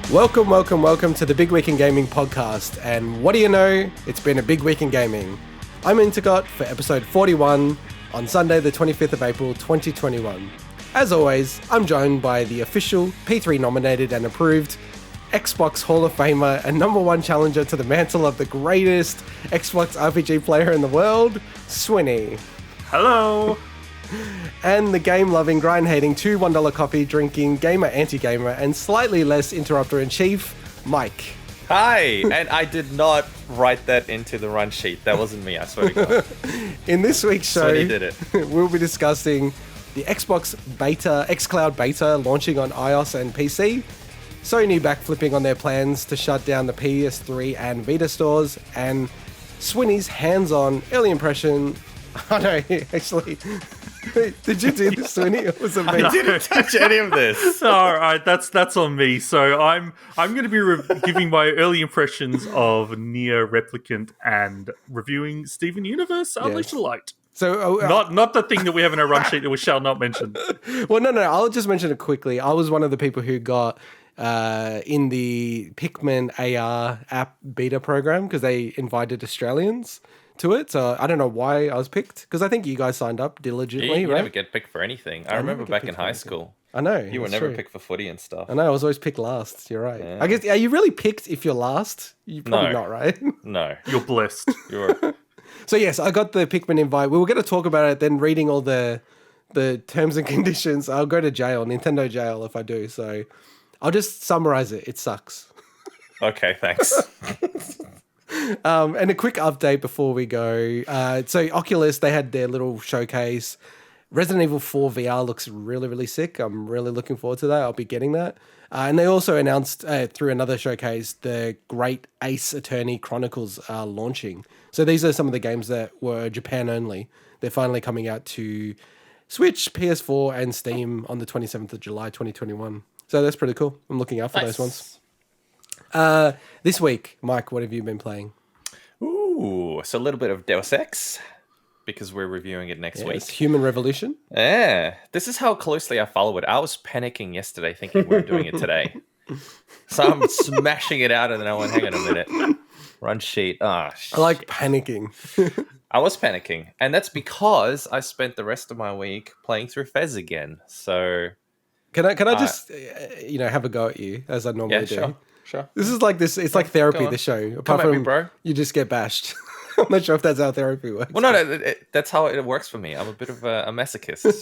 Welcome to the Big Week in Gaming podcast. And what do you know? It's been a big week in gaming. I'm Intergot for episode 41 on Sunday, the 25th of April, 2021. As always, I'm joined by the official P3 nominated and approved Xbox Hall of Famer and #1 challenger to the mantle of the greatest Xbox RPG player in the world, Swinny. Hello. And the game-loving, grind-hating, two $1 coffee drinking, gamer, anti-gamer, and slightly less interrupter-in-chief, Mike. Hi, and I did not write that into the run sheet. That wasn't me, I swear to God. In this week's show, Sony did it. We'll be discussing the Xbox Beta, Xcloud Beta launching on iOS and PC, Sony backflipping on their plans to shut down the PS3 and Vita stores, and Swinny's hands-on early impression. Oh no, actually, did you do this, Swinny? Or was it me? I didn't touch any of this. All right, that's on me. So I'm going to be giving my early impressions of NieR Replicant and reviewing Steven Universe Unleash the Light. So not the thing that we have in our run sheet that we shall not mention. Well, no, I'll just mention it quickly. I was one of the people who got in the Pikmin AR app beta program because they invited Australians to it. So I don't know why I was picked, because I think you guys signed up diligently, You right? never get picked for anything. I remember back in high school. I know. You were never picked for footy and stuff. I know, I was always picked last. You're right. Yeah. I guess, are you really picked if you're last? You're probably not, right? No. You're blessed. You're... So yes, I got the Pikmin invite. We were going to talk about it, then reading all the terms and conditions. I'll go to jail, Nintendo jail, if I do. So I'll just summarize it. It sucks. Okay, thanks. And a quick update before we go. So Oculus, they had their little showcase. Resident Evil 4 VR looks really, really sick. I'm really looking forward to that. I'll be getting that. And they also announced through another showcase, the Great Ace Attorney Chronicles are launching. So these are some of the games that were Japan only. They're finally coming out to Switch, PS4, and Steam on the 27th of July, 2021. So that's pretty cool. I'm looking out for those ones. This week, Mike, what have you been playing? Ooh, so a little bit of Deus Ex, because we're reviewing it next week. Human Revolution. Yeah, this is how closely I follow it. I was panicking yesterday thinking we were doing it today. So I'm smashing it out, and then I went, hang on a minute. Run sheet. I like panicking. I was panicking, and that's because I spent the rest of my week playing through Fez again. So can I just have a go at you as I normally do? Sure. This is like this. It's like therapy. The show. Apart from me, bro. You just get bashed. I'm not sure if that's how therapy works. Well, no, that's how it works for me. I'm a bit of a masochist,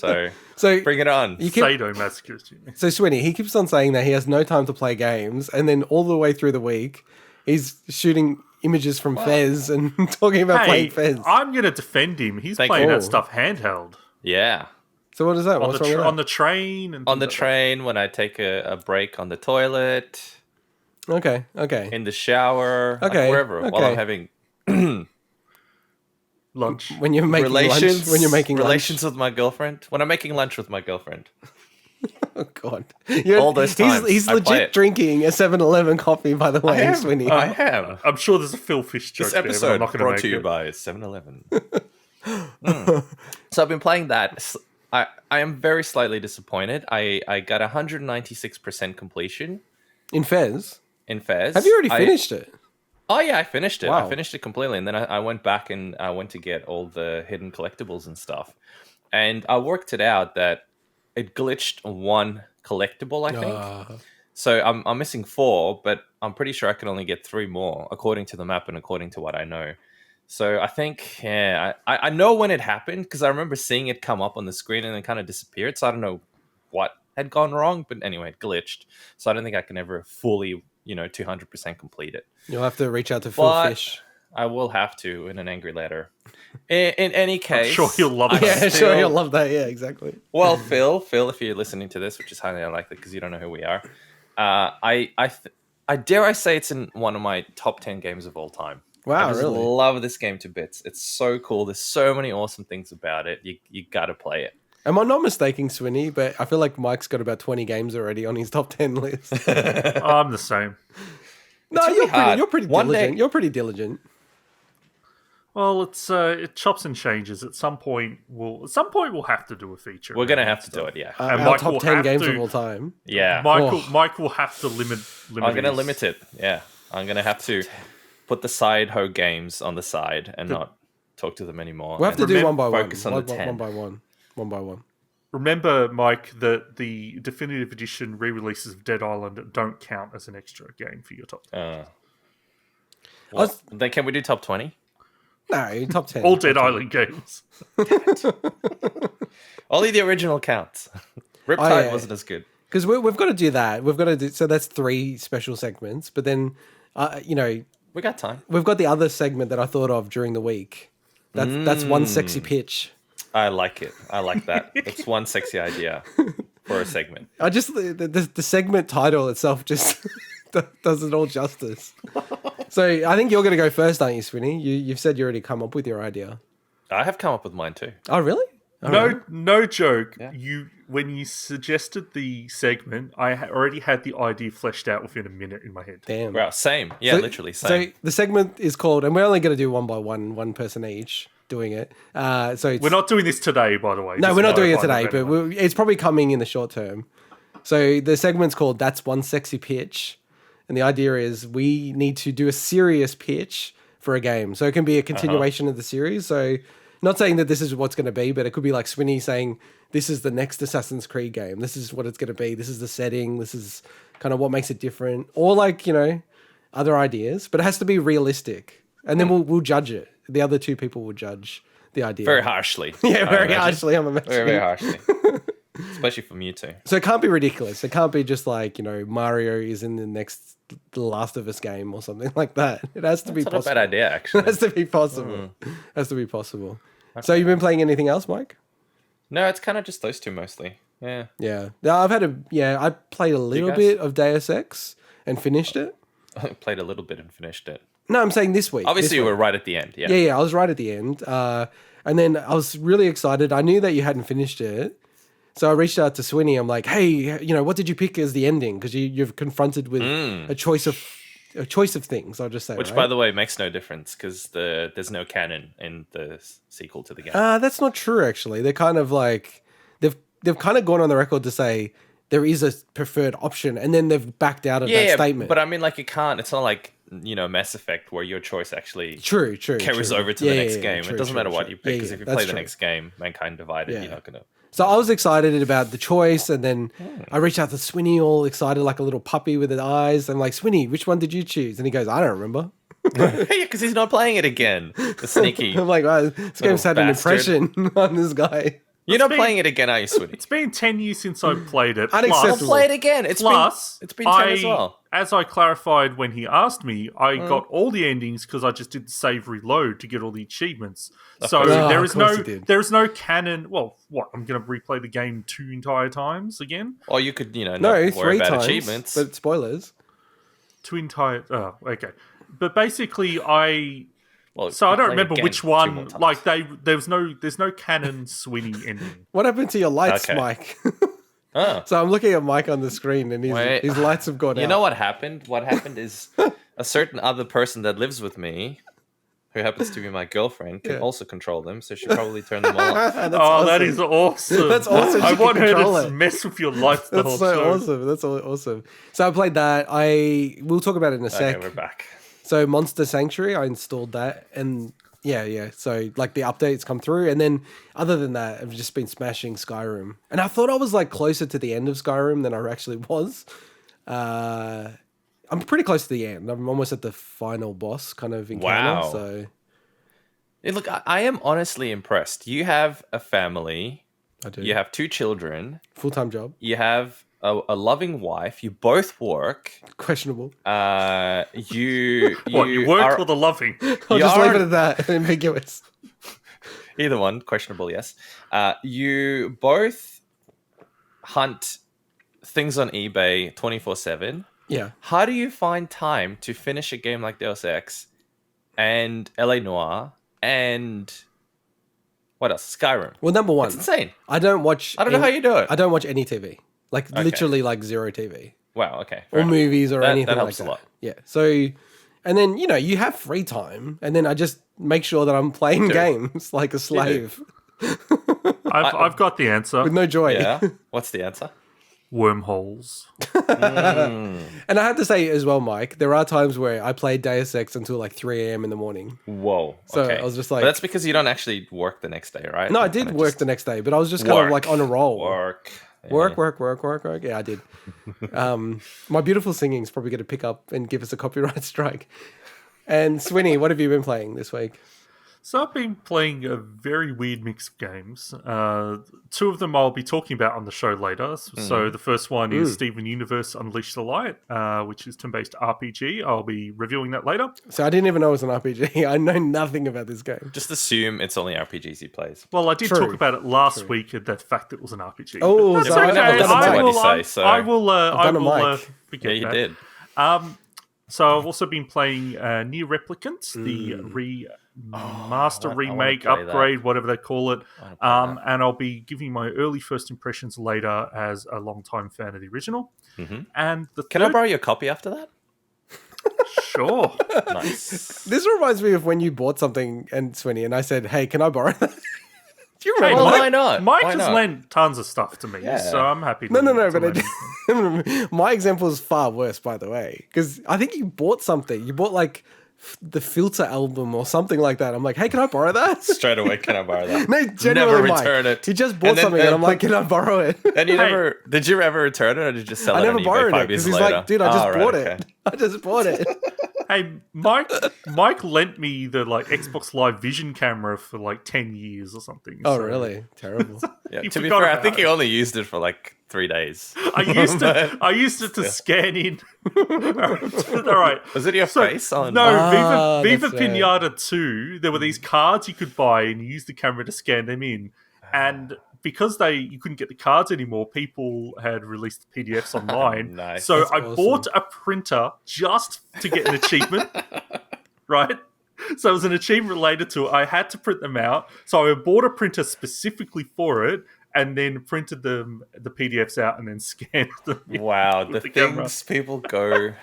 so bring it on. Sadomasochist. So Swinny, he keeps on saying that he has no time to play games, and then all the way through the week, he's shooting images from Fez and talking about playing Fez. I'm going to defend him. He's playing that stuff handheld. Yeah. So what is that? What's wrong with that? On the train? On the train, when I take a break on the toilet. Okay. In the shower. Okay. Wherever. While I'm having... lunch. When you're making lunch. When you're making relations with my girlfriend. When I'm making lunch with my girlfriend. Oh, God. All those times. He's legit drinking a 7-Eleven coffee, by the way, Swinny. I am. I'm sure there's a Phil Fish joke this episode there, but I'm not going to brought make to you it. by 7-Eleven. So I've been playing that. I am very slightly disappointed. I got 196% completion. In Fez? In Fez. Have you already finished it? Oh, yeah, I finished it. Wow. I finished it completely. And then I went back and I went to get all the hidden collectibles and stuff. And I worked it out that it glitched one collectible, I think. So I'm missing 4, but I'm pretty sure I can only get 3 more, according to the map and according to what I know. So I think, I know when it happened, because I remember seeing it come up on the screen and then kind of disappeared. So I don't know what had gone wrong, but anyway, it glitched. So I don't think I can ever fully, 200% complete it. You'll have to reach out to Phil Fish. I will have to in an angry letter. In any case, I'm sure he'll love that. Yeah, sure, he'll love that. Yeah, exactly. Well, Phil, if you're listening to this, which is highly unlikely because you don't know who we are, I dare I say it's in one of my top 10 games of all time. Wow, I just really? love this game to bits. It's so cool. There's so many awesome things about it. You got to play it. Am I not mistaking, Swinny? But I feel like Mike's got about 20 games already on his top 10 list. I'm the same. No, really you're pretty One diligent. day- You're pretty diligent. Well, it chops and changes. At some point, we'll have to do a feature. We're gonna have to do it, yeah. And Our Mike top will 10 have games to- of all time. Yeah. Mike will have to limit. I'm gonna his- limit it. Yeah, I'm gonna have to put the side hoe games on the side and not talk to them anymore. We'll have to and do one by one. focus on the 10. One by one. One by one. Remember, Mike, that the definitive edition re-releases of Dead Island don't count as an extra game for your top 10. Then can we do top 20? No, top 10. All Dead Island games. Only the original counts. Riptide wasn't as good. Because we've got to do that. We've got to do, so that's 3 special segments. But then, We got time. we've got the other segment that I thought of during the week. That's one sexy pitch. I like it. I like that. It's one sexy idea for a segment. I just the segment title itself just does it all justice. So I think you're going to go first, aren't you, Swinny? You've said you already come up with your idea. I have come up with mine too. Oh, really? No joke. Yeah. When you suggested the segment, I already had the idea fleshed out within a minute in my head. Damn. Well, same. Yeah, So- literally same. So the segment is called, and we're only going to do one by one person each doing it. So it's, We're not doing this today, by the way. no, just we're not doing it clarify today, that but anyway. it's probably coming in the short term. So the segment's called "That's One Sexy Pitch," and the idea is we need to do a serious pitch for a game. So it can be a continuation of the series. So not saying that this is what's going to be, but it could be like Swinny saying, "This is the next Assassin's Creed game. This is what it's going to be. This is the setting. This is kind of what makes it different," or like other ideas. But it has to be realistic, and then we'll judge it. The other 2 people will judge the idea Very harshly. Yeah, I very imagine. harshly. I'm imagining. Very harshly. Especially from you two. So it can't be ridiculous. It can't be just like Mario is in the next Last of Us game or something like that. It has to be It's not a possible. bad idea, It actually. has to be possible. Has to be possible. So you've been playing anything else, Mike? No, it's kind of just those 2 mostly. Yeah. Yeah. No, I played a little guys? bit of Deus Ex and finished it. I played a little bit and finished it. No, I'm saying this week. Obviously, this you week. were right at the end. Yeah. Yeah, I was right at the end. And then I was really excited. I knew that you hadn't finished it. So I reached out to Swinny. I'm like, hey, what did you pick as the ending? Because you've confronted with a choice of things, I'll just say. Which, right? by the way, makes no difference because there's no canon in the sequel to the game. That's not true, actually. They're kind of like, they've kind of gone on the record to say there is a preferred option, and then they've backed out of that statement. But I mean, like, you can't. It's not like Mass Effect where your choice actually True. carries true. over to the next Yeah, game. true, It doesn't true, matter what true. you pick because Yeah, if you that's play the true. next game, Mankind Divided, Yeah. you're not gonna. So I was excited about the choice, and then I reached out to Swinny, all excited like a little puppy with his eyes. I'm like, Swinny, which one did you choose? And he goes, I don't remember. Yeah, because he's not playing it again. The sneaky. I'm like, wow, this game's had an bastard. impression on this guy. You're not been- playing it again, are you, Swinny? It's been 10 years since I played it. Unacceptable. Well, play it again. It's been 10 as well. As I clarified when he asked me, I got all the endings because I just did the save reload to get all the achievements. So course. there Oh, is of course no you did. there is no canon. Well, what I'm going to replay the game 2 entire times again. Or you could, not No, worry 3 about times. achievements. But spoilers. 2 entire. Oh, okay. But basically, I Well, so I you don't play remember again which 2 more one. times. Like there's no canon Swinny ending. What happened to your lights, Okay. Mike? Oh. So I'm looking at Mike on the screen, and Wait. his lights have gone out. You know what happened? What happened is a certain other person that lives with me, who happens to be my girlfriend, can Yeah. also control them. So she probably turned them all off. That's Oh, awesome. that is awesome. That's awesome. I She can want her control to it. mess with your lights the That's whole so show. awesome. That's awesome. So I played that. We'll talk about it in a sec. Okay, we're back. So Monster Sanctuary, I installed that, and yeah. So like the updates come through, and then other than that, I've just been smashing Skyrim. And I thought I was like closer to the end of Skyrim than I actually was. I'm pretty close to the end. I'm almost at the final boss kind of encounter. Wow. So Hey, look, I am honestly impressed. You have a family. I do. You have 2 children. Full-time job. You have a loving wife. You both work. Questionable. You What, you work are- for the loving? I'll You just are- leave it at that. Ambiguous. Either one, questionable, yes. You both hunt things on eBay 24/7. Yeah. How do you find time to finish a game like Deus Ex and LA Noire and what else? Skyrim. Well, number one, It's insane. I don't watch. I don't know how you do it. I don't watch any TV. Like literally, like zero TV Wow. Okay. or fair enough. movies or That anything helps like a that. lot. Yeah. So And then, you have free time, and then I just make sure that I'm playing games like a slave I've got the answer. with no joy. Yeah. What's the answer? Wormholes. And I have to say as well, Mike, there are times where I play Deus Ex until like 3 a.m. in the morning. Whoa. So okay. I was just like... But that's because you don't actually work the next day, right? No, I did work the next day, but I was just kind of like on a roll. Work. Work. Yeah, I did. My beautiful singing is probably going to pick up and give us a copyright strike. And Swinny, what have you been playing this week? So I've been playing a very weird mix of games. Two of them I'll be talking about on the show later. So the first one is Steven Universe Unleash the Light, which is turn-based RPG. I'll be reviewing that later. So I didn't even know it was an RPG. I know nothing about this game. Just assume it's only RPGs he plays. Well, I did talk about it last week at the fact that it was an RPG. Oh, that's so okay. I will forget you that. did. So I've also been playing NieR Replicant, the remaster, remake, upgrade, whatever they call it. And I'll be giving my early first impressions later as a long-time fan of the original. And Can I borrow your copy after that? Sure. Nice. This reminds me of when you bought something, and Swinny, and I said, hey, can I borrow that? Do you Hey, remember? why not? Mike Why has not? lent tons of stuff to me, so I'm happy. No, but my example is far worse, by the way, because I think you bought something. You bought like the Filter album or something like that. I'm like, hey, can I borrow that? Straight away, can I borrow that? No, genuinely, Never return Mike. it. He just bought something, and I'm like, can I borrow it? And you never... Did you ever return it, or did you just sell it on eBay 5 years later? I never borrowed it, because he's like, dude, I just bought it. I just bought it. Hey, Mike lent me the Xbox Live Vision camera for 10 years or something. Oh, really? Terrible. Yeah, to be fair, I think he only used it for 3 days. I used it to scan in. All right. Was it your face on? No, Viva Pinata 2, there were these cards you could buy and you use the camera to scan them in. And because you couldn't get the cards anymore, people had released the PDFs online. Nice. So That's I awesome. bought a printer just to get an achievement, right? So it was an achievement related to it. I had to print them out. So I bought a printer specifically for it and then printed the PDFs out and then scanned them. Wow, the the things camera. people go...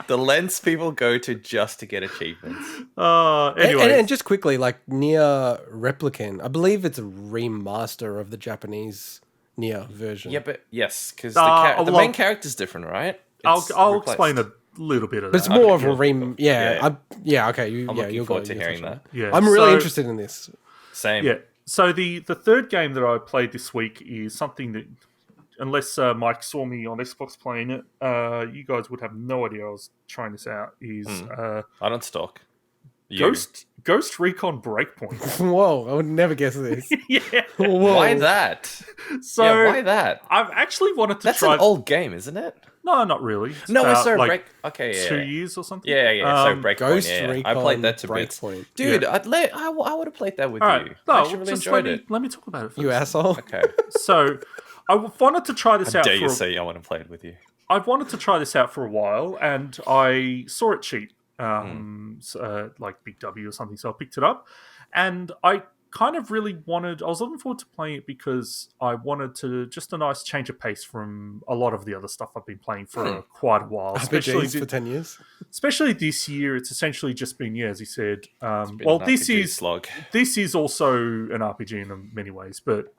The lengths people go to just to get achievements. Anyway. And just quickly, NieR Replicant, I believe it's a remaster of the Japanese NieR version. Yeah, but yes, because the main character's different, right? I'll explain a little bit of But that. it's more of a okay. I'm looking forward to hearing that. Yeah, I'm really interested in this. Same. Yeah. So the third game that I played this week is something that, unless Mike saw me on Xbox playing it, you guys would have no idea I was trying this out. I don't stalk. Ghost Recon Breakpoint. Whoa, I would never guess this. Yeah. Whoa. Why that? So why that? I've actually wanted to That's try... an old game, isn't it? No, not really. It's No, about, sorry, Okay, yeah. 2 years or something. Yeah. So Breakpoint, Ghost yeah. Recon I played that to bits. Breakpoint. Dude, I would have played that with All you. right. No, I actually really just enjoyed it. let me talk about it first. You asshole. Okay. So I wanted to try this How out dare you say I want to play it with you? I've wanted to try this out for a while, and I saw it cheap, like Big W or something, so I picked it up. And I kind of really wanted... I was looking forward to playing it because I wanted to... Just a nice change of pace from a lot of the other stuff I've been playing for quite a while. Especially RPGs for 10 years. Especially this year, it's essentially just been, as he said... this is also an RPG in many ways, but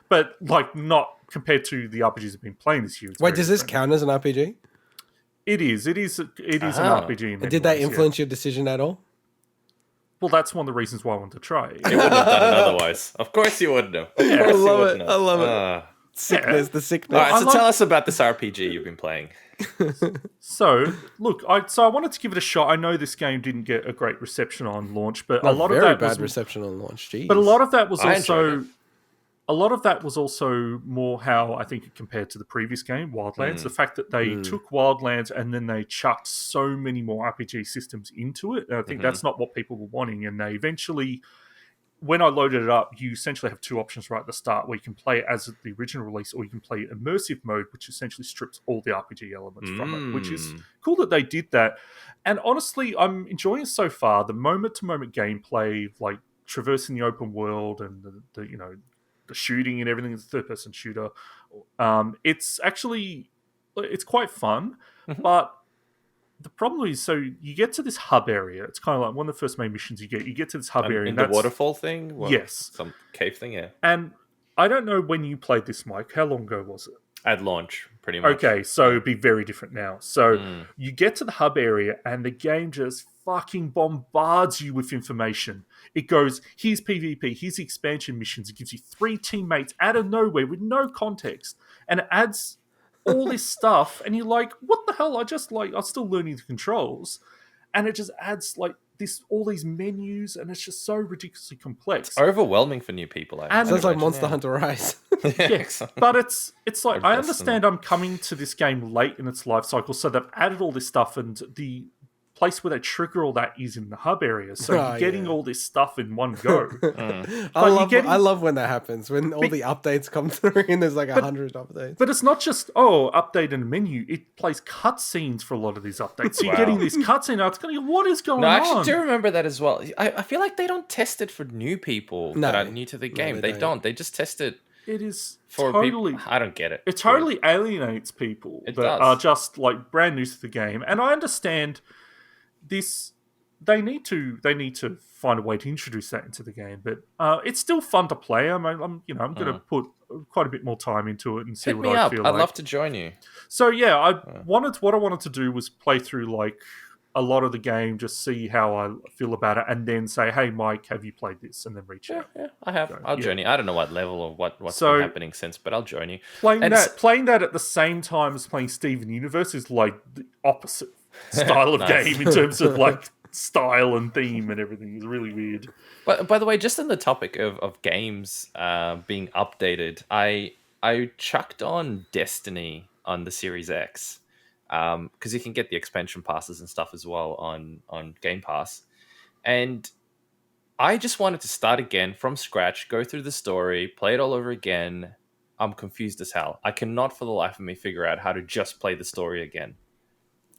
but not compared to the RPGs I've been playing this year. Wait, does this count as an RPG? It is an RPG. In many Did that ways, influence your decision at all? Well, that's one of the reasons why I wanted to try it. You wouldn't have done it otherwise. Of course you wouldn't have. I love it. Sickness, the sickness. All right, so tell us about this RPG you've been playing. So, look, I wanted to give it a shot. I know this game didn't get a great reception on launch, but a lot of that was reception on launch. Jeez. But a lot of that was also more how I think it compared to the previous game, Wildlands. The fact that they took Wildlands and then they chucked so many more RPG systems into it. And I think that's not what people were wanting. And they eventually, when I loaded it up, you essentially have two options right at the start where you can play it as the original release or you can play immersive mode, which essentially strips all the RPG elements from it, which is cool that they did that. And honestly, I'm enjoying it so far. The moment-to-moment gameplay, like traversing the open world and the shooting and everything is a third-person shooter. It's quite fun, but the problem is, so you get to this hub area. It's kind of like one of the first main missions you get. You get to this hub area. In the waterfall thing? Yes. Some cave thing, yeah. And I don't know when you played this, Mike. How long ago was it? At launch, pretty much. Okay, so it'd be very different now. So you get to the hub area and the game just fucking bombards you with information. It goes, here's PvP, here's the expansion missions. It gives you 3 teammates out of nowhere with no context. And it adds all this stuff. And you're like, what the hell? I'm still learning the controls. And it just adds all these menus, and it's just so ridiculously complex. It's overwhelming for new people. Sounds like Monster Hunter Rise. Yes, but it's like, I understand I'm coming to this game late in its life cycle, so they've added all this stuff, and the place where they trigger all that is in the hub area. So you're getting all this stuff in one go. I love when that happens, when all the updates come through and there's like 100 updates. But it's not just, update in a menu. It plays cutscenes for a lot of these updates. So you're getting this cutscene out. It's going, what is going on? No, I actually do remember that as well. I feel like they don't test it for new people that are new to the game. No, they don't. They just test it. It is for totally... people. I don't get it. It totally alienates people that are just like brand new to the game. And I understand... They need to find a way to introduce that into the game, but it's still fun to play. I'm going to put quite a bit more time into it and see what I feel like. I'd love to join you. So what I wanted to do was play through like a lot of the game, just see how I feel about it, and then say, "Hey, Mike, have you played this?" And then reach out. Yeah, I have. I'll join you. I don't know what level or what's been happening since, but I'll join you. Playing that at the same time as playing Steven Universe is like the opposite style of game in terms of like style and theme and everything. Is really weird. But by the way, just on the topic of games being updated, I chucked on Destiny on the Series X because you can get the expansion passes and stuff as well on Game Pass, and I just wanted to start again from scratch, go through the story, play it all over again. I'm confused as hell. I cannot for the life of me figure out how to just play the story again.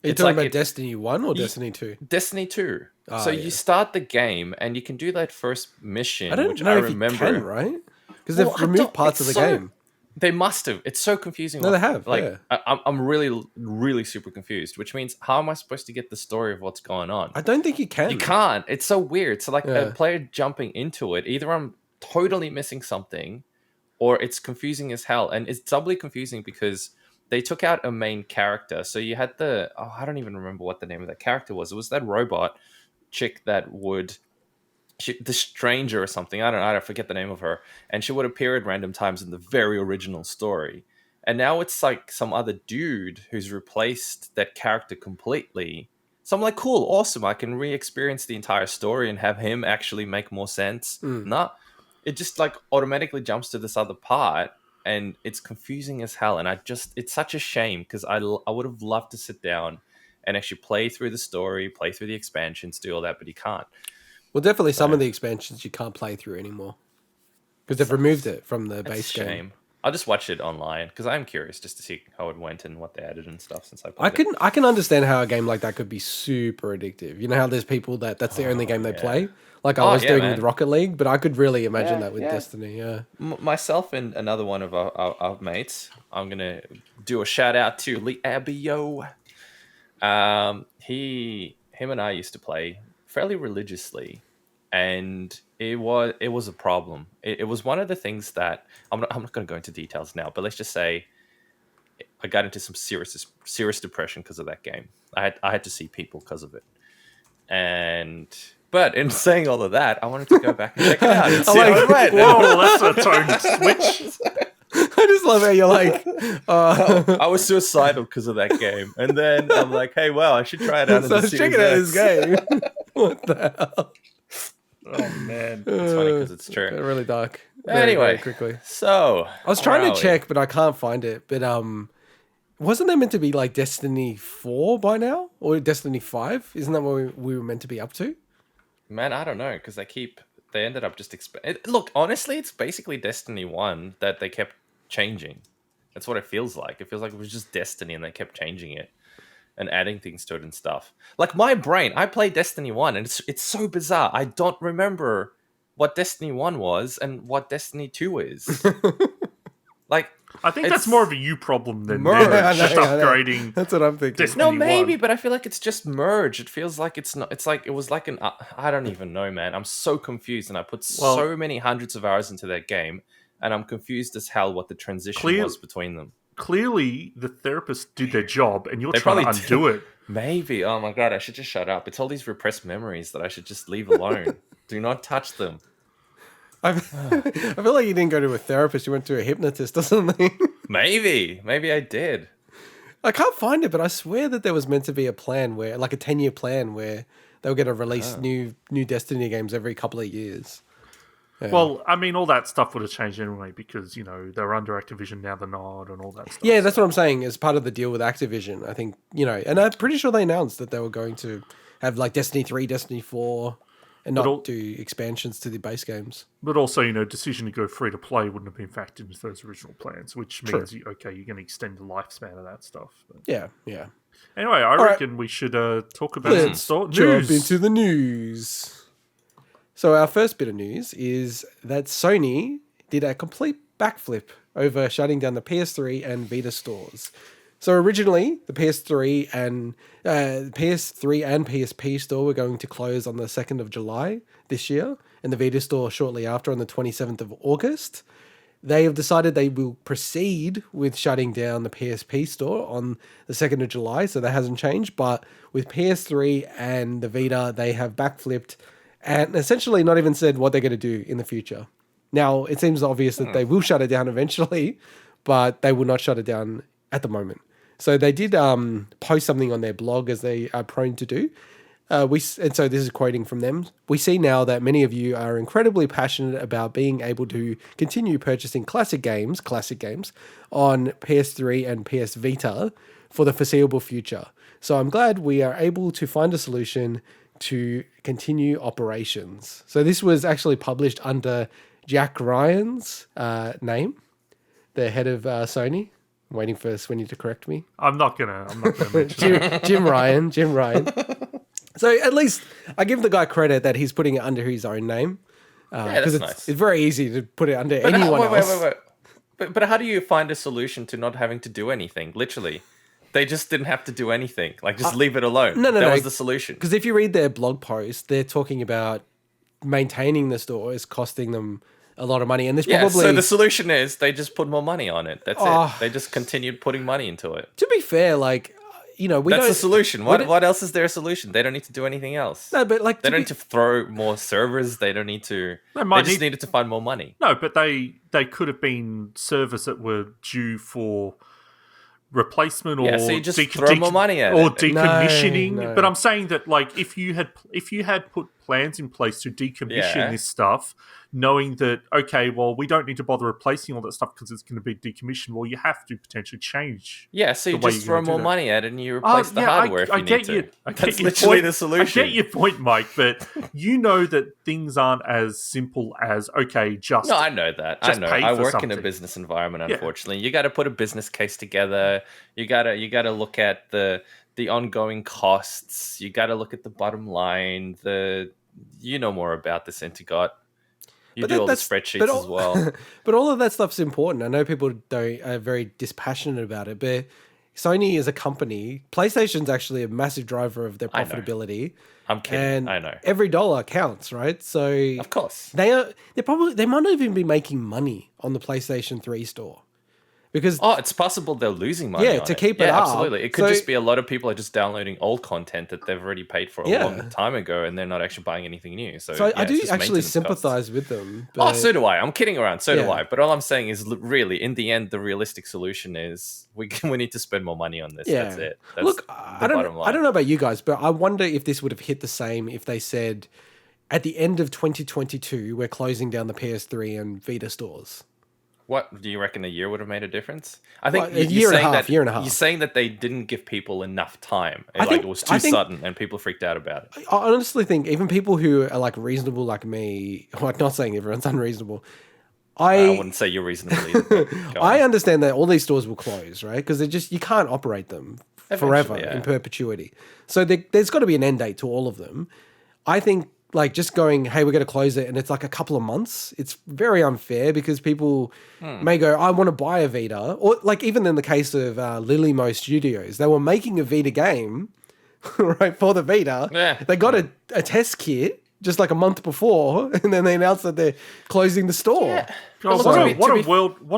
Are you talking about Destiny 1 or Destiny 2? Destiny 2. You start the game and you can do that first mission, which I remember. You can, right? Because they've removed parts of the game. They must have. It's so confusing. No, they have. I'm really, really super confused, which means how am I supposed to get the story of what's going on? I don't think you can. You can't. It's so weird. So a player jumping into it, either I'm totally missing something or it's confusing as hell. And it's doubly confusing because they took out a main character. So you had I don't even remember what the name of that character was. It was that robot chick that the stranger or something. I forget the name of her. And she would appear at random times in the very original story. And now it's like some other dude who's replaced that character completely. So I'm like, cool, awesome. I can re-experience the entire story and have him actually make more sense. No, it just like automatically jumps to this other part. And it's confusing as hell. And it's such a shame because I would have loved to sit down and actually play through the story, play through the expansions, do all that, but you can't. Well, definitely some of the expansions you can't play through anymore because they've removed it from the base game. Shame. I'll just watch it online because I'm curious just to see how it went and what they added and stuff since I played it. I can understand how a game like that could be super addictive. You know how there's people that's the only game they play? Like I was doing with Rocket League, but I could really imagine that with Destiny, Myself and another one of our mates, I'm going to do a shout out to Liabio. Him and I used to play fairly religiously, and it was a problem. It was one of the things that, I'm not going to go into details now, but let's just say I got into some serious depression because of that game. I had to see people because of it. But in saying all of that, I wanted to go back and check it out. And see how it went. Whoa, that's a tone switch. I just love how you're like... I was suicidal because of that game. And then I'm like, hey, well, I should try it out. So I was checking out this game. What the hell? Oh, man. It's funny because it's true. Really dark. Anyway, very quickly. So... I was trying to check, but I can't find it. But wasn't there meant to be like Destiny 4 by now? Or Destiny 5? Isn't that what we were meant to be up to? Man, I don't know, because they ended up just... Look, honestly, it's basically Destiny 1 that they kept changing. That's what it feels like. It feels like it was just Destiny and they kept changing it and adding things to it and stuff. Like my brain, I played Destiny 1 and it's so bizarre. I don't remember what Destiny 1 was and what Destiny 2 is. Like, I think it's that's more of a you problem than merge. them just I know. upgrading. That's what I'm thinking. Destiny No, maybe, 1. but I feel like it's just merge. It feels like it's not. It's like it was like an. I don't even know, man. I'm so confused, and I put so many hundreds of hours into that game, and I'm confused as hell what the transition was between them. Clearly, the therapist did their job, and you're They trying to probably undo it. Maybe. Oh my god, I should just shut up. It's all these repressed memories that I should just leave alone. Do not touch them. I feel like you didn't go to a therapist. You went to a hypnotist or something. Maybe I did. I can't find it, but I swear that there was meant to be a plan where, like a 10-year plan where they were going to release new Destiny games every couple of years. Yeah. Well, I mean, all that stuff would have changed anyway because, they're under Activision, now they're not, and all that stuff. Yeah, that's what I'm saying. As part of the deal with Activision, I think, and I'm pretty sure they announced that they were going to have like Destiny 3, Destiny 4, and not do expansions to the base games. But also, decision to go free to play wouldn't have been factored into those original plans, which means, you're going to extend the lifespan of that stuff. But... Yeah. Anyway, I reckon we should talk about some news. Jump into the news. So our first bit of news is that Sony did a complete backflip over shutting down the PS3 and Vita stores. So originally, the PS3 and PSP store were going to close on the 2nd of July this year, and the Vita store shortly after on the 27th of August. They have decided they will proceed with shutting down the PSP store on the 2nd of July, so that hasn't changed. But with PS3 and the Vita, they have backflipped and essentially not even said what they're going to do in the future. Now, it seems obvious that they will shut it down eventually, but they will not shut it down at the moment. So they did post something on their blog, as they are prone to do. And so this is quoting from them. We see now that many of you are incredibly passionate about being able to continue purchasing classic games on PS3 and PS Vita for the foreseeable future. So I'm glad we are able to find a solution to continue operations. So this was actually published under Jack Ryan's name, the head of Sony. I'm waiting for Swinny to correct me. I'm not gonna mention that. Jim Ryan. So at least I give the guy credit that he's putting it under his own name. That's nice. It's very easy to put it under anyone else. Wait. But how do you find a solution to not having to do anything? Literally, they just didn't have to do anything. Like, just leave it alone. No. That was the solution. Because if you read their blog post, they're talking about maintaining the store is costing them a lot of money, and there's probably... So the solution is they just put more money on it. That's it. They just continued putting money into it. To be fair, that's the solution. What else is their solution? They don't need to do anything else. No, but they don't need to throw more servers. They don't need to. They just needed to find more money. No, but they could have been servers that were due for replacement or so you just throw more money at it. Decommissioning. No. But I'm saying that, like, if you had put plans in place to decommission this stuff, knowing that, okay, well, we don't need to bother replacing all that stuff because it's going to be decommissioned. Well, you have to potentially change. Yeah, so you just throw more money at it and you replace the hardware if you need to. That's literally the solution. I get your point, Mike, but you know that things aren't as simple as, okay, just... No, I know that. I know. I work in a business environment, unfortunately. You got to put a business case together. You got to look at the ongoing costs. You got to look at the bottom line. You know more about this, Intergot. You do all the spreadsheets as well. But all of that stuff's important. I know people are very dispassionate about it, but Sony as a company, PlayStation's actually a massive driver of their profitability. I'm kidding. I know. Every dollar counts, right? So of course. They might not even be making money on the PlayStation 3 store. Because it's possible they're losing money on to keep it up. Absolutely. It could just be a lot of people are just downloading old content that they've already paid for a long time ago, and they're not actually buying anything new. So I do actually sympathize with them. But... so do I. I'm kidding around. So do I. But all I'm saying is, really, in the end, the realistic solution is we need to spend more money on this. Yeah. That's it. That's I don't know about you guys, but I wonder if this would have hit the same if they said, at the end of 2022, we're closing down the PS3 and Vita stores. What do you reckon? A year would have made a difference? I think a year and a half. You're saying that they didn't give people enough time. It was too sudden, and people freaked out about it. I honestly think even people who are like reasonable, like me, I'm not saying everyone's unreasonable. I wouldn't say you're reasonable either. I understand that all these stores will close, right? Because you can't operate them forever in perpetuity. So there's got to be an end date to all of them. I think like just going, hey, we're going to close it, and it's like a couple of months. It's very unfair because people may go, I want to buy a Vita, or like even in the case of Lilymo Studios, they were making a Vita game, right, for the Vita. Yeah. They got a test kit just like a month before, and then they announced that they're closing the store. Yeah. Oh, So- what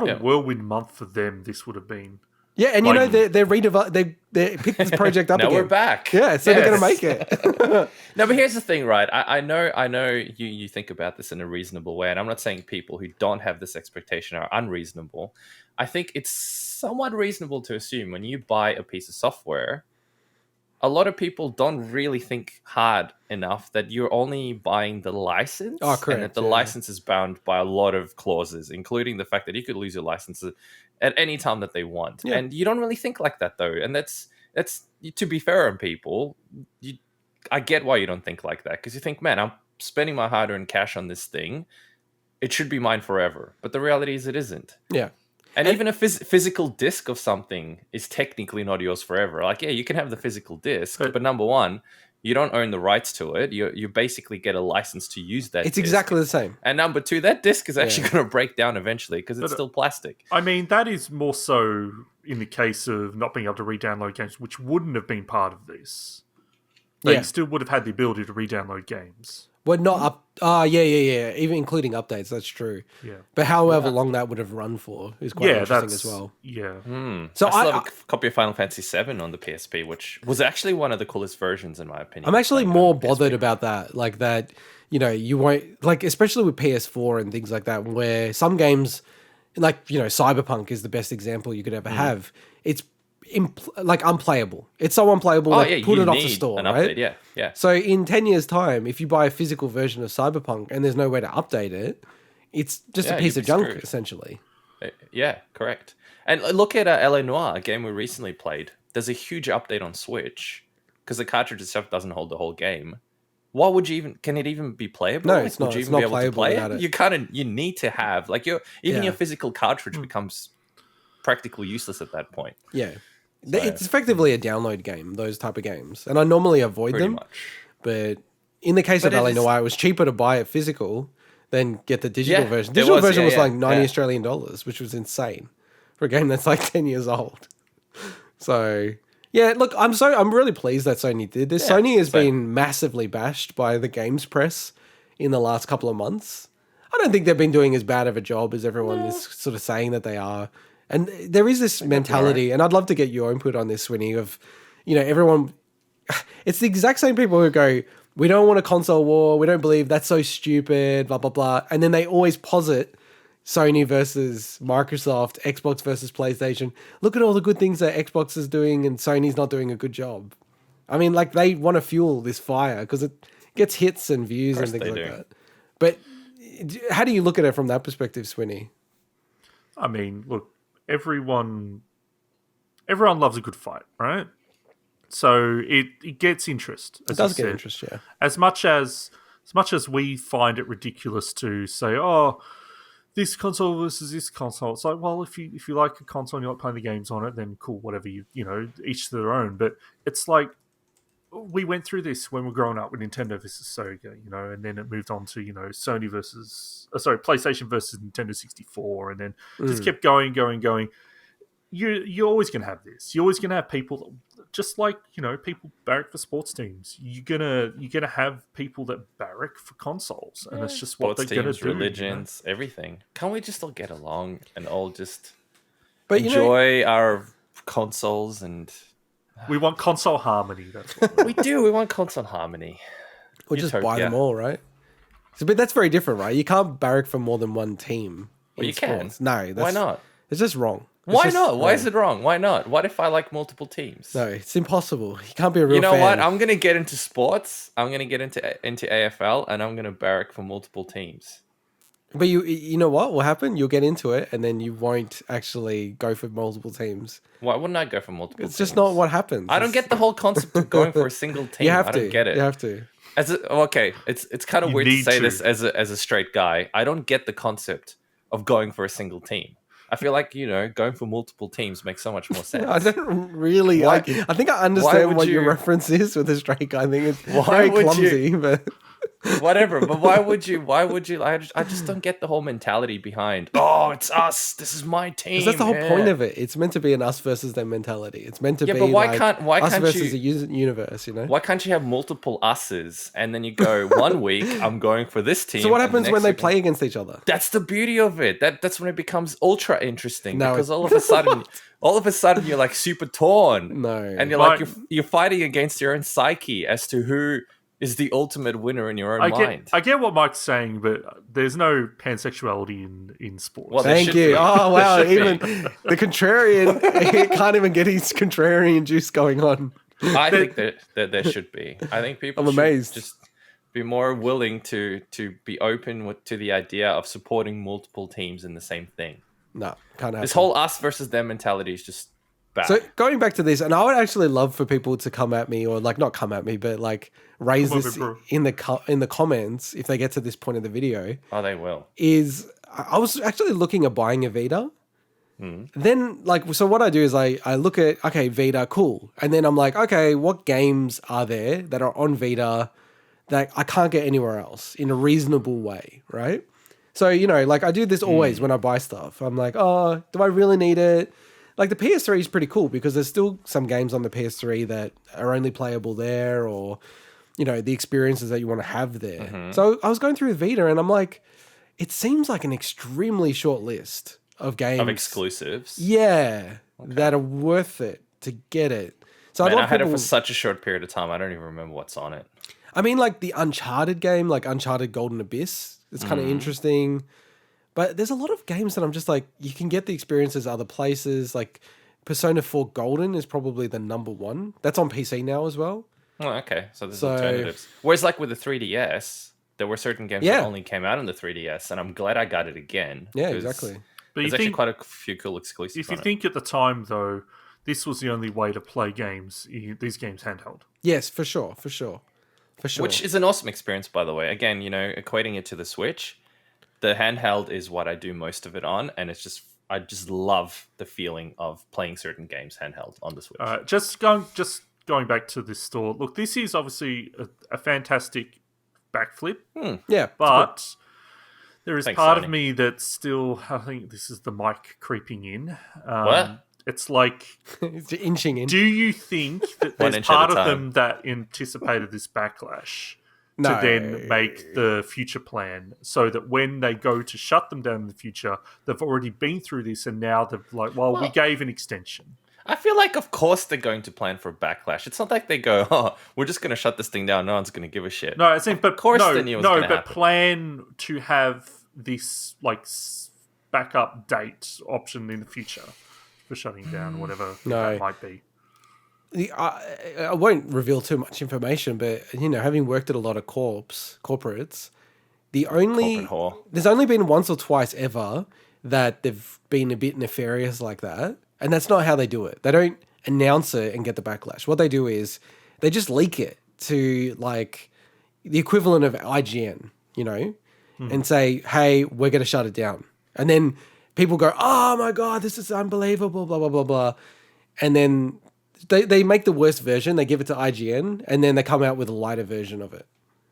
a whirlwind month for them this would have been. Yeah, and Like- they're they picked this project up Now again. we're back. Yeah, so they're Yes. going to make it. No, but here's the thing, right? I know you think about this in a reasonable way, and I'm not saying people who don't have this expectation are unreasonable. I think it's somewhat reasonable to assume when you buy a piece of software, a lot of people don't really think hard enough that you're only buying the license, Oh, correct, and that the yeah. license is bound by a lot of clauses, including the fact that you could lose your license at any time that they want. Yeah. And you don't really think like that, though. And that's to be fair on people. I get why you don't think like that, because you think, man, I'm spending my hard-earned cash on this thing. It should be mine forever. But the reality is it isn't. Yeah. And even a physical disc of something is technically not yours forever. Like, yeah, you can have the physical disc, but number one, you don't own the rights to it. You basically get a license to use that It's disc. exactly the same. And number two, that disc is actually going to break down eventually because it's still plastic. I mean, that is more so in the case of not being able to re-download games, which wouldn't have been part of this. They still would have had the ability to re-download games. Well, not up. Yeah. Even including updates, that's true. Yeah. But however long that would have run for is quite interesting as well. Yeah. So I still have a copy of Final Fantasy VII on the PSP, which was actually one of the coolest versions in my opinion. I'm actually Like, more on the bothered PSP. about that. Like that, you won't, like, especially with PS4 and things like that, where some games, like, Cyberpunk is the best example you could ever have. It's unplayable. It's so unplayable. Oh, that yeah, put you it off the need store, an right? update, yeah. So in 10 years' time, if you buy a physical version of Cyberpunk and there's no way to update it, it's just a piece you'd of be junk, screwed. essentially. Yeah, correct. And look at LA Noire, a game we recently played. There's a huge update on Switch because the cartridge itself doesn't hold the whole game. Why would you even? Can it even be playable? No, it's not. Would you It's even not be able to playable play without it? it. You need to have like your physical cartridge becomes practically useless at that point. Yeah. It's effectively a download game, those type of games. And I normally avoid Pretty them. much. But in the case But of it LA is- Noire, it was cheaper to buy it physical than get the digital Yeah, version. it Digital was, version yeah, was yeah, like 90 yeah. Australian dollars, which was insane for a game that's like 10 years old. So, yeah, look, I'm really pleased that Sony did this. Yeah, Sony has same. been massively bashed by the games press in the last couple of months. I don't think they've been doing as bad of a job as everyone is sort of saying that they are. And there is this mentality, and I'd love to get your input on this, Swinny, of, everyone, it's the exact same people who go, we don't want a console war, we don't believe that's so stupid, blah, blah, blah. And then they always posit Sony versus Microsoft, Xbox versus PlayStation. Look at all the good things that Xbox is doing and Sony's not doing a good job. I mean, like, they want to fuel this fire because it gets hits and views and things like do. that. But how do you look at it from that perspective, Swinny? I mean, look, everyone loves a good fight, right? So it gets interest. It does get interest, yeah. As much as we find it ridiculous to say, oh, this console versus this console. It's like, well, if you like a console and you like playing the games on it, then cool, whatever, each to their own. But it's like, we went through this when we were growing up with Nintendo versus Sega, and then it moved on to, Sony versus, PlayStation versus Nintendo 64, and then just kept going. You're always going to have this. You're always going to have people, just like, people barrack for sports teams. You're gonna have people that barrack for consoles, and that's just what Sports they're going teams, to do. religions, everything. Can't we just all get along and all just But enjoy our consoles and... We want console harmony. That's what We do. We want console harmony. Or just buy Utopia. them all, right? So, but that's very different, right? You can't barrack for more than one team. Well, in you can. sports. No, Why not? It's just wrong. It's Why just not? Why wrong. is it wrong? Why not? What if I like multiple teams? No, it's impossible. You can't be a real You know fan. what? I'm gonna get into sports. I'm gonna get into AFL, and I'm gonna barrack for multiple teams. But you know what will happen? You'll get into it, and then you won't actually go for multiple teams. Why wouldn't I go for multiple? It's just teams? not what happens. I don't get the whole concept of going for a single team. You have I to don't get it. You have to. Okay, it's kind of You weird to need say to. this as a straight guy. I don't get the concept of going for a single team. I feel like going for multiple teams makes so much more sense. I don't really Why- like. I think I understand would what your you- reference is with the straight guy. I think it's Why very would clumsy, but Whatever, but why would you? I just don't get the whole mentality behind. Oh, it's us. This is my team. Because that's the whole point of it. It's meant to be an us versus them mentality. It's meant to be but why like can't us versus you, a universe, you know? Why can't you have multiple us's and then you go 1 week I'm going for this team. So what and the happens when next they week- play against each other? That's the beauty of it. That's when it becomes ultra interesting No, because all of a sudden you're like super torn. No. And you're like you're fighting against your own psyche as to who is the ultimate winner in your own mind. I get what Mike's saying, but there's no pansexuality in sports. Well, there Thank should you. be. Oh, wow. There should Even the contrarian, he can't even get his contrarian juice going on. I think that there should be. I think people I'm should amazed. just be more willing to be open to the idea of supporting multiple teams in the same thing. No, can't happen. This whole us versus them mentality is just bad. So going back to this, and I would actually love for people to come at me, or like not come at me, but like raise this in the comments if they get to this point of the video. Oh, they will. Is I was actually looking at buying a Vita. Then so what I do is I look at, okay, Vita, cool. And then I'm like, okay, what games are there that are on Vita that I can't get anywhere else in a reasonable way, right? So, I do this always when I buy stuff. I'm like, oh, do I really need it? Like the PS3 is pretty cool because there's still some games on the PS3 that are only playable there, or, the experiences that you want to have there. So I was going through Vita and I'm like, it seems like an extremely short list of games. Of exclusives. Yeah, that are worth it to get it. So Man, I had it for such a short period of time. I don't even remember what's on it. I mean, like the Uncharted game, like Uncharted Golden Abyss. It's kind of interesting. But there's a lot of games that I'm just like, you can get the experiences other places. Like Persona 4 Golden is probably the number one. That's on PC now as well. Oh, okay. So there's alternatives. Whereas like with the 3DS, there were certain games that only came out on the 3DS, and I'm glad I got it again. Yeah, exactly. But there's actually quite a few cool exclusives. If you think at the time, though, this was the only way to play these games handheld. Yes, for sure. Which is an awesome experience, by the way. Again, equating it to the Switch, the handheld is what I do most of it on, and I just love the feeling of playing certain games handheld on the Switch. Just going back to this store. Look, this is obviously a fantastic backflip. Yeah, but there is part Sony. of me that's still, I think this is the mic creeping in. What? It's like, it's inching in. do you think that there's part of them that anticipated this backlash to then make the future plan so that when they go to shut them down in the future, they've already been through this and now they've we gave an extension. I feel like, of course, they're going to plan for a backlash. It's not like they go, "Oh, we're just going to shut this thing down. No one's going to give a shit." No, I think, but of course, they knew it was gonna happen. Plan to have this backup date option in the future for shutting down whatever that might be. I won't reveal too much information, but having worked at a lot of corporates, there's only been once or twice ever that they've been a bit nefarious like that. And that's not how they do it. They don't announce it and get the backlash. What they do is they just leak it to the equivalent of IGN, and say, hey, we're going to shut it down. And then people go, oh my God, this is unbelievable, blah, blah, blah, blah. And then they make the worst version. They give it to IGN and then they come out with a lighter version of it.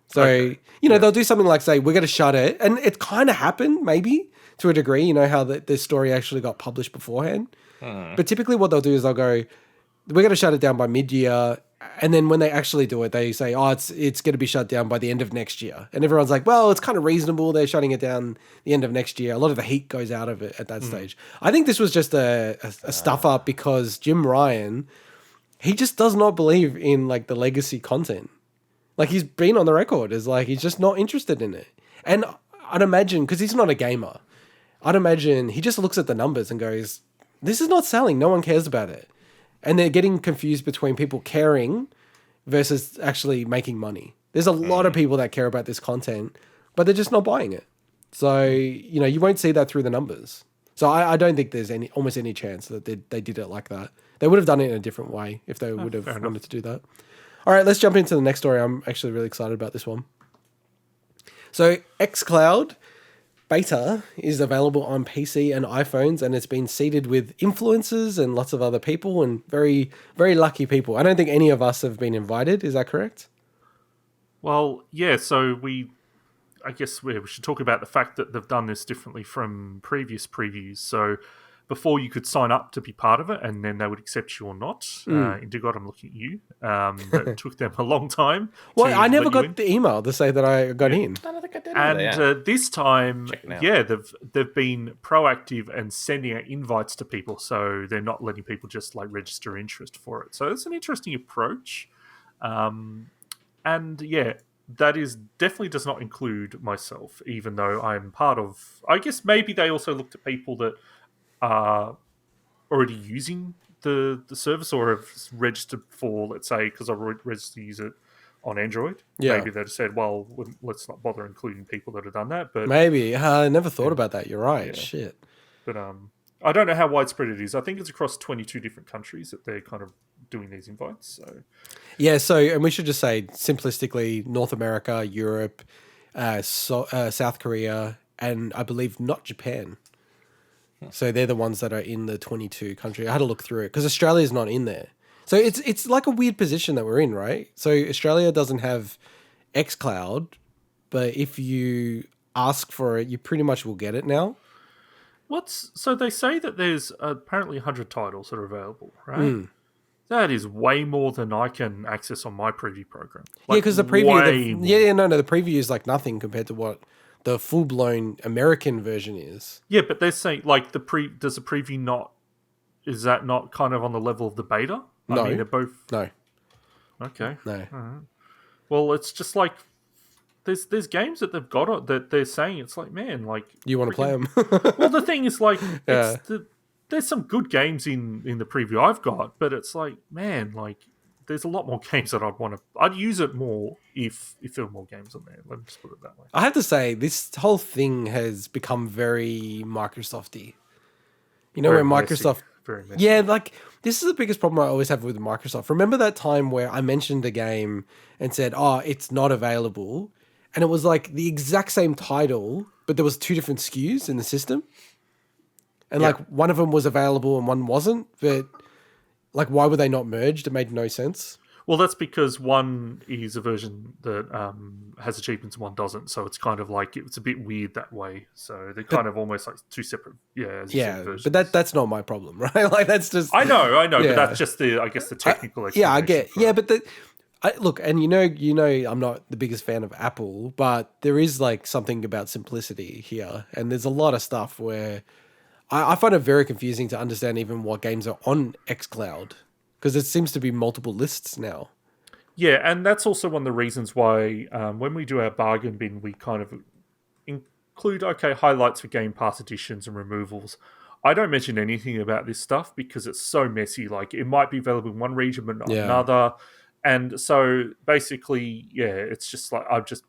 So, they'll do something like say, we're going to shut it. And it kind of happened maybe to a degree, how the story actually got published beforehand. But typically what they'll do is they'll go, we're going to shut it down by mid-year. And then when they actually do it, they say, oh, it's going to be shut down by the end of next year. And everyone's like, well, it's kind of reasonable. They're shutting it down the end of next year. A lot of the heat goes out of it at that stage. I think this was just a stuff up because Jim Ryan, he just does not believe in the legacy content. He's been on the record as he's just not interested in it. And I'd imagine, because he's not a gamer, I'd imagine he just looks at the numbers and goes, this is not selling. No one cares about it. And they're getting confused between people caring versus actually making money. There's a lot of people that care about this content, but they're just not buying it. So, you won't see that through the numbers. So I don't think there's almost any chance that they did it like that. They would have done it in a different way if they would have wanted to do that. All right, let's jump into the next story. I'm actually really excited about this one. So Xcloud Beta is available on PC and iPhones, and it's been seeded with influencers and lots of other people and very, very lucky people. I don't think any of us have been invited. Is that correct? Well, yeah, so I guess we should talk about the fact that they've done this differently from previous previews. So before you could sign up to be part of it, and then they would accept you or not. Indigo, I'm looking at you. That took them a long time. Well, I never let you got in. the email to say that I got in. I don't think I did And either, this time, Check now. yeah, they've been proactive and sending out invites to people, so they're not letting people just like register interest for it. So it's an interesting approach, and yeah, that is definitely does not include myself, even though I'm part of. I guess maybe they also looked at people that are already using the service or have registered for, let's say, because I registered to use it on Android. Yeah. Maybe they'd said, well, let's not bother including people that have done that. But Maybe. I never thought about that. You're right. Yeah. Shit. But I don't know how widespread it is. I think it's across 22 different countries that they're kind of doing these invites. So yeah, and we should just say simplistically North America, Europe, South Korea, and I believe not Japan. So they're the ones that are in the 22 country. I had to look through it because Australia's not in there. So it's like a weird position that we're in, right? So Australia doesn't have Xcloud, but if you ask for it, you pretty much will get it now. So they say that there's apparently 100 titles that are available, right? That is way more than I can access on my preview program. Like, yeah, because the preview, the preview is like nothing compared to what the full-blown American version is. Yeah, but they're saying like does the preview not? Is that not kind of on the level of the beta? No, I mean, they're both. No. Okay. No. Right. Well, it's just like there's games that they've got that they're saying it's like, man, like you want to play them. Well, the thing is like there's some good games in the preview I've got, but it's like, man, like there's a lot more games that I'd use it more if there were more games on there. Let me just put it that way. I have to say, this whole thing has become very Microsoft-y. You know, Very where Microsoft... Very messy. Yeah, like, this is the biggest problem I always have with Microsoft. Remember that time where I mentioned a game and said, oh, it's not available, and it was like the exact same title, but there was 2 different SKUs in the system? And like, one of them was available and one wasn't, but... Like, why were they not merged? It made no sense. Well, that's because one is a version that has achievements and one doesn't. So it's kind of like, it's a bit weird that way. So they're kind of almost like 2 separate, versions. But that's not my problem, right? Like, that's just... I know, but that's just the technical explanation. Yeah, I get... Yeah, but look, and you know, I'm not the biggest fan of Apple, but there is like something about simplicity here. And there's a lot of stuff where... I find it very confusing to understand even what games are on Xcloud, because it seems to be multiple lists now. Yeah, and that's also one of the reasons why when we do our bargain bin, we kind of include, highlights for Game Pass additions and removals. I don't mention anything about this stuff because it's so messy. Like, it might be available in one region but not another. And so basically, it's just like, I've just...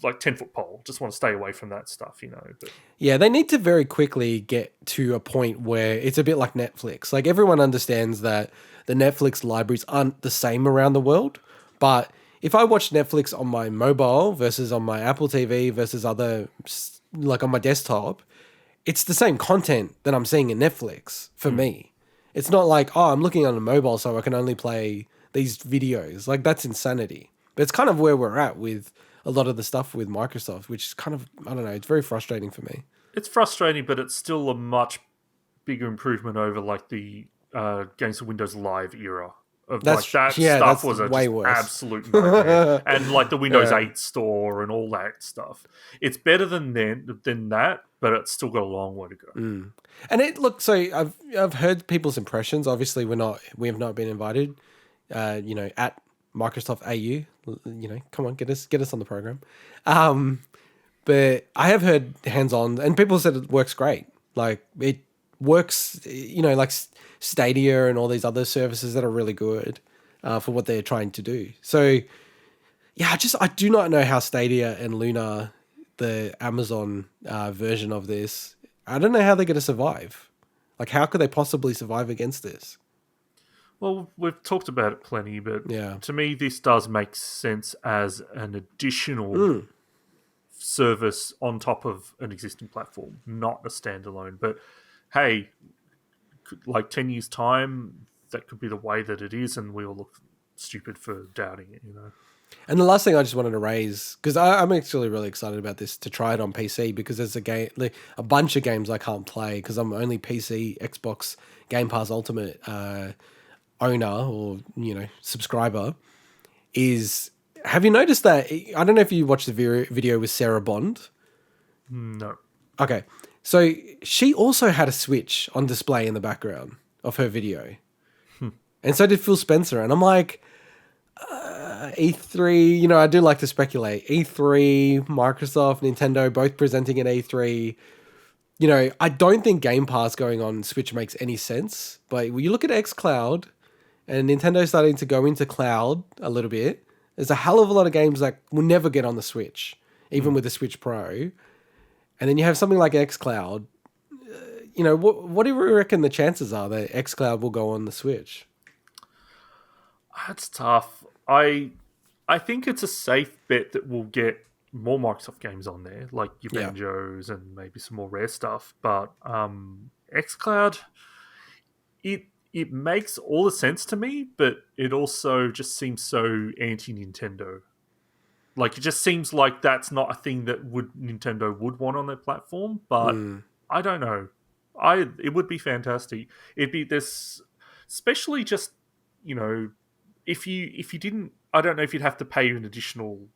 like 10-foot pole. Just want to stay away from that stuff, you know. But. Yeah, they need to very quickly get to a point where it's a bit like Netflix. Like, everyone understands that the Netflix libraries aren't the same around the world, but if I watch Netflix on my mobile versus on my Apple TV versus other, like on my desktop, it's the same content that I'm seeing in Netflix for me. It's not like, oh, I'm looking on a mobile so I can only play these videos. Like, that's insanity. But it's kind of where we're at with a lot of the stuff with Microsoft, which is kind of, I don't know, it's very frustrating for me. It's frustrating, but it's still a much bigger improvement over like the Games for Windows Live era. Stuff was way worse. Absolute nightmare. And like the Windows 8 store and all that stuff. It's better than that, but it's still got a long way to go. And so I've heard people's impressions. Obviously, we have not been invited. At Microsoft AU, come on, get us on the program. But I have heard hands-on, and people said it works great. Like, it works, like Stadia and all these other services that are really good for what they're trying to do. So, yeah, I do not know how Stadia and Luna, the Amazon version of this, I don't know how they're going to survive. Like, how could they possibly survive against this? Well, we've talked about it plenty, but to me, this does make sense as an additional service on top of an existing platform, not a standalone. But hey, like 10 years' time, that could be the way that it is, and we all look stupid for doubting it, you know? And the last thing I just wanted to raise, because I'm actually really excited about this to try it on PC, because there's a bunch of games I can't play because I'm only PC, Xbox, Game Pass Ultimate owner or subscriber. Have you noticed that? I don't know if you watched the video with Sarah Bond. No. Okay, so she also had a Switch on display in the background of her video, and so did Phil Spencer. And I'm like, E3, I do like to speculate. E3, Microsoft, Nintendo, both presenting at E3. I don't think Game Pass going on Switch makes any sense. But when you look at Xcloud and Nintendo starting to go into cloud a little bit, there's a hell of a lot of games that will never get on the Switch, even with the Switch Pro. And then you have something like Xcloud. What do you reckon the chances are that Xcloud will go on the Switch? That's tough. I think it's a safe bet that we'll get more Microsoft games on there, like your Banjos and maybe some more Rare stuff. But Xcloud, it makes all the sense to me, but it also just seems so anti-Nintendo. Like, it just seems like that's not a thing that Nintendo would want on their platform. But I don't know. It would be fantastic. It'd be this, especially just if you didn't. I don't know if you'd have to pay an additional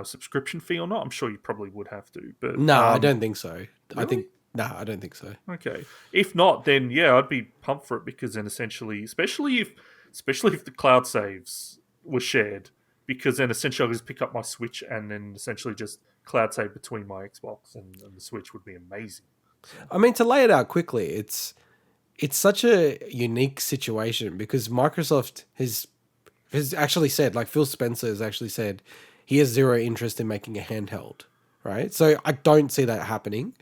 subscription fee or not. I'm sure you probably would have to. But no, I don't think so. Really? I don't think so. Okay. If not, then yeah, I'd be pumped for it, because then essentially, especially if the cloud saves were shared, because then essentially I'll just pick up my Switch and then essentially just cloud save between my Xbox and the Switch would be amazing. I mean, to lay it out quickly, it's such a unique situation because Microsoft has actually said, like Phil Spencer has actually said, he has zero interest in making a handheld, right? So I don't see that happening.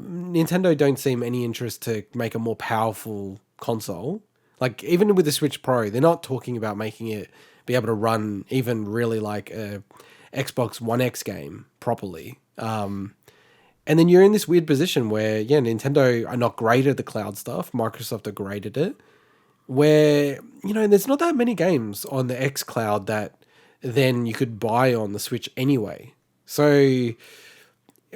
Nintendo don't seem any interest to make a more powerful console. Like, even with the Switch Pro, they're not talking about making it be able to run even really like a Xbox One X game properly. And then you're in this weird position where, Nintendo are not great at the cloud stuff. Microsoft are great at it. Where, there's not that many games on the xCloud that then you could buy on the Switch anyway. So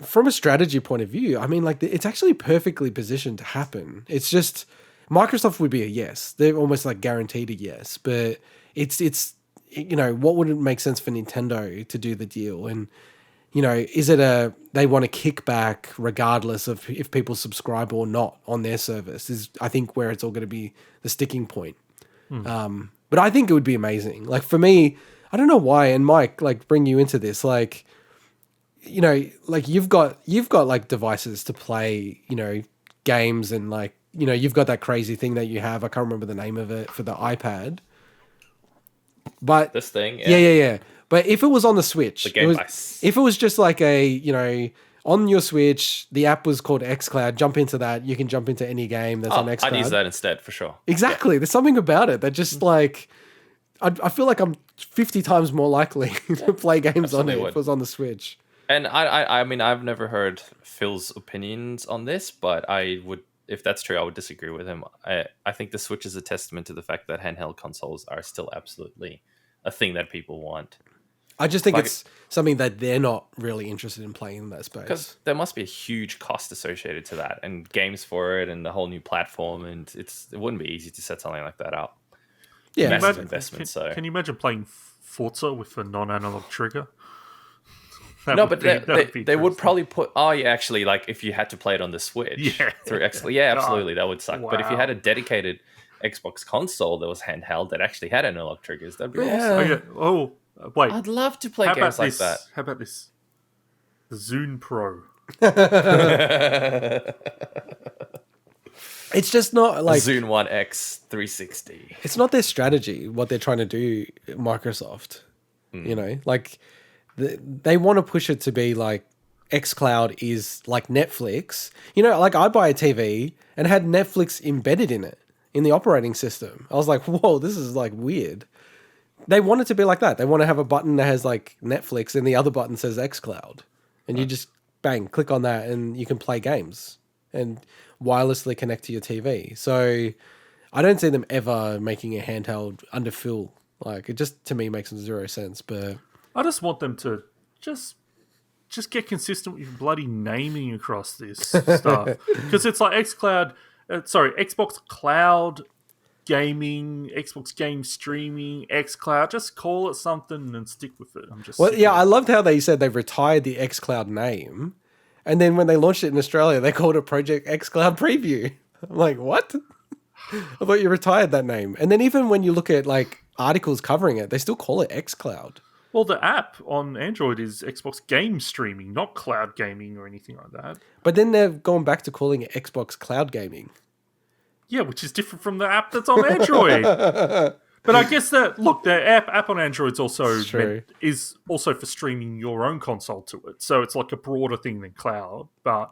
from a strategy point of view, I mean, like, it's actually perfectly positioned to happen. It's just Microsoft would be a yes. They're almost like guaranteed a yes. But it's what would it make sense for Nintendo to do the deal? And, is it they want to kick back regardless of if people subscribe or not on their service is, I think, where it's all going to be the sticking point. But I think it would be amazing. Like, for me, I don't know why, and Mike, like, bring you into this, like, like you've got like devices to play, games, and like, you've got that crazy thing that you have. I can't remember the name of it for the iPad. But this thing, yeah. But if it was on the Switch, the Game if it was just like on your Switch, the app was called xCloud, jump into that, you can jump into any game that's on xCloud. I'd use that instead for sure. Exactly. Yeah. There's something about it that just like, I feel like I'm 50 times more likely to play games on it if it was on the Switch. And I mean, I've never heard Phil's opinions on this, but if that's true, I would disagree with him. I think the Switch is a testament to the fact that handheld consoles are still absolutely a thing that people want. I just think it's something that they're not really interested in playing in that space. Because there must be a huge cost associated to that, and games for it, and the whole new platform, and it wouldn't be easy to set something like that up. Yeah, massive investment. Can you imagine playing Forza with a non-analog trigger? They would probably put. Oh yeah, actually, like if you had to play it on the Switch through Xcloud, absolutely, that would suck. Wow. But if you had a dedicated Xbox console that was handheld that actually had analog triggers, that'd be awesome. Wait, I'd love to play games like that. How about this? The Zune Pro. It's just not like Zune 1X 360. It's not their strategy, what they're trying to do, Microsoft. Like they want to push it to be like xCloud is like Netflix. Like I buy a TV and it had Netflix embedded in it, in the operating system. I was like, whoa, this is like weird. They want it to be like that. They want to have a button that has like Netflix and the other button says xCloud. And you just bang, click on that and you can play games and wirelessly connect to your TV. So I don't see them ever making a handheld under Phil. Like, it just, to me, makes zero sense. But I just want them to just get consistent with your bloody naming across this stuff, because it's like Xbox Cloud Gaming, Xbox Game Streaming, Xcloud. Just call it something and stick with it. I'm just I loved how they said they've retired the Xcloud name, and then when they launched it in Australia, they called it Project Xcloud Preview. I'm like, what? I thought you retired that name. And then even when you look at like articles covering it, they still call it Xcloud. Well, the app on Android is Xbox Game Streaming, not Cloud Gaming or anything like that. But then they've gone back to calling it Xbox Cloud Gaming. Yeah, which is different from the app that's on Android. But I guess the app on Android is also for streaming your own console to it. So it's like a broader thing than cloud, but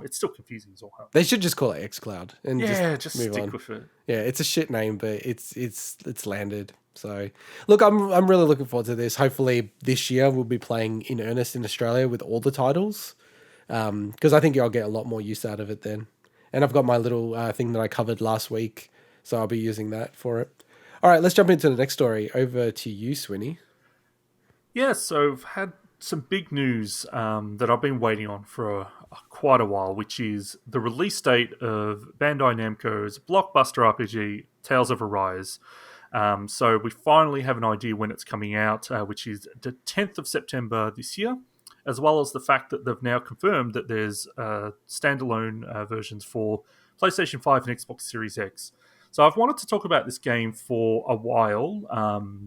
it's still confusing as all hell. They should just call it Xcloud and just move stick on. with it. Yeah, it's a shit name, but it's landed. So, look, I'm really looking forward to this. Hopefully, this year we'll be playing in earnest in Australia with all the titles, because I think I'll get a lot more use out of it then. And I've got my little thing that I covered last week, so I'll be using that for it. All right, let's jump into the next story. Over to you, Swinny. Yeah, so I've had some big news that I've been waiting on for quite a while, which is the release date of Bandai Namco's blockbuster RPG, Tales of Arise. So we finally have an idea when it's coming out, which is the 10th of September this year, as well as the fact that they've now confirmed that there's standalone versions for PlayStation 5 and Xbox Series X. So I've wanted to talk about this game for a while.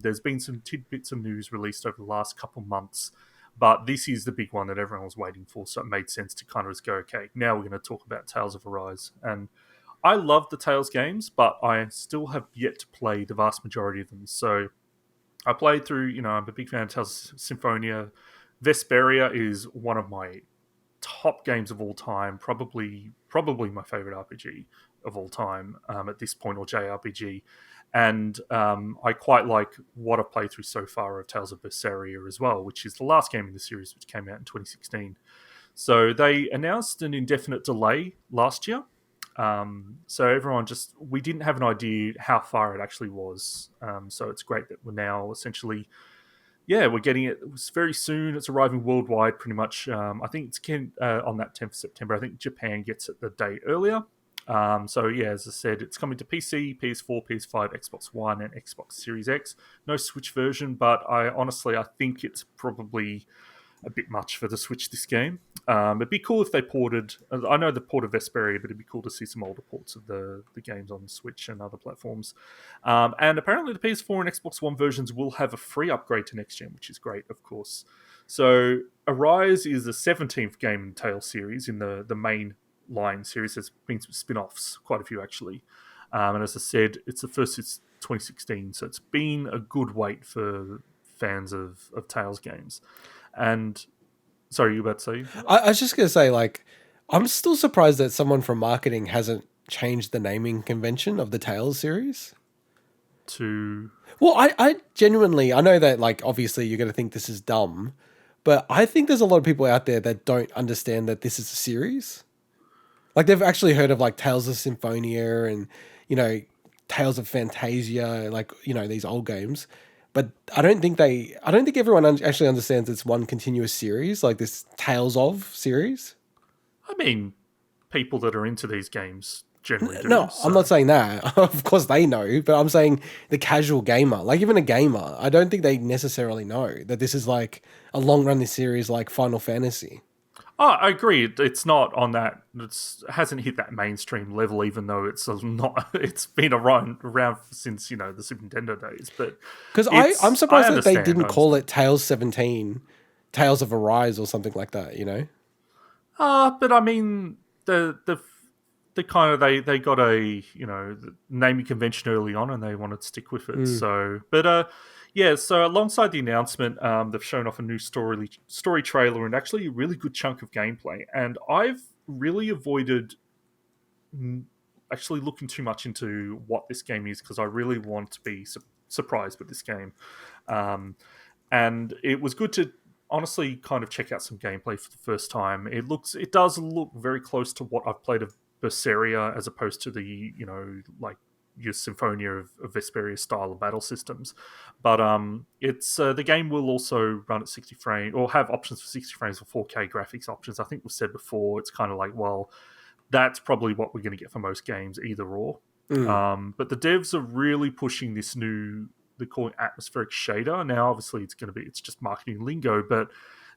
There's been some tidbits of news released over the last couple months, but this is the big one that everyone was waiting for, so it made sense to kind of just go, okay, now we're going to talk about Tales of Arise. And I love the Tales games, but I still have yet to play the vast majority of them. So I played through, I'm a big fan of Tales Symphonia. Vesperia is one of my top games of all time, probably my favorite RPG of all time at this point, or JRPG. And I quite like what I've played through so far of Tales of Berseria as well, which is the last game in the series, which came out in 2016. So they announced an indefinite delay last year. So everyone we didn't have an idea how far it actually was. So it's great that we're now essentially, we're getting it. It was very soon. It's arriving worldwide pretty much. I think it's on that 10th of September. I think Japan gets it the day earlier. So as I said, it's coming to PC, PS4, PS5, Xbox One, and Xbox Series X. No Switch version, but I think it's probably a bit much for the Switch, this game. It'd be cool if they ported... I know they ported Vesperia, but it'd be cool to see some older ports of the games on the Switch and other platforms. And apparently the PS4 and Xbox One versions will have a free upgrade to next gen, which is great, of course. So Arise is the 17th game in the Tales series in the main line series. There's been some spin-offs, quite a few actually. And as I said, it's the first since 2016, so it's been a good wait for fans of Tales games. And sorry, you were about to say? I was just going to say, I'm still surprised that someone from marketing hasn't changed the naming convention of the Tales series. Well, I genuinely, I know that, obviously you're going to think this is dumb, but I think there's a lot of people out there that don't understand that this is a series. They've actually heard of, Tales of Symphonia and, Tales of Fantasia, these old games. But I don't think everyone actually understands it's one continuous series, this Tales of series. I mean, people that are into these games generally do. No, so. I'm not saying that. Of course they know, but I'm saying the casual gamer, even a gamer, I don't think they necessarily know that this is a long-running series like Final Fantasy. Oh, I agree. It's not on that. It hasn't hit that mainstream level, even though it's not. It's been around since the Super Nintendo days. But because I'm surprised that they didn't call it Tales 17, Tales of Arise, or something like that. But I mean the kind of they got a naming convention early on, and they wanted to stick with it. So, but so alongside the announcement, they've shown off a new story trailer and actually a really good chunk of gameplay. And I've really avoided actually looking too much into what this game is, because I really want to be surprised with this game. And it was good to honestly kind of check out some gameplay for the first time. It does look very close to what I've played of Berseria, as opposed to the your Symphonia of Vesperia style of battle systems. But it's the game will also run at 60 frames or have options for 60 frames or 4K graphics options. I think we've said before, it's kind of like, well, that's probably what we're going to get for most games, either or. But the devs are really pushing this new, they're calling atmospheric shader. Now, obviously, it's just marketing lingo, but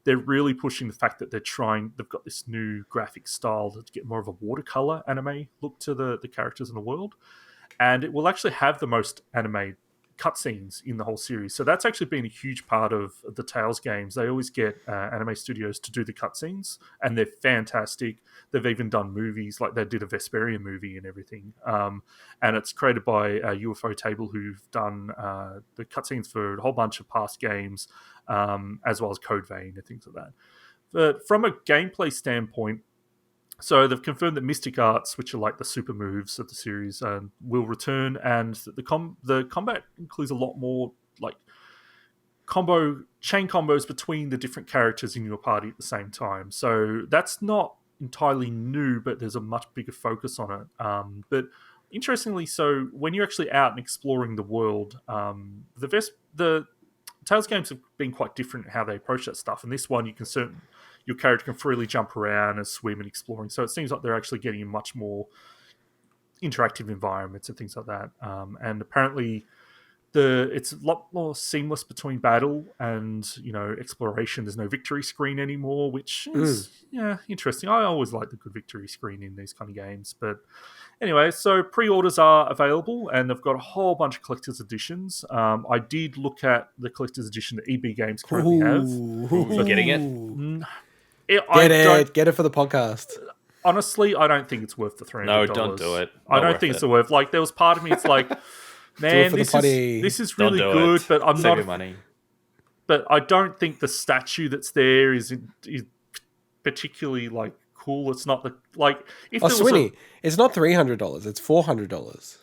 they're really pushing the fact that they've got this new graphic style to get more of a watercolor anime look to the characters in the world. And it will actually have the most anime cutscenes in the whole series. So that's actually been a huge part of the Tales games. They always get anime studios to do the cutscenes, and they're fantastic. They've even done movies, like they did a Vesperia movie and everything. And it's created by UFO Table, who've done the cutscenes for a whole bunch of past games, as well as Code Vein and things like that. But from a gameplay standpoint, so they've confirmed that Mystic Arts, which are like the super moves of the series, will return, and the combat includes a lot more like chain combos between the different characters in your party at the same time. So that's not entirely new, but there's a much bigger focus on it. But interestingly, so when you're actually out and exploring the world, the Tales games have been quite different in how they approach that stuff. And this one, your character can freely jump around and swim and exploring. So it seems like they're actually getting much more interactive environments and things like that. And apparently, it's a lot more seamless between battle and exploration. There's no victory screen anymore, which is interesting. I always like the good victory screen in these kind of games. But anyway, so pre-orders are available, and they've got a whole bunch of collector's editions. I did look at the collector's edition that EB Games currently have. You're getting it? Get it for the podcast. Honestly, I don't think it's worth the $300. No, don't do it. I don't think it's worth. Like, there was part of me, it's like, man, this is really good, but I'm Save not. your money. But I don't think the statue that's there is particularly like cool. It's not if there was Swinny, it's not $300. It's $400.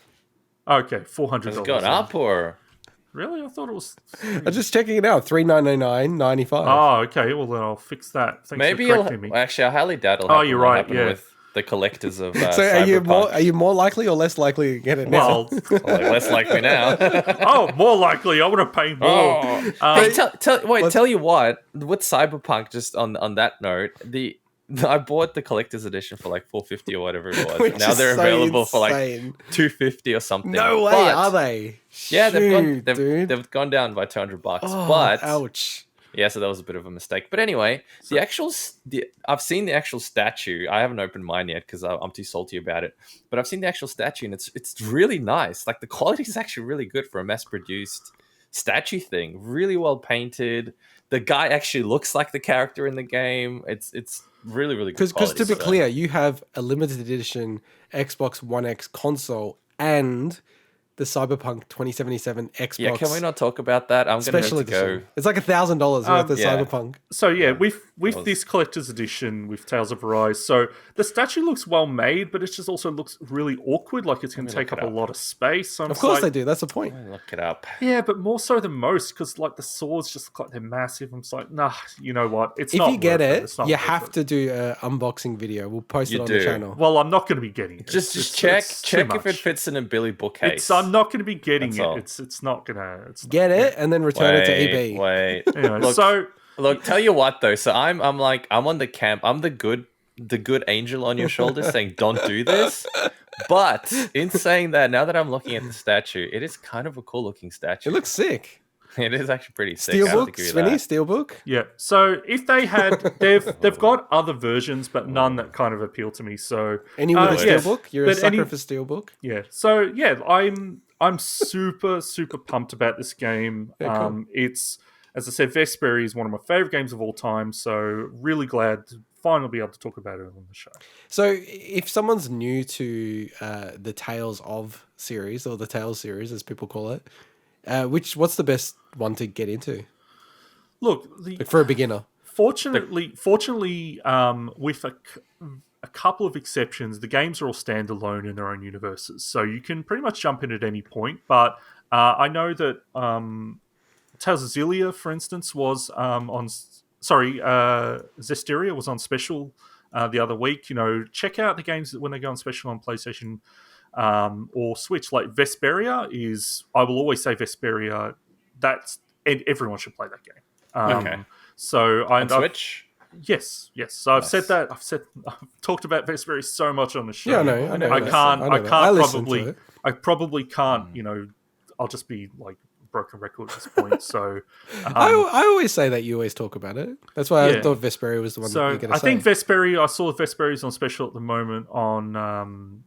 Okay, $400. Has it gone up or? Really? I thought it was. I'm just checking it out. $399.95. Oh, okay. Well, then I'll fix that. Thanks Maybe for correcting me. Actually, I highly doubt it'll happen. You're right. Yeah. With the collectors of so are you more likely or less likely to get it now? Well, less likely now. More likely. I want to pay more. Hey, tell you what. With Cyberpunk, just on that note, I bought the collector's edition for like $450 or whatever it was. Which and now they're available for like $250 or something. No way, are they? Yeah, Shoot, they've gone down by $200. Oh, but ouch. Yeah, so that was a bit of a mistake. But anyway, I've seen the actual statue. I haven't opened mine yet because I'm too salty about it. But I've seen the actual statue, and it's really nice. Like, the quality is actually really good for a mass-produced statue thing. Really well painted. The guy actually looks like the character in the game. It's really, really good. Because to be clear, you have a limited edition Xbox One X console and the Cyberpunk 2077 Xbox. Yeah, can we not talk about that? I'm going to go. It's like $1,000 worth of Cyberpunk. So yeah, with this collector's edition with Tales of Arise, so the statue looks well made, but it just also looks really awkward. Like it's going to take up a lot of space. So of course they do. That's the point. Look it up. Yeah, but more so than most, because like the swords just look like they're massive. I'm just like, nah. You know what? If you get it, you have to do an unboxing video. We'll post it on the channel. Well, I'm not going to be getting it. Just check if it fits in a Billy bookcase. I'm not going to be getting it. It's not going to. Get it and then return it to EB. Wait. Anyway, Look, tell you what though. So I'm on the camp. I'm the good angel on your shoulder saying don't do this. But in saying that, now that I'm looking at the statue, it is kind of a cool looking statue. It looks sick. It is actually pretty sick. Steelbook, Swinny, Steelbook. Yeah. So if they had, they've got other versions, but none that kind of appeal to me. So any with a Steelbook, you're a sucker for Steelbook. Yeah. So yeah, I'm super pumped about this game. Yeah, cool. It's, as I said, Vesperia is one of my favorite games of all time. So really glad to finally be able to talk about it on the show. So if someone's new to the Tales of series, or the Tales series as people call it, what's the best one to get into? Look, for a beginner. Fortunately, with a couple of exceptions, the games are all standalone in their own universes, so you can pretty much jump in at any point. But I know that Tales of Xillia, for instance, was Zestiria was on special the other week. You know, check out the games when they go on special on PlayStation or Switch. Like Vesperia is, I will always say Vesperia. And everyone should play that game. Okay. So On Switch. Yes. So I've Nice. said that. I've talked about Vesperia so much on the show. Yeah, I know. I probably can't. I'll just be like a broken record at this point. So I always say that you always talk about it. That's why I thought Vesperia was the one that you're going to say. I think Vesperia. I saw Vesperia is on special at the moment on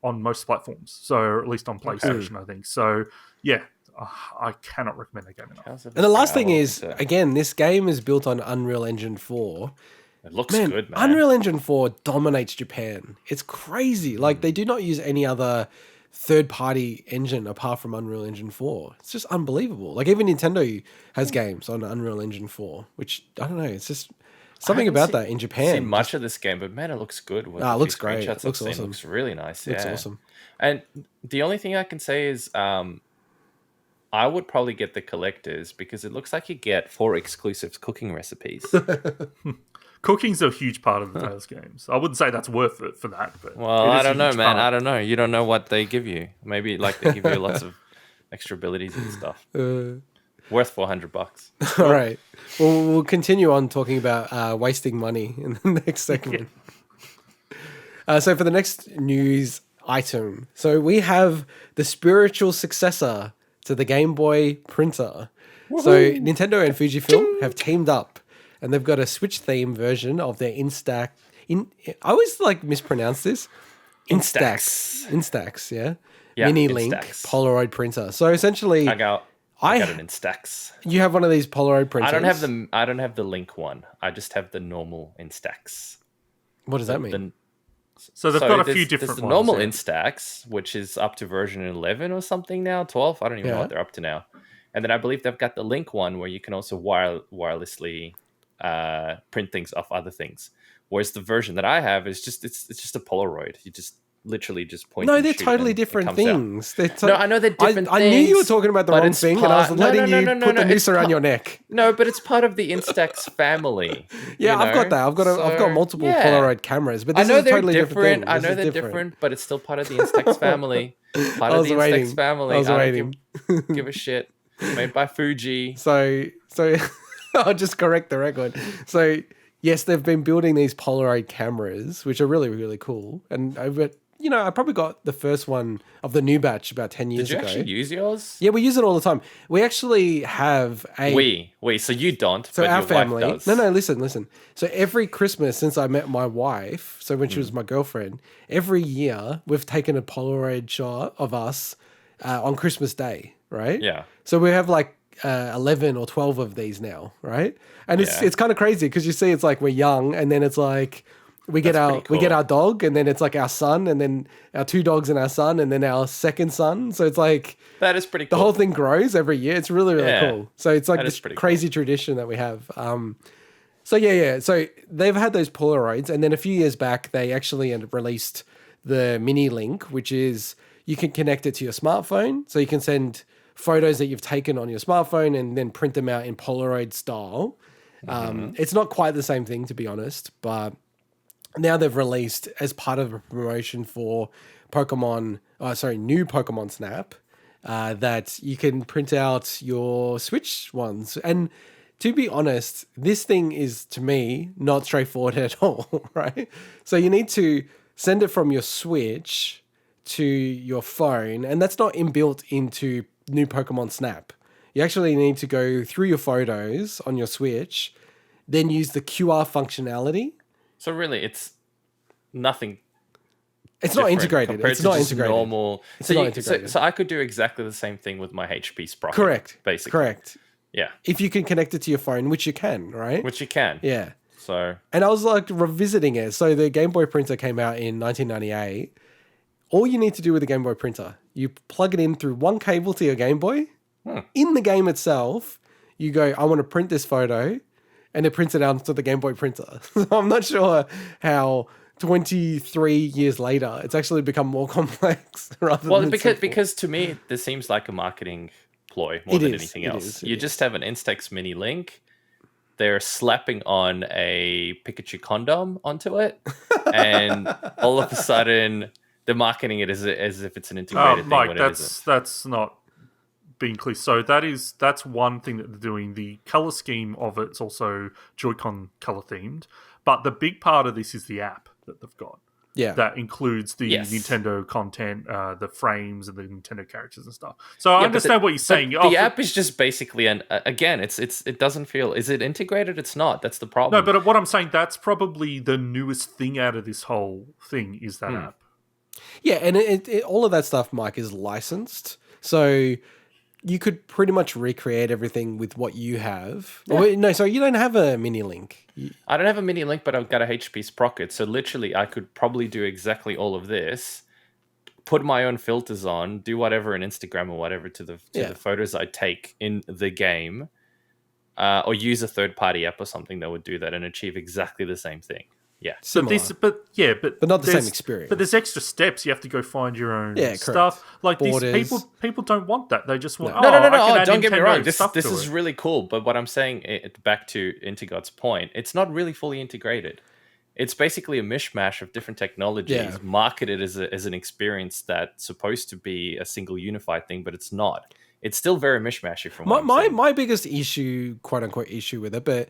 most platforms. So at least on PlayStation, I think. So yeah. I cannot recommend that game enough. And the last thing is, again, this game is built on Unreal Engine 4. It looks good, man. Unreal Engine 4 dominates Japan. It's crazy. Like, they do not use any other third-party engine apart from Unreal Engine 4. It's just unbelievable. Like, even Nintendo has games on Unreal Engine 4, which, I don't know, it's just something about that in Japan. I haven't seen much of this game, but man, it looks good. It looks great. It looks awesome. It looks really nice. It looks awesome. And the only thing I can say is... I would probably get the collectors because it looks like you get 4 exclusive cooking recipes. Cooking's a huge part of the Tales games. I wouldn't say that's worth it for that. But I don't know, man. I don't know. You don't know what they give you. Maybe like they give you lots of extra abilities and stuff. Worth $400. All right. Well, we'll continue on talking about wasting money in the next segment. So for the next news item, so we have the spiritual successor to the Game Boy printer. Woohoo! So Nintendo and Fujifilm have teamed up, and they've got a Switch theme version of their Instax. I always like mispronounce this. Instax, yeah. Mini Link Polaroid printer. So essentially, I got an Instax. You have one of these Polaroid printers. I don't have the Link one. I just have the normal Instax. What does that mean? So they've got a few different ones. The ones, normal Instax, which is up to version 11 or something now, 12. I don't even know what they're up to now. And then I believe they've got the Link one where you can also wirelessly print things off other things. Whereas the version that I have is just it's just a Polaroid. You just literally just point. No, they're totally different things. No, I know they're different things. I knew you were talking about the wrong thing, and I was letting you put the noose around your neck. No, but it's part of the Instax family. Yeah, I've got that. I've got multiple Polaroid cameras, but this is a totally different thing. I know they're different, but it's still part of the Instax family. Part of the Instax family. I was waiting. Give a shit. Made by Fuji. So I'll just correct the record. So yes, they've been building these Polaroid cameras, which are really, really cool. And I probably got the first one of the new batch about 10 years ago. Did you actually use yours? Yeah, we use it all the time. We actually have a... So you don't, so but our your family, wife does. No, listen. So every Christmas since I met my wife, so when she was my girlfriend, every year we've taken a Polaroid shot of us on Christmas Day, right? Yeah. So we have like 11 or 12 of these now, right? And it's kind of crazy because you see it's like we're young and then it's like... We get our dog, and then it's like our son, and then our 2 dogs and our son, and then our second son. So it's like that is pretty cool. The whole thing grows every year. It's really, really cool. So it's like this crazy tradition that we have. So they've had those Polaroids, and then a few years back they actually released the Mini Link, which is you can connect it to your smartphone, so you can send photos that you've taken on your smartphone and then print them out in Polaroid style. It's not quite the same thing, to be honest, but now they've released as part of a promotion for new Pokemon Snap, that you can print out your Switch ones. And to be honest, this thing is, to me, not straightforward at all, right? So you need to send it from your Switch to your phone, and that's not inbuilt into new Pokemon Snap. You actually need to go through your photos on your Switch, then use the QR functionality. So really, it's nothing. It's not integrated. It's not integrated. Normal. So I could do exactly the same thing with my HP Sprocket. Correct. Basically. Correct. Yeah. If you can connect it to your phone, which you can, right? Which you can. Yeah. So. And I was like revisiting it. So the Game Boy printer came out in 1998. All you need to do with the Game Boy printer, you plug it in through one cable to your Game Boy. In the game itself, you go, I want to print this photo, and it prints it out onto the Game Boy printer. So I'm not sure how 23 years later it's actually become more complex rather than because to me this seems like a marketing ploy more than anything else. You just have an Instax Mini Link. They're slapping on a Pikachu condom onto it, and all of a sudden They're marketing it as if it's an integrated thing. Mike, when it isn't. that's not being clear. So that's one thing that they're doing. The color scheme of it's also Joy-Con color themed, but the big part of this is the app that they've got. Yeah, that includes the Nintendo content, the frames and the Nintendo characters and stuff. So I understand what you're saying. The app is just basically again, it doesn't feel. Is it integrated? It's not. That's the problem. No, but what I'm saying, that's probably the newest thing out of this whole thing is that app. Yeah, and all of that stuff, Mike, is licensed. So you could pretty much recreate everything with what you have. Yeah. No, sorry, you don't have a mini link. I don't have a mini link, but I've got a HP Sprocket. So literally, I could probably do exactly all of this, put my own filters on, do whatever in Instagram or whatever to the photos I take in the game, or use a third-party app or something that would do that and achieve exactly the same thing. Yeah, similar. But not the same experience. But there's extra steps. You have to go find your own stuff. Like Borders. These people don't want that. They just want no. Oh, don't get me wrong. This is is really cool. But what I'm saying, back to Intergod's point, it's not really fully integrated. It's basically a mishmash of different technologies marketed as an experience that's supposed to be a single unified thing, but it's not. It's still very mishmashy from my biggest issue, quote unquote, issue with it, but.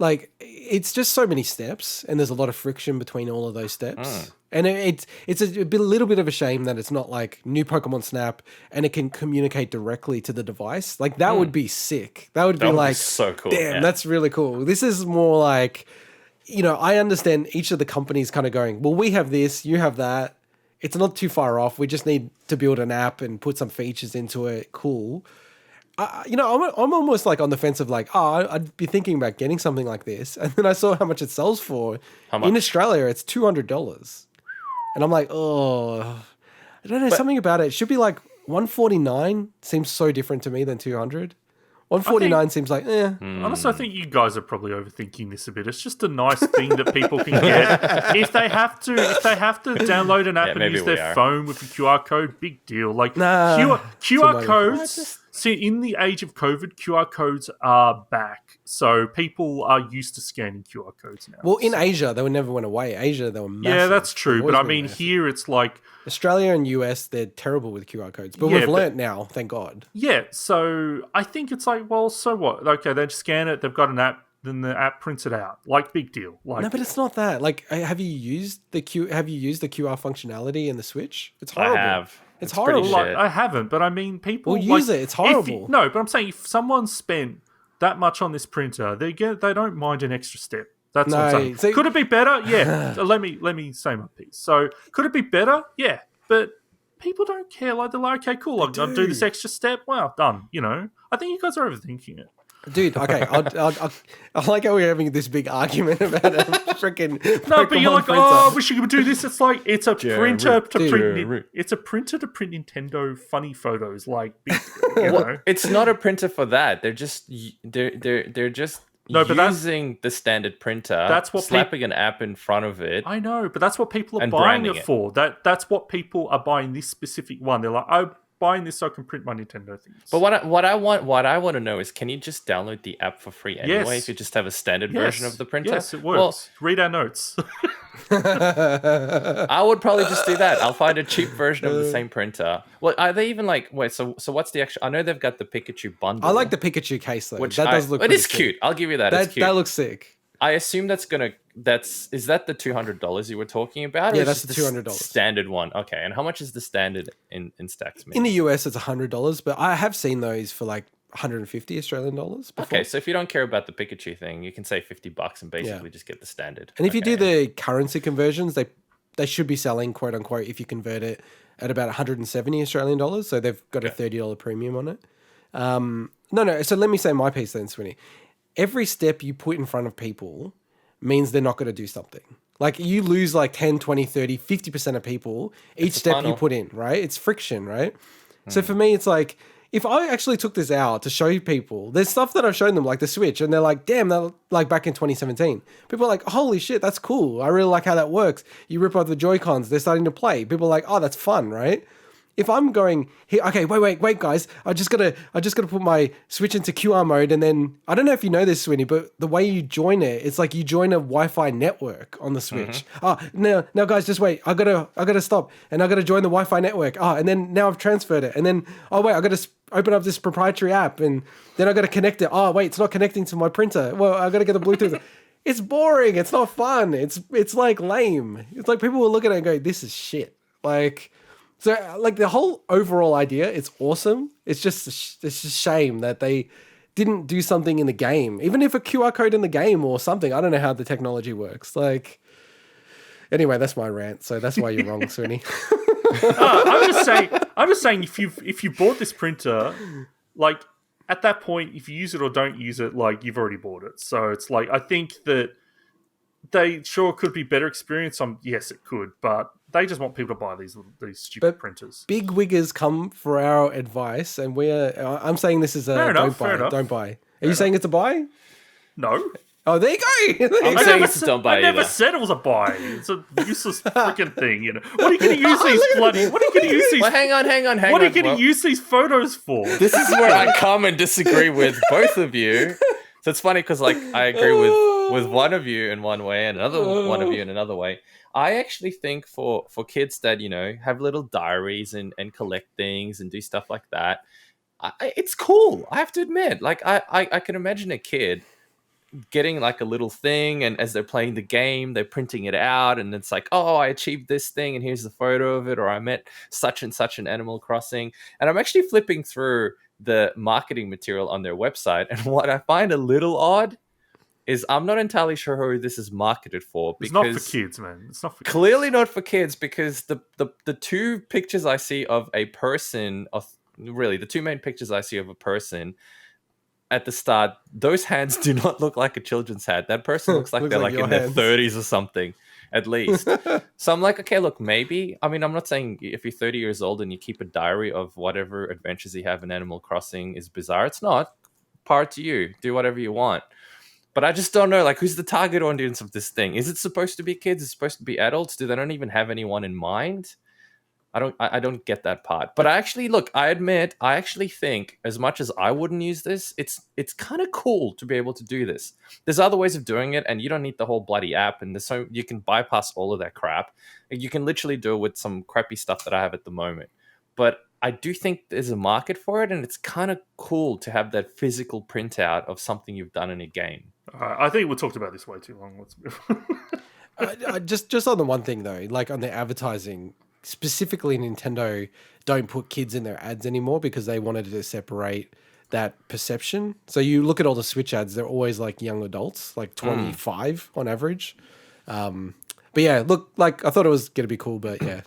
Like, it's just so many steps, and there's a lot of friction between all of those steps. And it's a little bit of a shame that it's not like new Pokemon Snap, and it can communicate directly to the device. Like, that would be sick. That would be so cool. Damn, that's really cool. This is more like, I understand each of the companies kind of going, well, we have this, you have that. It's not too far off. We just need to build an app and put some features into it. Cool. I'm almost like on the fence of like, I'd be thinking about getting something like this. And then I saw how much it sells for. How much? In Australia, it's $200. And I'm like, I don't know, something about it. It should be like $149 seems so different to me than $200. $149 seems like, Honestly, I think you guys are probably overthinking this a bit. It's just a nice thing that people can get. If they have to download an app and use their phone with a QR code, big deal. Like QR codes. See, in the age of COVID, QR codes are back. So people are used to scanning QR codes now. Well, in Asia, they never went away. Asia, they were massive. Yeah, that's true. But I mean, here it's like... Australia and US, they're terrible with QR codes. But we've learnt now, thank God. Yeah, so I think it's like, well, so what? Okay, they just scan it, they've got an app, then the app prints it out. Like, big deal. Like, no, but it's not that. Like, have you used the QR functionality in the Switch? It's horrible. I have. It's horrible. Like, I haven't, but I mean, people use it. It's horrible. But I'm saying if someone spent that much on this printer, they don't mind an extra step. That's what I'm saying. Could it be better? Yeah. So let me say my piece. So could it be better? Yeah, but people don't care. Like, they're like, okay, cool. I'll do this extra step. Wow, done. I think you guys are overthinking it. Dude, okay, I like how we're having this big argument about a freaking no, but you're like, printer. I wish you could do this. It's like it's a printer to print. It's a printer to print Nintendo funny photos. Like, it's not a printer for that. They're just using the standard printer. That's what slapping an app in front of it. I know, but that's what people are buying it for. That's what people are buying this specific one. They're like, oh, buying this so I can print my Nintendo things. But what I want to know is, can you just download the app for free anyway if you just have a standard version of the printer? Yes, it works. Well, read our notes. I would probably just do that. I'll find a cheap version of the same printer. Well, are they even like, wait, so what's the actual... I know they've got the Pikachu bundle. I like the Pikachu case though. Which does look... It is cute. I'll give you that. It's cute. That looks sick. I assume is that the $200 you were talking about? Yeah, that's the $200 standard one. Okay, and how much is the standard in Instax? In the US, it's $100, but I have seen those for like 150 Australian dollars before. Okay, so if you don't care about the Pikachu thing, you can say $50 and basically just get the standard. And if you do the currency conversions, they should be selling, quote unquote, if you convert it at about 170 Australian dollars. So they've got a $30 premium on it. No. So let me say my piece then, Swinny. Every step you put in front of people means they're not going to do something. Like, you lose like 10, 20, 30, 50% of people each step you put in, right? It's friction, right? So for me, it's like, if I actually took this out to show people, there's stuff that I've shown them, like the Switch, and they're like, damn, that like back in 2017. People are like, holy shit, that's cool. I really like how that works. You rip out the Joy-Cons, they're starting to play. People are like, oh, that's fun, right? if I'm going here, okay, wait, guys, I just gotta put my Switch into QR mode, and then I don't know if you know this, Swinny, but the way you join it, it's like you join a Wi-Fi network on the Switch. Now, guys, just wait. I gotta stop, and I gotta join the Wi-Fi network. And then now I've transferred it, and then wait, I gotta open up this proprietary app, and then I gotta connect it. Wait, it's not connecting to my printer. Well, I gotta get the Bluetooth. It's boring. It's not fun. It's like lame. It's like people will look at it and go, "This is shit." Like, so like the whole overall idea, it's awesome. It's just a shame that they didn't do something in the game, even if a QR code in the game or something. I don't know how the technology works. Like, anyway, that's my rant. So that's why you're wrong, Swinny. I'm just saying, if you bought this printer, like at that point, if you use it or don't use it, like you've already bought it. So it's like, I think that they sure could be better experience. Yes, it could, but they just want people to buy these stupid printers. Big wiggers come for our advice, and I'm saying this is a don't buy. Are you saying it's a buy? No. Oh, there you go. I'm saying it's a don't buy. I never said it was a buy. It's a useless freaking thing. You know, what are you going to use these bloody? What are you going to use these? Well, hang on. What are you going to use these photos for? This is where I come and disagree with both of you. So it's funny because, like, I agree with one of you in one way and another one of you in another way. I actually think for kids that, you know, have little diaries and collect things and do stuff like that, it's cool. I have to admit, like, I can imagine a kid getting like a little thing, and as they're playing the game, they're printing it out, and it's like, oh, I achieved this thing, and here's the photo of it, or I met such and such an Animal Crossing. And I'm actually flipping through the marketing material on their website, and what I find a little odd is I'm not entirely sure who this is marketed for. It's not for kids, man. It's not for kids. Clearly not for kids, because the two pictures I see of a person, really the two main pictures I see of a person at the start, those hands do not look like a children's hand. That person looks like they're like in their 30s or something, at least. So I'm like, okay, look, maybe. I mean, I'm not saying if you're 30 years old and you keep a diary of whatever adventures you have in Animal Crossing is bizarre. It's not. Power to you. Do whatever you want. But I just don't know, like, who's the target audience of this thing? Is it supposed to be kids? Is it supposed to be adults? Do they not even have anyone in mind? I don't get that part. But I admit, I actually think, as much as I wouldn't use this, it's kind of cool to be able to do this. There's other ways of doing it, and you don't need the whole bloody app, and you can bypass all of that crap. You can literally do it with some crappy stuff that I have at the moment. But I do think there's a market for it, and it's kind of cool to have that physical printout of something you've done in a game. I think we talked about this way too long. Let's move on. Just on the one thing though, like on the advertising, specifically Nintendo don't put kids in their ads anymore because they wanted to separate that perception. So you look at all the Switch ads, they're always like young adults, like 25 on average. But yeah, look, like I thought it was going to be cool, but yeah,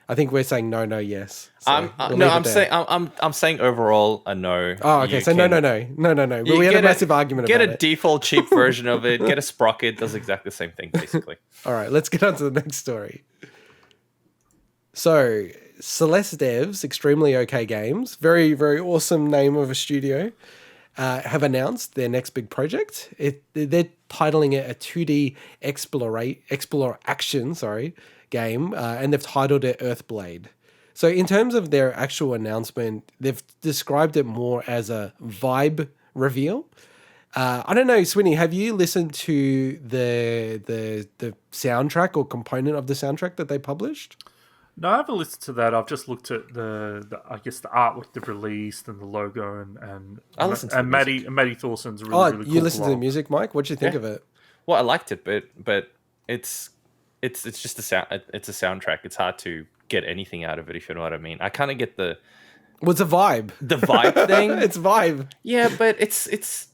I think we're saying no, yes. So I'm saying overall a no. Oh, okay. So no. We had a massive argument about it. Get a default cheap version of it. Get a sprocket. Does exactly the same thing, basically. All right, let's get on to the next story. So, Celeste devs, Extremely OK Games, very, very awesome name of a studio, have announced their next big project. They're titling it a 2D exploration game, and they've titled it Earthblade. So, in terms of their actual announcement, they've described it more as a vibe reveal. I don't know, Swinny, have you listened to the soundtrack or component of the soundtrack that they published? No, I haven't listened to that. I've just looked at the artwork they've released and the logo and Maddie Thorson's really cool. You listened to the music, Mike? What'd you think of it? Well, I liked it, but it's just a sound. It's a soundtrack. It's hard to get anything out of it, if you know what I mean. I kind of get the it's a vibe. The vibe thing. It's vibe. Yeah, but it's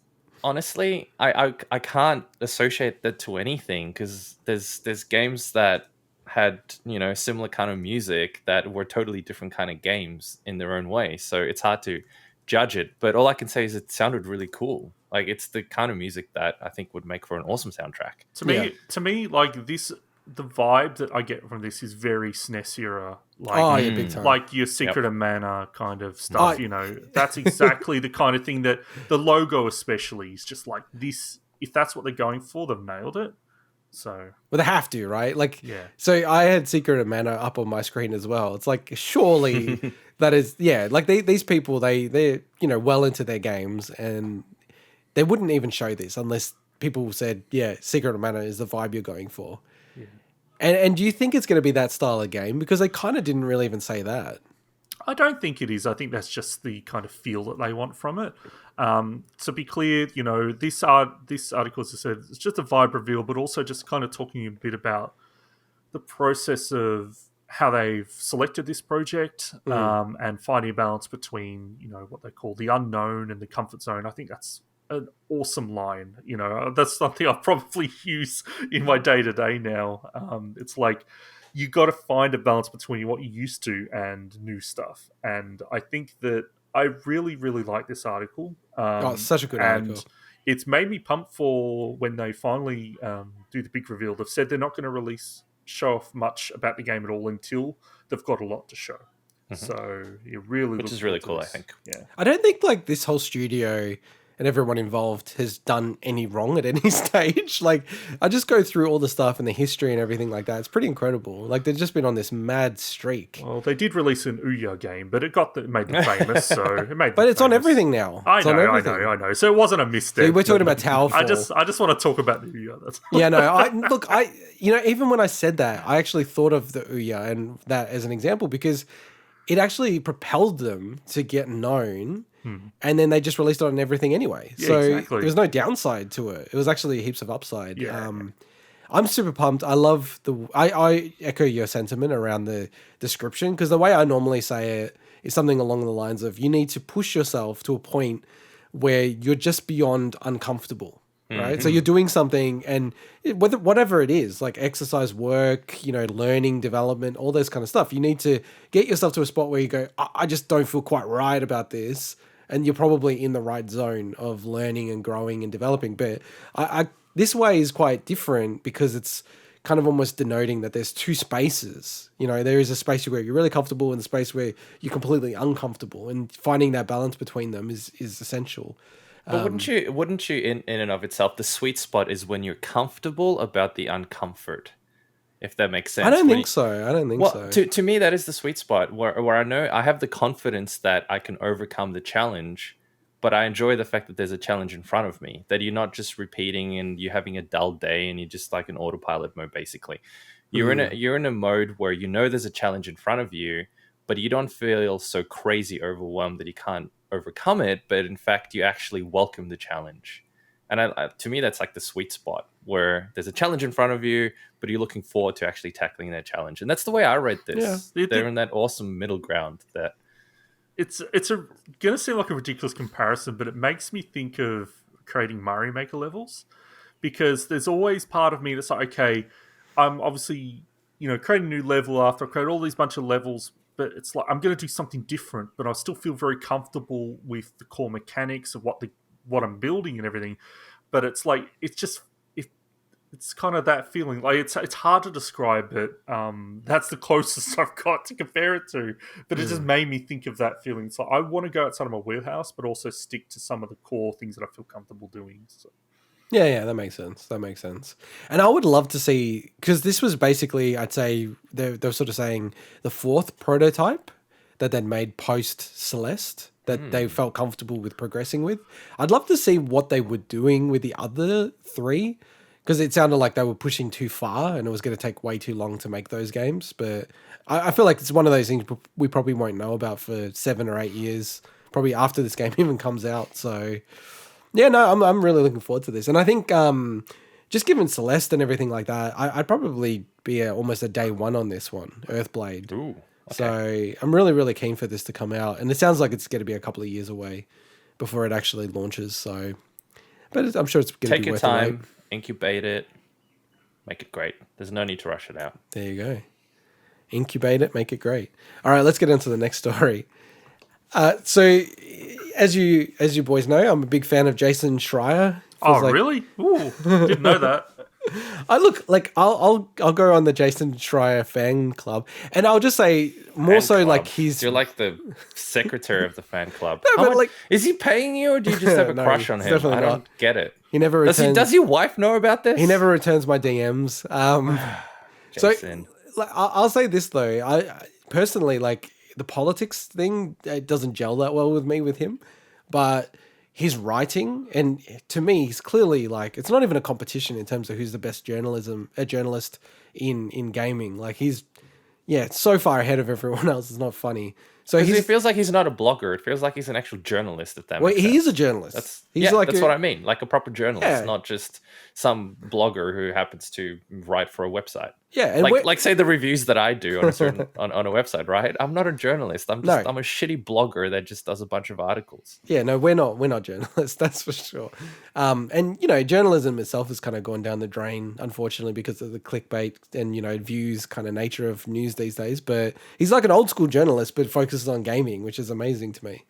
honestly, I can't associate that to anything, because there's games that had, you know, similar kind of music that were totally different kind of games in their own way. So it's hard to judge it. But all I can say is it sounded really cool. Like, it's the kind of music that I think would make for an awesome soundtrack. To me, like this, the vibe that I get from this is very SNES era. Like, big time. Like your Secret of Mana kind of stuff. You know, that's exactly the kind of thing that the logo especially is just like this. If that's what they're going for, they've nailed it. So, Well, they have to, right? Like, yeah. So I had Secret of Mana up on my screen as well. It's like, surely that is, yeah. Like these people, they're well into their games, and they wouldn't even show this unless people said, yeah, Secret of Mana is the vibe you're going for. Yeah. And do you think it's going to be that style of game? Because they kind of didn't really even say that. I don't think it is. I think that's just the kind of feel that they want from it. To be clear, this article, as I said, it's just a vibe reveal, but also just kind of talking a bit about the process of how they've selected this project and finding a balance between, what they call the unknown and the comfort zone. I think that's an awesome line. That's something I probably use in my day-to-day now. It's like, you got to find a balance between what you're used to and new stuff. And I think that I really, really like this article. It's such a good article. It's made me pumped for when they finally do the big reveal. They've said they're not going to show off much about the game at all until they've got a lot to show. So you really, which is really cool, I think. Yeah, I don't think like this whole studio and everyone involved has done any wrong at any stage. Like, I just go through all the stuff and the history and everything like that. It's pretty incredible. Like, they've just been on this mad streak. Well, they did release an Ouya game, but it made them famous, so it made them But it's famous. on everything now. I know. So it wasn't a misstep. See, we're talking about Towerfall. I just want to talk about the Ouya. That's yeah, no, even when I said that, I actually thought of the Ouya and that as an example because it actually propelled them to get known. And then they just released it on everything anyway. Yeah, so exactly. there was no downside to it. It was actually heaps of upside. Yeah. I'm super pumped. I love I echo your sentiment around the description because the way I normally say it is something along the lines of you need to push yourself to a point where you're just beyond uncomfortable. Right. So you're doing something and whatever it is, like exercise, work, learning, development, all those kind of stuff. You need to get yourself to a spot where you go, I just don't feel quite right about this. And you're probably in the right zone of learning and growing and developing. But this way is quite different because it's kind of almost denoting that there's two spaces. There is a space where you're really comfortable and a space where you're completely uncomfortable. And finding that balance between them is essential. But wouldn't you in and of itself, the sweet spot is when you're comfortable about the uncomfort, if that makes sense. I don't think so. To me, that is the sweet spot where I know I have the confidence that I can overcome the challenge, but I enjoy the fact that there's a challenge in front of me, that you're not just repeating and you're having a dull day and you're just like in autopilot mode, basically. You're in a mode where there's a challenge in front of you, but you don't feel so crazy overwhelmed that you can't overcome it, but in fact you actually welcome the challenge. And to me, that's like the sweet spot where there's a challenge in front of you, but you're looking forward to actually tackling that challenge. And that's the way I read this. Yeah. They're in that awesome middle ground that it's gonna seem like a ridiculous comparison, but it makes me think of creating Mario Maker levels, because there's always part of me that's like, okay, I'm obviously creating a new level after I create all these bunch of levels, but it's like I'm going to do something different, but I still feel very comfortable with the core mechanics of what I'm building and everything. But it's like it's kind of that feeling. Like it's hard to describe, but that's the closest I've got to compare it to. But it just made me think of that feeling. So I want to go outside of my wheelhouse, but also stick to some of the core things that I feel comfortable doing. So. Yeah, that makes sense. And I would love to see, because this was basically, I'd say, they were sort of saying the fourth prototype that they'd made post Celeste that they felt comfortable with progressing with. I'd love to see what they were doing with the other three, because it sounded like they were pushing too far and it was going to take way too long to make those games. But I feel like it's one of those things we probably won't know about for 7 or 8 years, probably after this game even comes out. So... yeah, no, I'm really looking forward to this. And I think just given Celeste and everything like that, I'd probably be almost a day one on this one, Earthblade. Ooh, okay. So I'm really, really keen for this to come out. And it sounds like it's going to be a couple of years away before it actually launches. So, but I'm sure it's going to be worth it. Take your time, incubate it, make it great. There's no need to rush it out. There you go. Incubate it, make it great. All right, let's get into the next story. So, as you boys know, I'm a big fan of Jason Schreier. Oh, really? Ooh, didn't know that. I'll go on the Jason Schreier fan club, and I'll just say more Fan so club. like he's You're like the secretary of the fan club. No, but like- is he paying you, or do you just have a No, crush on it's him? definitely I don't not. get it. he never returns. Does your wife know about this? He never returns my DMs. So Jason. like, I'll say this though, I personally like the politics thing. It doesn't gel that well with me with him, but his writing, and to me, he's clearly like, it's not even a competition in terms of who's the best journalist in gaming. Like he's so far ahead of everyone else. It's not funny. So It feels like he's not a blogger. It feels like he's an actual journalist. If that makes sense. he is a journalist. That's like what I mean. Like a proper journalist, Yeah. not just some blogger who happens to write for a website. Yeah, and like say the reviews that I do on a certain on a website, right? I'm not a journalist. I'm a shitty blogger that just does a bunch of articles. Yeah, no, we're not journalists, that's for sure. And journalism itself has kind of gone down the drain, unfortunately, because of the clickbait and views kind of nature of news these days. But he's like an old school journalist, but focuses on gaming, which is amazing to me.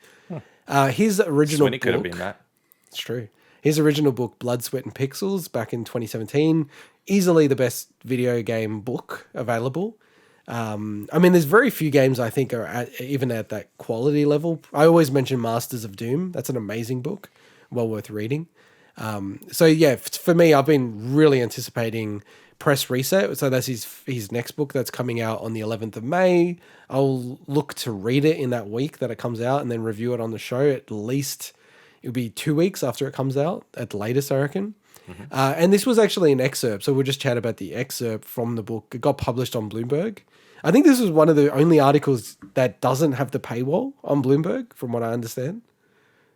His original Swinny book could have been that. It's true. His original book, Blood, Sweat and Pixels, back in 2017, easily the best video game book available. There's very few games I think are even at that quality level. I always mention Masters of Doom. That's an amazing book, well worth reading. For me, I've been really anticipating Press Reset. So that's his next book that's coming out on the 11th of May. I'll look to read it in that week that it comes out and then review it on the show. At least it'll be 2 weeks after it comes out at the latest, I reckon. Mm-hmm. And this was actually an excerpt. So we'll just chat about the excerpt from the book. It got published on Bloomberg. I think this was one of the only articles that doesn't have the paywall on Bloomberg, from what I understand.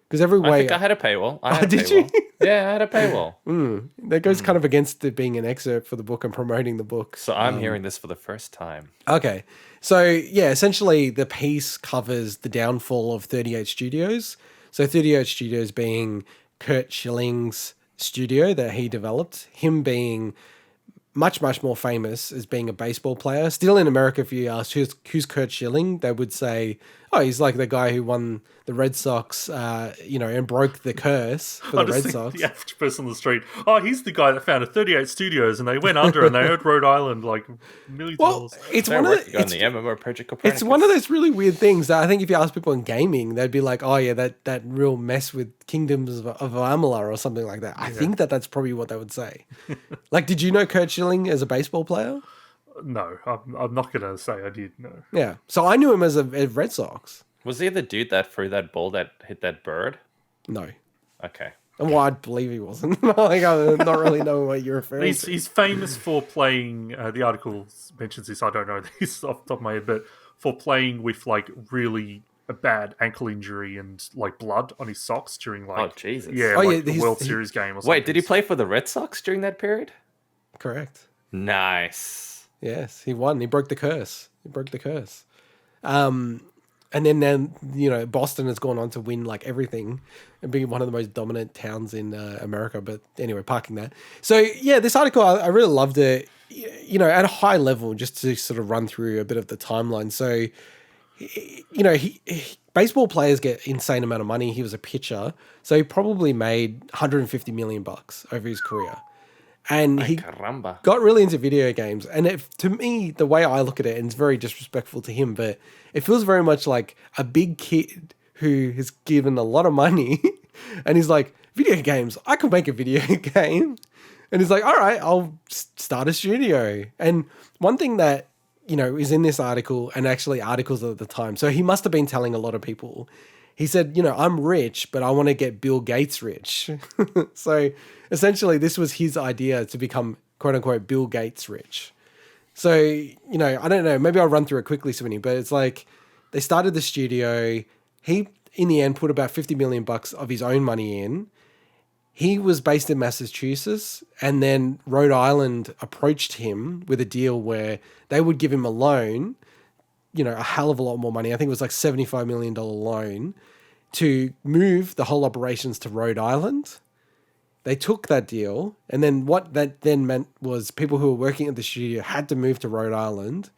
Because I think I had a paywall. Did you? Yeah, I had a paywall. That goes kind of against it being an excerpt for the book and promoting the book. So I'm hearing this for the first time. Okay. So, essentially the piece covers the downfall of 38 Studios. So 38 Studios being Kurt Schilling's studio that he developed, him being much, much more famous as being a baseball player. Still in America, if you ask who's Kurt Schilling, they would say, oh, he's like the guy who won the Red Sox, and broke the curse for the Red Sox. The average person on the street, he's the guy that founded 38 Studios and they went under and they owed Rhode Island like millions of dollars. It's They're one of working on the MMO Project It's Copernicus. one of those really weird things that I think if you ask people in gaming, they'd be like, oh yeah, that real mess with Kingdoms of Amalur or something like that. I think that's probably what they would say. Like, did you know Kurt Schilling as a baseball player? No, I'm not going to say I did, no. Yeah. So I knew him as a Red Sox. Was he the dude that threw that ball that hit that bird? No. Okay. And well, I'd believe he wasn't. Like, I'm not really knowing what you're referring to. He's famous for playing, the article mentions this, I don't know this off the top of my head, but for playing with like really a bad ankle injury and like blood on his socks during like... Oh, Jesus. Yeah, the World Series game or something. Wait, did he play for the Red Sox during that period? Correct. Nice. Yes, he won. He broke the curse. And then Boston has gone on to win like everything and be one of the most dominant towns in America. But anyway, parking that. So yeah, this article, I really loved it, at a high level, just to sort of run through a bit of the timeline. So, baseball players get insane amount of money. He was a pitcher. So he probably made $150 million over his career. And he got really into video games. And to me, the way I look at it, and it's very disrespectful to him, but it feels very much like a big kid who has given a lot of money and he's like, video games, I could make a video game. And he's like, all right, I'll start a studio. And one thing that, is in this article and actually articles at the time. So he must have been telling a lot of people. He said, I'm rich, but I want to get Bill Gates rich. So essentially this was his idea to become quote unquote Bill Gates rich. So, I don't know, maybe I'll run through it quickly, Swinny, but it's like they started the studio. He, in the end, put about $50 million of his own money in. He was based in Massachusetts, and then Rhode Island approached him with a deal where they would give him a loan, a hell of a lot more money. I think it was like $75 million loan to move the whole operations to Rhode Island. They took that deal, and then what that then meant was people who were working at the studio had to move to Rhode Island.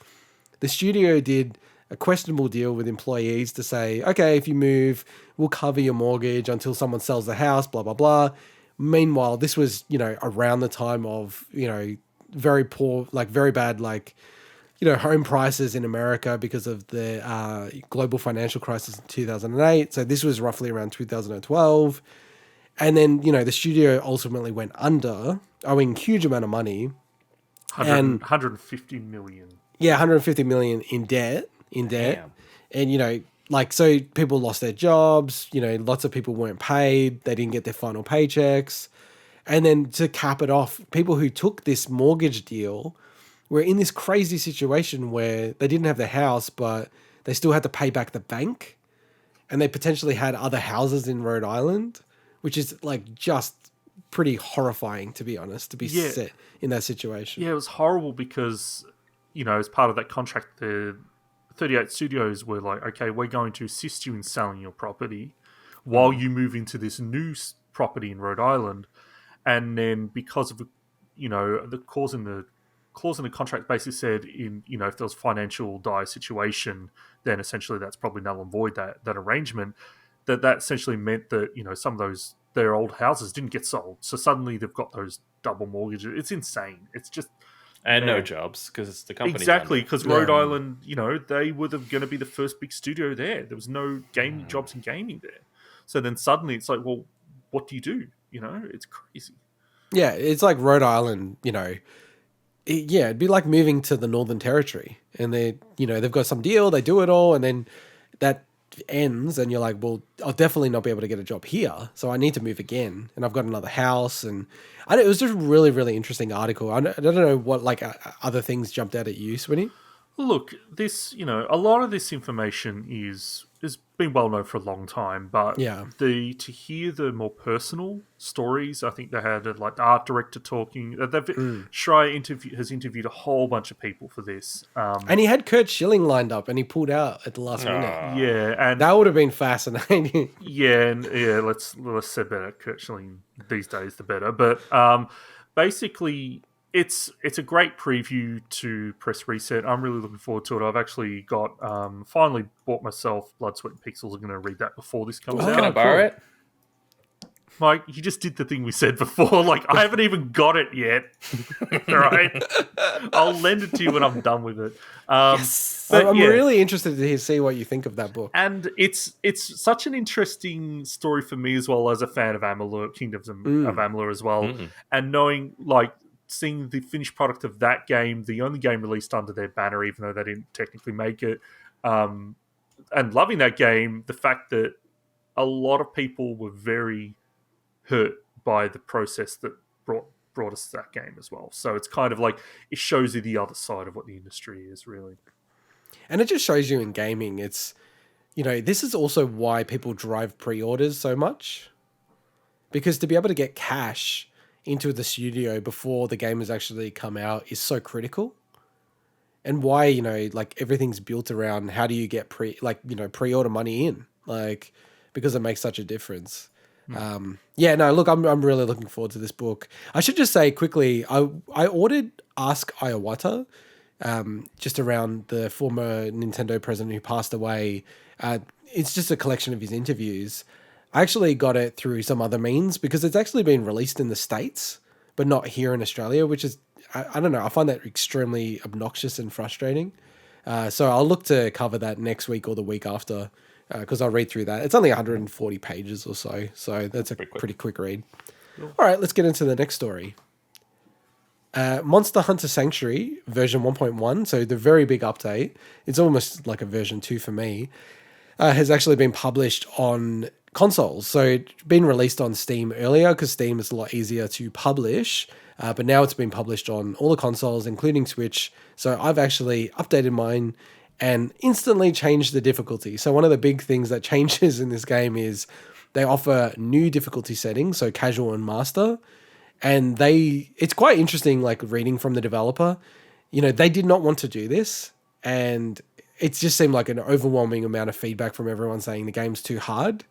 The studio did a questionable deal with employees to say, okay, if you move, we'll cover your mortgage until someone sells the house, blah, blah, blah. Meanwhile, this was, around the time of, very poor, like very bad, like, home prices in America because of the global financial crisis in 2008. So this was roughly around 2012. And then, the studio ultimately went under, owing huge amount of money. 150 million. Yeah, 150 million in debt. Damn. And, so people lost their jobs, lots of people weren't paid. They didn't get their final paychecks. And then to cap it off, people who took this mortgage deal were in this crazy situation where they didn't have the house, but they still had to pay back the bank. And they potentially had other houses in Rhode Island, which is like just pretty horrifying, to be honest, to be set in that situation. Yeah, it was horrible because, as part of that contract, the 38 studios were like, okay, we're going to assist you in selling your property while you move into this new property in Rhode Island. And then because of, the clause in the contract basically said if there was financial dire situation, then essentially that's probably null and void that arrangement. That essentially meant that, some of their old houses didn't get sold. So suddenly they've got those double mortgages. It's insane. It's just... And no jobs, because the company... Exactly, because Rhode Island, they were going to be the first big studio there. There was no gaming jobs in gaming there. So then suddenly it's like, well, what do you do? It's crazy. Yeah, it's like Rhode Island, it'd be like moving to the Northern Territory. And they've got some deal, they do it all, and then that ends and you're like, well, I'll definitely not be able to get a job here, so I need to move again, and I've got another house. And it was just a really, really interesting article. I don't know what other things jumped out at you, Swinny. Look, this, a lot of this information has been well known for a long time, but to hear the more personal stories, I think they had the art director talking. Schreier has interviewed a whole bunch of people for this, and he had Kurt Schilling lined up, and he pulled out at the last minute. Yeah, and that would have been fascinating. Let's say better. Kurt Schilling these days, the better. But basically, it's a great preview to Press Reset. I'm really looking forward to it. I've actually got finally bought myself Blood, Sweat, and Pixels. I'm going to read that before this comes out. Can I borrow it? Mike, you just did the thing we said before. I haven't even got it yet. All right? I'll lend it to you when I'm done with it. Yes. I'm really interested to see what you think of that book. And it's such an interesting story for me as well, as a fan of Amalur, Kingdoms of Amalur as well. And knowing, seeing the finished product of that game, the only game released under their banner, even though they didn't technically make it, and loving that game, the fact that a lot of people were very hurt by the process that brought us to that game as well. So it's kind of it shows you the other side of what the industry is, really. And it just shows you in gaming, it's, this is also why people drive pre-orders so much. Because to be able to get cash into the studio before the game has actually come out is so critical. And why, everything's built around how do you get pre-order money in, because it makes such a difference. Look, I'm really looking forward to this book. I should just say quickly, I ordered Ask Iwata, just around the former Nintendo president who passed away. It's just a collection of his interviews. I actually got it through some other means because it's actually been released in the States, but not here in Australia, which is, I don't know, I find that extremely obnoxious and frustrating. So I'll look to cover that next week or the week after, because I'll read through that. It's only 140 pages or so, so that's a pretty quick read. Cool. All right, let's get into the next story. Monster Hunter Sanctuary version 1.1, so the very big update, it's almost like a version 2 for me, has actually been published on consoles. So it's been released on Steam earlier because Steam is a lot easier to publish, but now it's been published on all the consoles, including Switch. So I've actually updated mine and instantly changed the difficulty. So one of the big things that changes in this game is they offer new difficulty settings, so casual and master. And it's quite interesting, reading from the developer. They did not want to do this, and it just seemed like an overwhelming amount of feedback from everyone saying the game's too hard.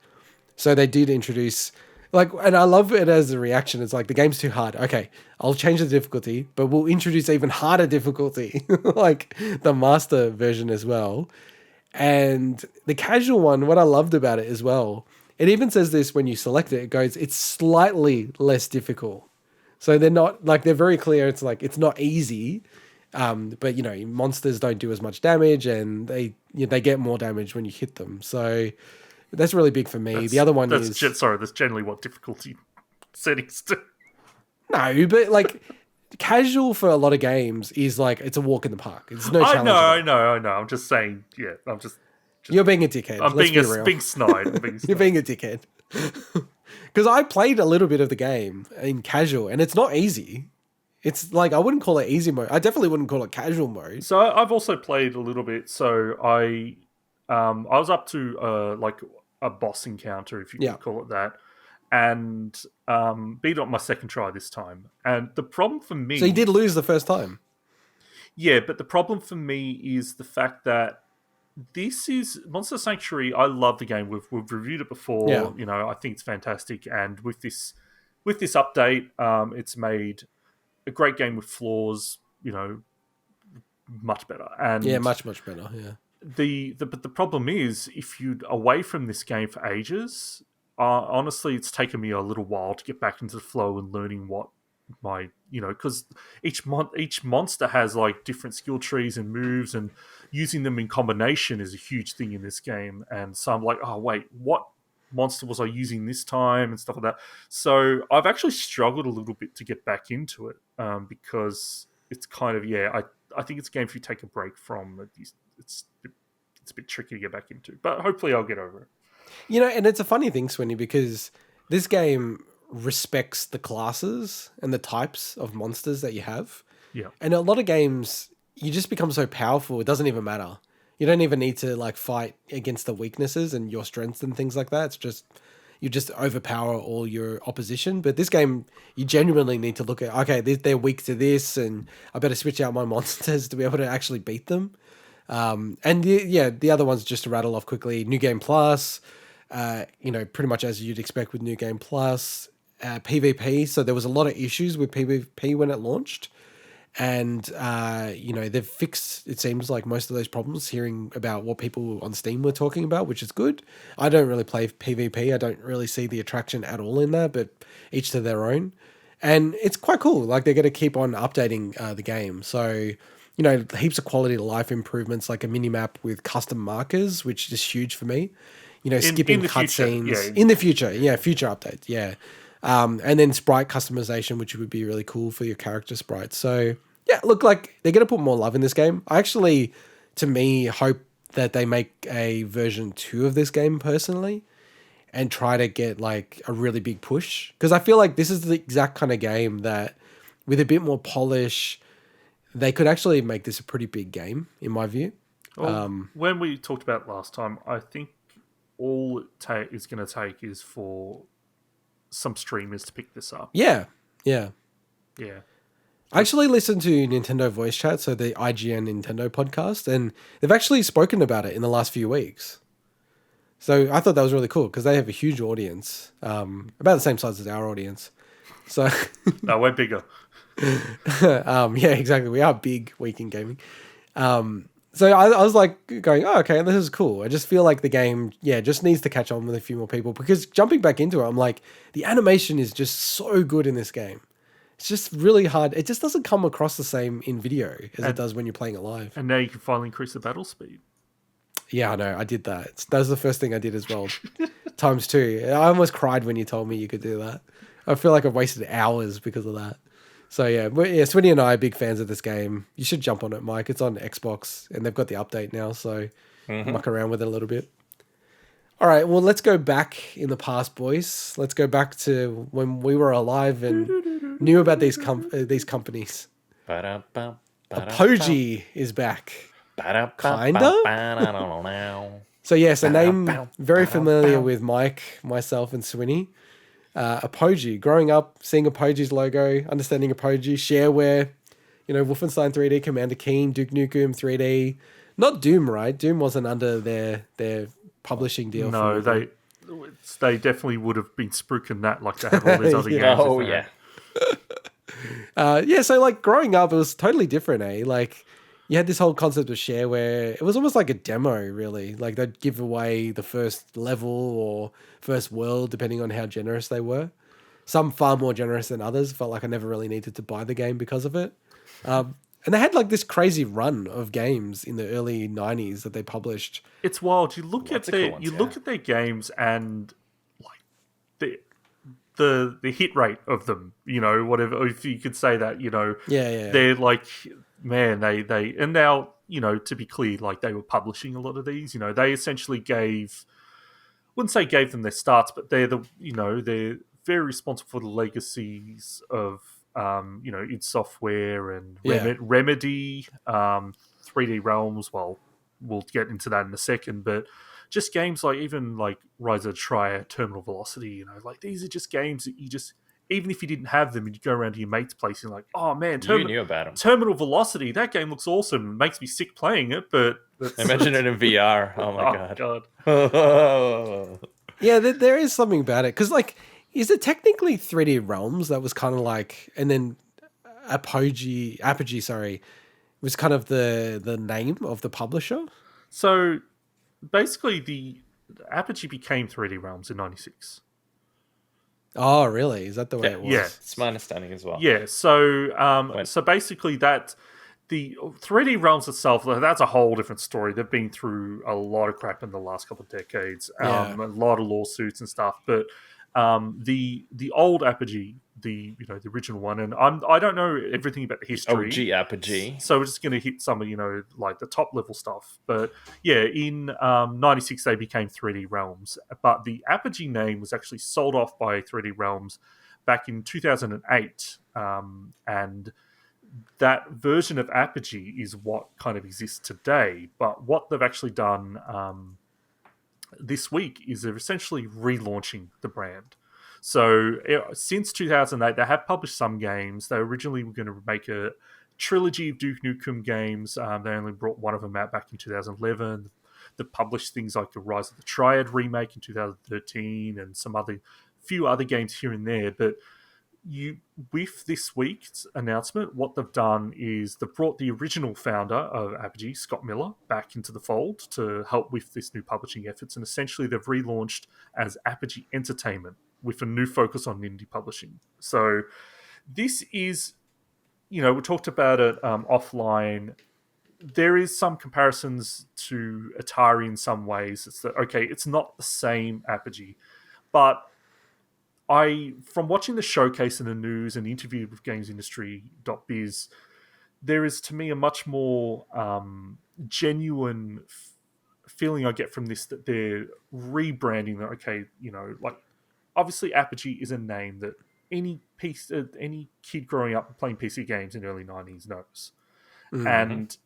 So they did introduce, and I love it as a reaction. It's the game's too hard. Okay, I'll change the difficulty, but we'll introduce even harder difficulty, the master version as well. And the casual one, what I loved about it as well, it even says this when you select it. It goes, it's slightly less difficult. So they're not like, they're very clear. It's like, it's not easy. But you know, monsters don't do as much damage, and they get more damage when you hit them. So that's really big for me. The other one is that's generally what difficulty settings do. No, but like casual for a lot of games is like it's a walk in the park. It's no challenge. I know. I'm just saying. Yeah, I'm just you're being a dickhead. I'm being snide. You're being a dickhead. Because I played a little bit of the game in casual, and it's not easy. It's like, I wouldn't call it easy mode. I definitely wouldn't call it casual mode. So I've also played a little bit. So I was up to like a boss encounter, if you can call it that, and beat it on my second try this time. And the problem for me... So you did lose the first time? Yeah, but the problem for me is the fact that this is Monster Sanctuary. I love the game. We've reviewed it before. Yeah. You know, I think it's fantastic. And with this update, it's made a great game with flaws. You know, much better. And much better. Yeah. But the problem is, if you're away from this game for ages, honestly, it's taken me a little while to get back into the flow and learning what my, you know, because each monster has like different skill trees and moves, and using them in combination is a huge thing in this game. And so I'm like, oh wait, what monster was I using this time and stuff like that. So I've actually struggled a little bit to get back into it because it's kind of I think it's a game if you take a break from. It's a bit tricky to get back into, but hopefully I'll get over it. You know, and it's a funny thing, Swinny, because this game respects the classes and the types of monsters that you have. Yeah. And a lot of games, you just become so powerful, it doesn't even matter. You don't even need to like fight against the weaknesses and your strengths and things like that. It's just, you just overpower all your opposition. But this game, you genuinely need to look at, okay, they're weak to this, and I better switch out my monsters to be able to actually beat them. And the other ones, just to rattle off quickly, New Game Plus, you know, pretty much as you'd expect with New Game Plus, PvP. So there was a lot of issues with PvP when it launched. And, you know, they've fixed, it seems like, most of those problems, hearing about what people on Steam were talking about, which is good. I don't really play PvP. I don't really see the attraction at all in there, but each to their own. And it's quite cool. Like, they're going to keep on updating the game. So, you know, heaps of quality of life improvements, like a mini-map with custom markers, which is huge for me. You know, skipping cutscenes. In the future. Yeah, future updates. Yeah. And then sprite customization, which would be really cool for your character sprites. So, yeah, look, like, they're going to put more love in this game. I actually, to me, hope that they make a version 2 of this game, personally, and try to get, like, a really big push. Because I feel like this is the exact kind of game that, with a bit more polish, they could actually make this a pretty big game, in my view. Well, when we talked about it last time, I think all it is going to take is for some streamers to pick this up. Yeah. I actually listened to Nintendo Voice Chat, so the IGN Nintendo podcast, and they've actually spoken about it in the last few weeks. So I thought that was really cool because they have a huge audience, about the same size as our audience. So no, we're bigger. Yeah, exactly. We are big, weak in gaming. So I was like going, oh, okay, this is cool. I just feel like the game, just needs to catch on with a few more people, because jumping back into it, I'm like, the animation is just so good in this game. It's just really hard. It just doesn't come across the same in video as it does when you're playing it live. And now you can finally increase the battle speed. Yeah, I know. I did that. That was the first thing I did as well. ×2. I almost cried when you told me you could do that. I feel like I've wasted hours because of that. So yeah, Swinny and I are big fans of this game. You should jump on it, Mike. It's on Xbox, and they've got the update now, so muck around with it a little bit. All right, well, let's go back in the past, boys. Let's go back to when we were alive and knew about these companies. Apogee is back. Kinda? So yes, a name very familiar with Mike, myself, and Swinny. Apogee. Growing up, seeing Apogee's logo, understanding Apogee, shareware, you know, Wolfenstein 3D, Commander Keen, Duke Nukem 3D. Not Doom, right? Doom wasn't under their publishing deal. No, they definitely would have been spruiking that like they had all these other games. Oh, yeah. So like growing up, it was totally different, eh? Like, you had this whole concept of shareware. It was almost like a demo, really. Like they'd give away the first level or first world, depending on how generous they were. Some far more generous than others. Felt like I never really needed to buy the game because of it. And they had like this crazy run of games in the early 90s that they published. It's wild. You look at their look yeah. at their games and like the hit rate of them, you know, whatever, if you could say that, you know, Yeah. they're like, man, they and now, you know, to be clear, like they were publishing a lot of these, you know, they essentially wouldn't say gave them their starts, but they're very responsible for the legacies of you know, id Software and Remedy, 3D Realms. Well, we'll get into that in a second, but just games like even like Rise of the Triad, Terminal Velocity, you know, like these are just games that you just, even if you didn't have them and you go around to your mate's place and you're like, oh man, you knew about them. Terminal Velocity, that game looks awesome. It makes me sick playing it, but imagine it in VR. Oh my god. Yeah, there is something about it. Because, like, is it technically 3D Realms that was kind of like, and then Apogee, was kind of the name of the publisher? So basically, the Apogee became 3D Realms in '96. Oh, really? Is that the way it was? Yeah, it's my understanding as well. Yeah, so so basically that the 3D Realms itself, that's a whole different story. They've been through a lot of crap in the last couple of decades, a lot of lawsuits and stuff. But the old Apogee, the original one, and I don't know everything about the history. OG Apogee. So we're just going to hit some of like the top level stuff. But yeah, in '96 they became 3D Realms, but the Apogee name was actually sold off by 3D Realms back in 2008, and that version of Apogee is what kind of exists today. But what they've actually done this week is they're essentially relaunching the brand. So since 2008, they have published some games. They originally were going to make a trilogy of Duke Nukem games. They only brought one of them out back in 2011. They published things like the Rise of the Triad remake in 2013 and few other games here and there. But with this week's announcement, what they've done is they've brought the original founder of Apogee, Scott Miller, back into the fold to help with this new publishing efforts. And essentially they've relaunched as Apogee Entertainment with a new focus on indie publishing. So this is, we talked about it offline. There is some comparisons to Atari in some ways. It's that, okay, it's not the same Apogee, but from watching the showcase in the news and interviewed with gamesindustry.biz, there is, to me, a much more genuine feeling I get from this, that they're rebranding that. Okay, like obviously Apogee is a name that any kid growing up playing PC games in the early 90s knows. Mm-hmm. And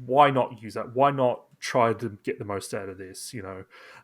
why not use that? Why not try to get the most out of this,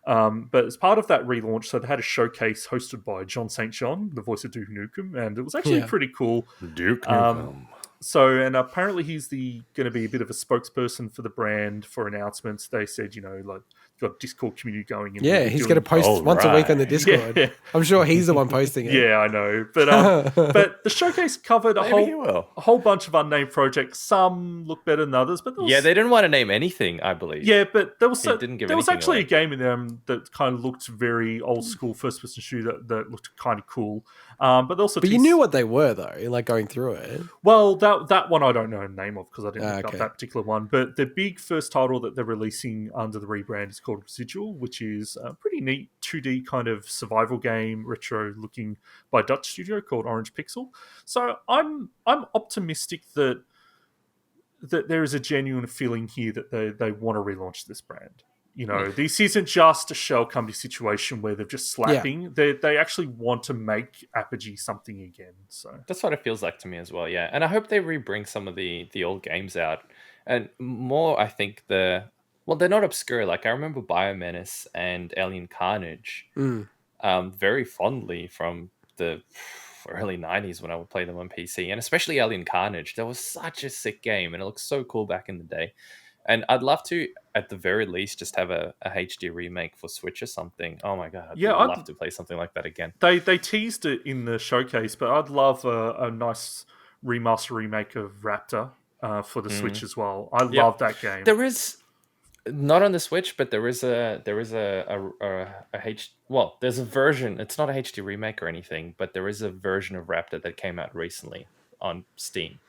But as part of that relaunch, so they had a showcase hosted by John St. John, the voice of Duke Nukem, and it was actually pretty cool. Duke Nukem. And apparently he's going to be a bit of a spokesperson for the brand for announcements. They said, like, got a Discord community going. And he's going to post once a week on the Discord. Yeah. I'm sure he's the one posting it. Yeah, I know. But but the showcase covered a whole bunch of unnamed projects. Some look better than others, but they didn't want to name anything, I believe. Yeah, but there was actually away. A game in there that kind of looked very old school first-person shooter that looked kind of cool. But you knew what they were though, like going through it. Well, that one I don't know the name of because I didn't look up that particular one. But the big first title that they're releasing under the rebrand is called Residual, which is a pretty neat 2D kind of survival game, retro looking, by a Dutch studio called Orange Pixel. So I'm optimistic that there is a genuine feeling here that they want to relaunch this brand. This isn't just a shell company situation where they're just slapping. Yeah. They actually want to make Apogee something again. So that's what it feels like to me as well, yeah. And I hope they rebring some of the old games out. And more, I think they're not obscure. Like, I remember Biomenace and Alien Carnage very fondly from the early 90s when I would play them on PC. And especially Alien Carnage. That was such a sick game, and it looked so cool back in the day. And I'd love to, at the very least, just have a HD remake for Switch or something. Oh my god, I'd love to play something like that again. They teased it in the showcase, but I'd love a nice remaster remake of Raptor. for the Switch as well. I love that game. There is not on the Switch, but there's a version. It's not a HD remake or anything, but there is a version of Raptor that came out recently on Steam.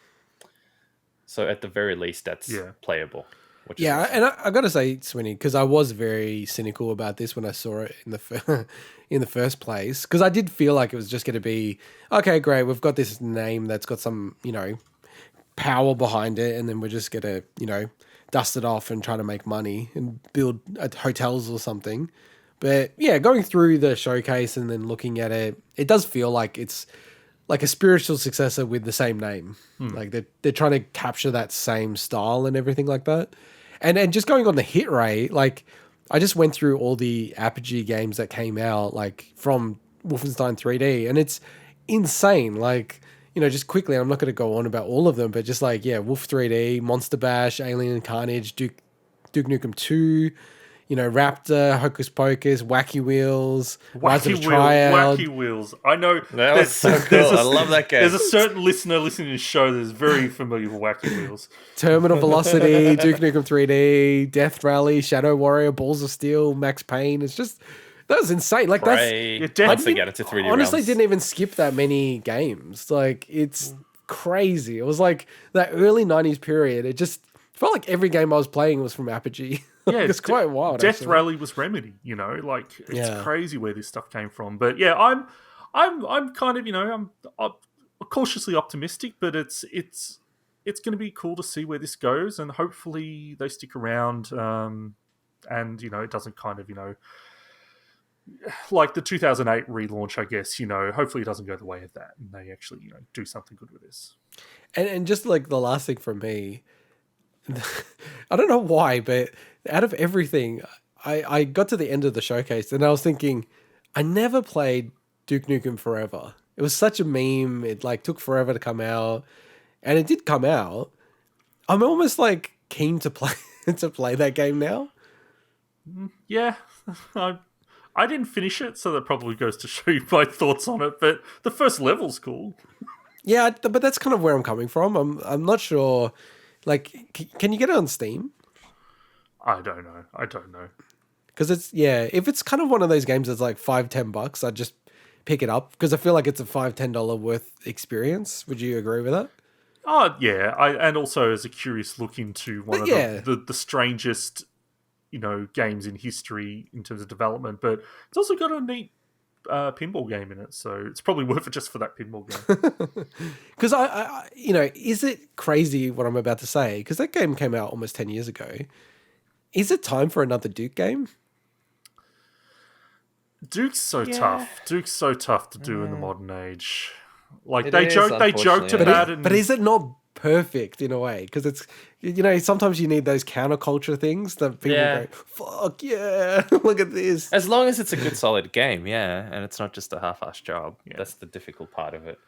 So at the very least, that's playable. Which is awesome. And I got to say, Swinny, because I was very cynical about this when I saw it in the first place, because I did feel like it was just going to be, okay, great, we've got this name that's got some, power behind it, and then we're just going to, dust it off and try to make money and build hotels or something. But yeah, going through the showcase and then looking at it, it does feel like it's like a spiritual successor with the same name. Like they're trying to capture that same style and everything like that. And just going on the hit rate, like I just went through all the Apogee games that came out, like from Wolfenstein 3D, and it's insane. Like, just quickly, I'm not going to go on about all of them, but just like, Wolf 3D, Monster Bash, Alien Carnage, Duke Nukem 2, Raptor, Hocus Pocus, Wacky Wheels, Rise of the Triad. Wacky Wheels. I know. That was so cool. I love that game. There's a certain listener listening to the show that is very familiar with Wacky Wheels. Terminal Velocity, Duke Nukem 3D, Death Rally, Shadow Warrior, Balls of Steel, Max Payne. It's just, that was insane. Like Prey. Once they get into 3D honestly realms. Didn't even skip that many games. Like, it's crazy. It was like that early 90s period. It just felt like every game I was playing was from Apogee. Yeah, it's quite wild. Death actually. Rally was Remedy, it's crazy where this stuff came from. But yeah, I'm kind of, I'm cautiously optimistic, but it's going to be cool to see where this goes, and hopefully they stick around, and it doesn't kind of, like the 2008 relaunch, I guess, hopefully it doesn't go the way of that, and they actually, do something good with this. And just like the last thing from me, I don't know why, but out of everything, I got to the end of the showcase and I was thinking, I never played Duke Nukem Forever. It was such a meme. It like took forever to come out, and it did come out. I'm almost like keen to play that game now. Yeah, I didn't finish it, so that probably goes to show you my thoughts on it. But the first level's cool. Yeah, but that's kind of where I'm coming from. I'm not sure. Like, can you get it on Steam? I don't know. Because if it's kind of one of those games that's like $5-10, I'd just pick it up because I feel like it's a $5-10 worth experience. Would you agree with that? Oh yeah, and also as a curious look into one of the strangest, games in history in terms of development. But it's also got a neat pinball game in it, so it's probably worth it just for that pinball game. Because I is it crazy what I'm about to say? Because that game came out almost 10 years ago. Is it time for another Duke game? Duke's so tough. Duke's so tough to do in the modern age. Like they joked about it. But is it not perfect in a way? Because it's sometimes you need those counterculture things that people go, fuck yeah, look at this. As long as it's a good solid game, and it's not just a half-assed job. That's the difficult part of it.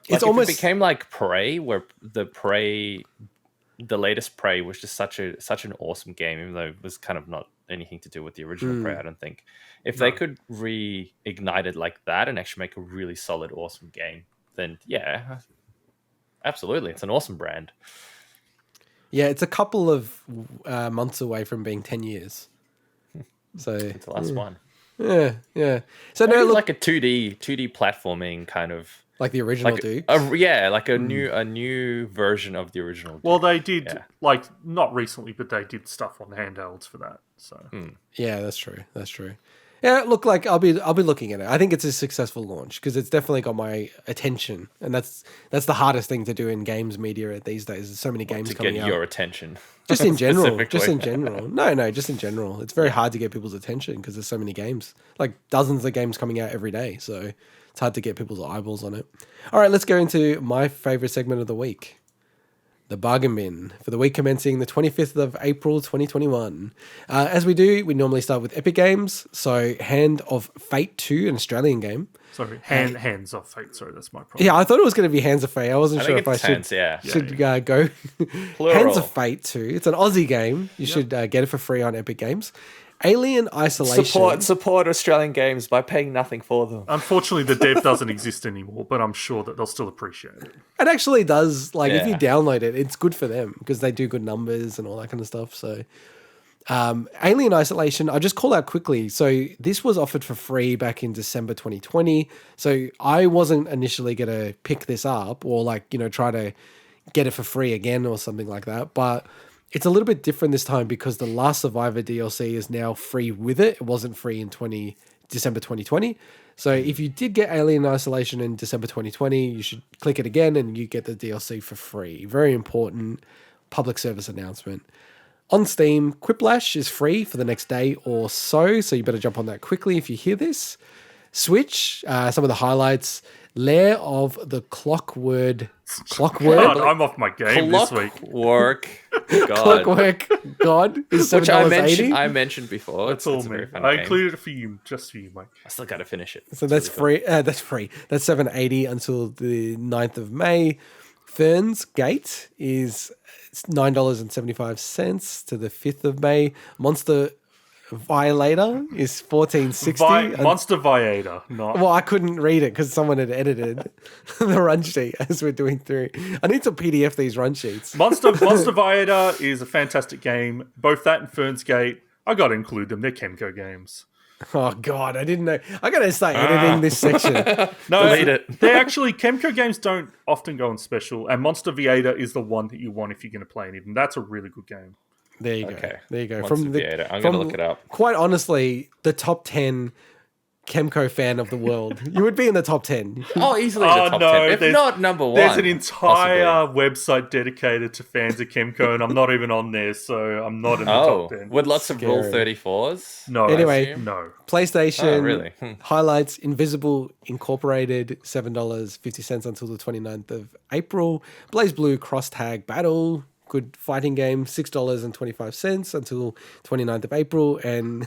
It's almost, it became like Prey, where the latest Prey was just such an awesome game, even though it was kind of not anything to do with the original Prey, I don't think. If they could reignite it like that and actually make a really solid, awesome game, then absolutely, it's an awesome brand. Yeah, it's a couple of months away from being 10 years. So it's the last one. Yeah. So maybe like a 2D platforming kind of. Like the original Duke? Like a new version of the original Duke. Well, they did, not recently, but they did stuff on handhelds for that. So yeah, that's true. Yeah, look, like I'll be looking at it. I think it's a successful launch because it's definitely got my attention, and that's the hardest thing to do in games media these days. There's so many games coming out. To get your attention. Just in general. Just in general. No, just in general. It's very hard to get people's attention because there's so many games. Like dozens of games coming out every day, so it's hard to get people's eyeballs on it. All right, let's go into my favorite segment of the week. The bargain bin for the week commencing the 25th of April 2021. As we do, we normally start with Epic Games. So Hand of Fate 2, an Australian game. Sorry, Hands of Fate. Sorry, that's my problem. Yeah, I thought it was going to be Hands of Fate. I wasn't sure if I should go. Plural. Hands of Fate 2. It's an Aussie game. You should get it for free on Epic Games. Alien Isolation. Support Australian games by paying nothing for them. Unfortunately, the dev doesn't exist anymore, but I'm sure that they'll still appreciate it. It actually does. Like, if you Yeah. download it, it's good for them because they do good numbers and all that kind of stuff. So, Alien Isolation, I'll just call out quickly. So, this was offered for free back in December 2020. So, I wasn't initially going to pick this up or, like, you know, try to get it for free again or something like that. But it's a little bit different this time because the Last Survivor DLC is now free with it. It wasn't free in December 2020. So if you did get Alien Isolation in December 2020, you should click it again and you get the DLC for free. Very important public service announcement. On Steam, Quiplash is free for the next day or so you better jump on that quickly if you hear this. Switch, some of the highlights. Lair of the Clockwork. God, I'm off my game this week. Clockwork God. Clockwork God is Which $7.80. I mentioned before. That's all me. I included it for you, just for you, Mike. I still got to finish it. So that's free. That's free. That's $7.80 until the 9th of May. Ferns Gate is $9.75 to the 5th of May. Monster Violator is $14.60. Monster Viator, not. Well, I couldn't read it because someone had edited the run sheet as we're doing through. I need to PDF these run sheets. Monster Viator is a fantastic game. Both that and Ferns Gate, I got to include them. They're Chemco games. Oh, God, I didn't know. I got to start editing this section. No, Delete it. They actually, Chemco games don't often go on special, and Monster Viator is the one that you want if you're going to play any of them. That's a really good game. There you go. Okay. There you go. Monster Viator. I'm going to look it up. Quite honestly, the top 10 Chemco fan of the world. You would be in the top 10. Oh, easily the top 10. If not number one. There's an entire possibly. website dedicated to fans of Chemco, and I'm not even on there, so I'm not in the top 10. With lots of Rule Scary. 34s? No. Anyway. No. PlayStation Oh, really? highlights Invisible Incorporated, $7.50 until the 29th of April. Blaze Blue Cross Tag Battle, good fighting game, $6.25 until 29th of April. And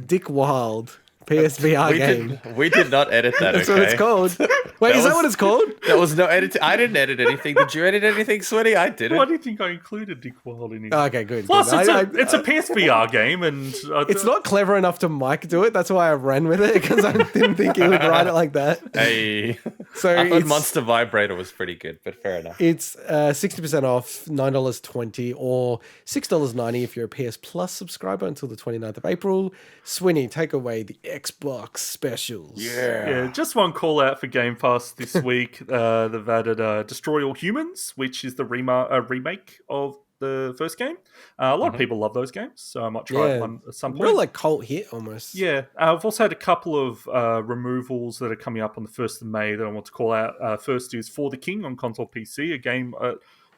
Dick Wild, PSVR game. We did not edit that, That's okay? what it's called. Wait, is that what it's called? There was no edit. I didn't edit anything. Did you edit anything, Swinny? I didn't. Why do you think I included Dick Wild in it? Okay, good. Plus, good. it's a PSVR game, and It's not clever enough to Mike do it. That's why I ran with it, because I didn't think he would write it like that. Hey. So I thought it's, Monster Vibrator was pretty good, but fair enough. it's 60% off, $9.20 or $6.90 if you're a PS Plus subscriber until the 29th of April. Swinny, take away the Xbox specials. Yeah, just one call out for Game Pass this week. They've added Destroy All Humans, which is the remake of the first game. A lot of people love those games, so I might try one at some point. Real like cult hit almost. Yeah, I've also had a couple of removals that are coming up on the 1st of May that I want to call out. First is For the King on console PC, a game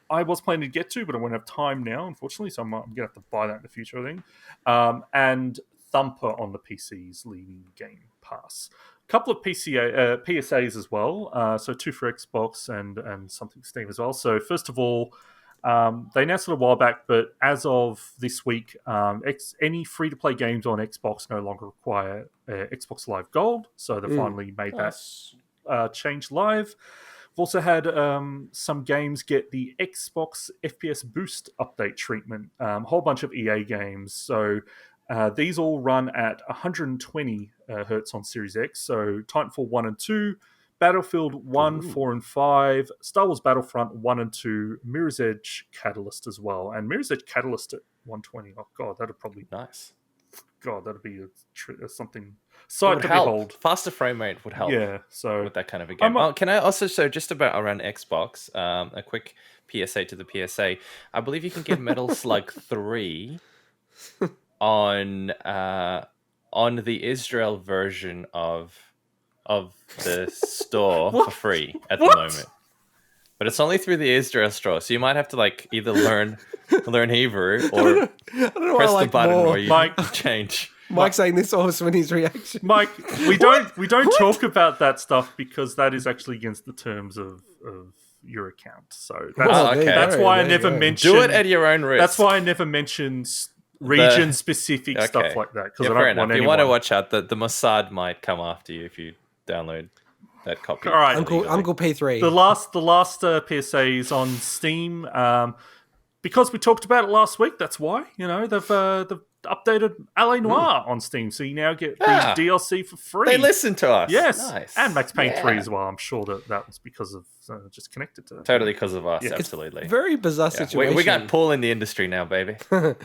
I was planning to get to, but I won't have time now, unfortunately, so I'm going to have to buy that in the future, I think. And Thumper on the PC's leading Game Pass. A couple of PSAs as well, so 2 for Xbox and something for Steam as well. So first of all, they announced it a while back, but as of this week, any free-to-play games on Xbox no longer require Xbox Live Gold, so they finally made that change live. We've also had some games get the Xbox FPS Boost update treatment, a whole bunch of EA games. So these all run at 120 hertz on Series X. So Titanfall 1 and 2, Battlefield 1, 4, and 5, Star Wars Battlefront 1 and 2, Mirror's Edge Catalyst as well. And Mirror's Edge Catalyst at 120. Oh, God, that'd probably... Nice. God, that'd be something... Sight to help. behold. Faster frame rate would help. Yeah, so... With that kind of a game. Can I also... So just about around Xbox, a quick PSA to the PSA. I believe you can get Metal Slug 3... on the Israel version of the store for free at the moment, but it's only through the Israel store. So you might have to like either learn Hebrew or press the button where you change. Mike saying this or Swinny's reaction. Mike, we don't talk about that stuff because that is actually against the terms of your account. So that's why I never mentioned. Do it at your own risk. That's why I never mentioned region-specific stuff like that, because I don't want anyone... You want to watch out that the Mossad might come after you if you download that copy. All right, Uncle P3. The last PSA is on Steam. Because we talked about it last week, that's why. You know, they've updated LA Noire on Steam, so you now get the DLC for free. They listen to us. Yes, nice. And Max Payne 3 as well. I'm sure that was because of just connected to that. Totally because of us, absolutely. Very bizarre situation. We got pull in the industry now, baby. A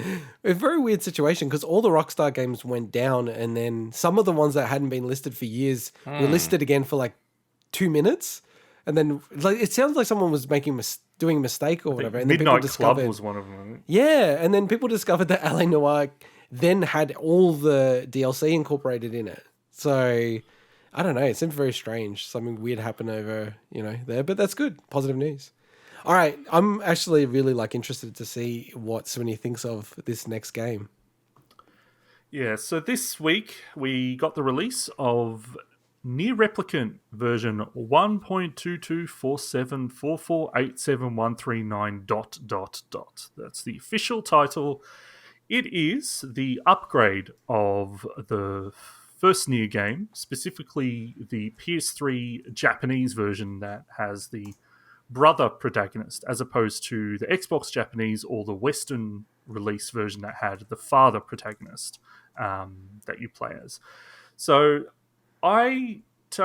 very weird situation because all the Rockstar games went down, and then some of the ones that hadn't been listed for years were listed again for like 2 minutes, and then like it sounds like someone was doing a mistake or whatever. And Midnight Club was one of them. Yeah, and then people discovered that LA Noire then had all the DLC incorporated in it. So I don't know. It seems very strange. Something weird happened over, there, but that's good. Positive news. All right. I'm actually really interested to see what Swinny thinks of this next game. Yeah. So this week we got the release of NieR Replicant version 1.2247448713 ... That's the official title. It is the upgrade of the first NieR game, specifically the PS3 Japanese version that has the brother protagonist, as opposed to the Xbox Japanese or the Western release version that had the father protagonist that you play as. So I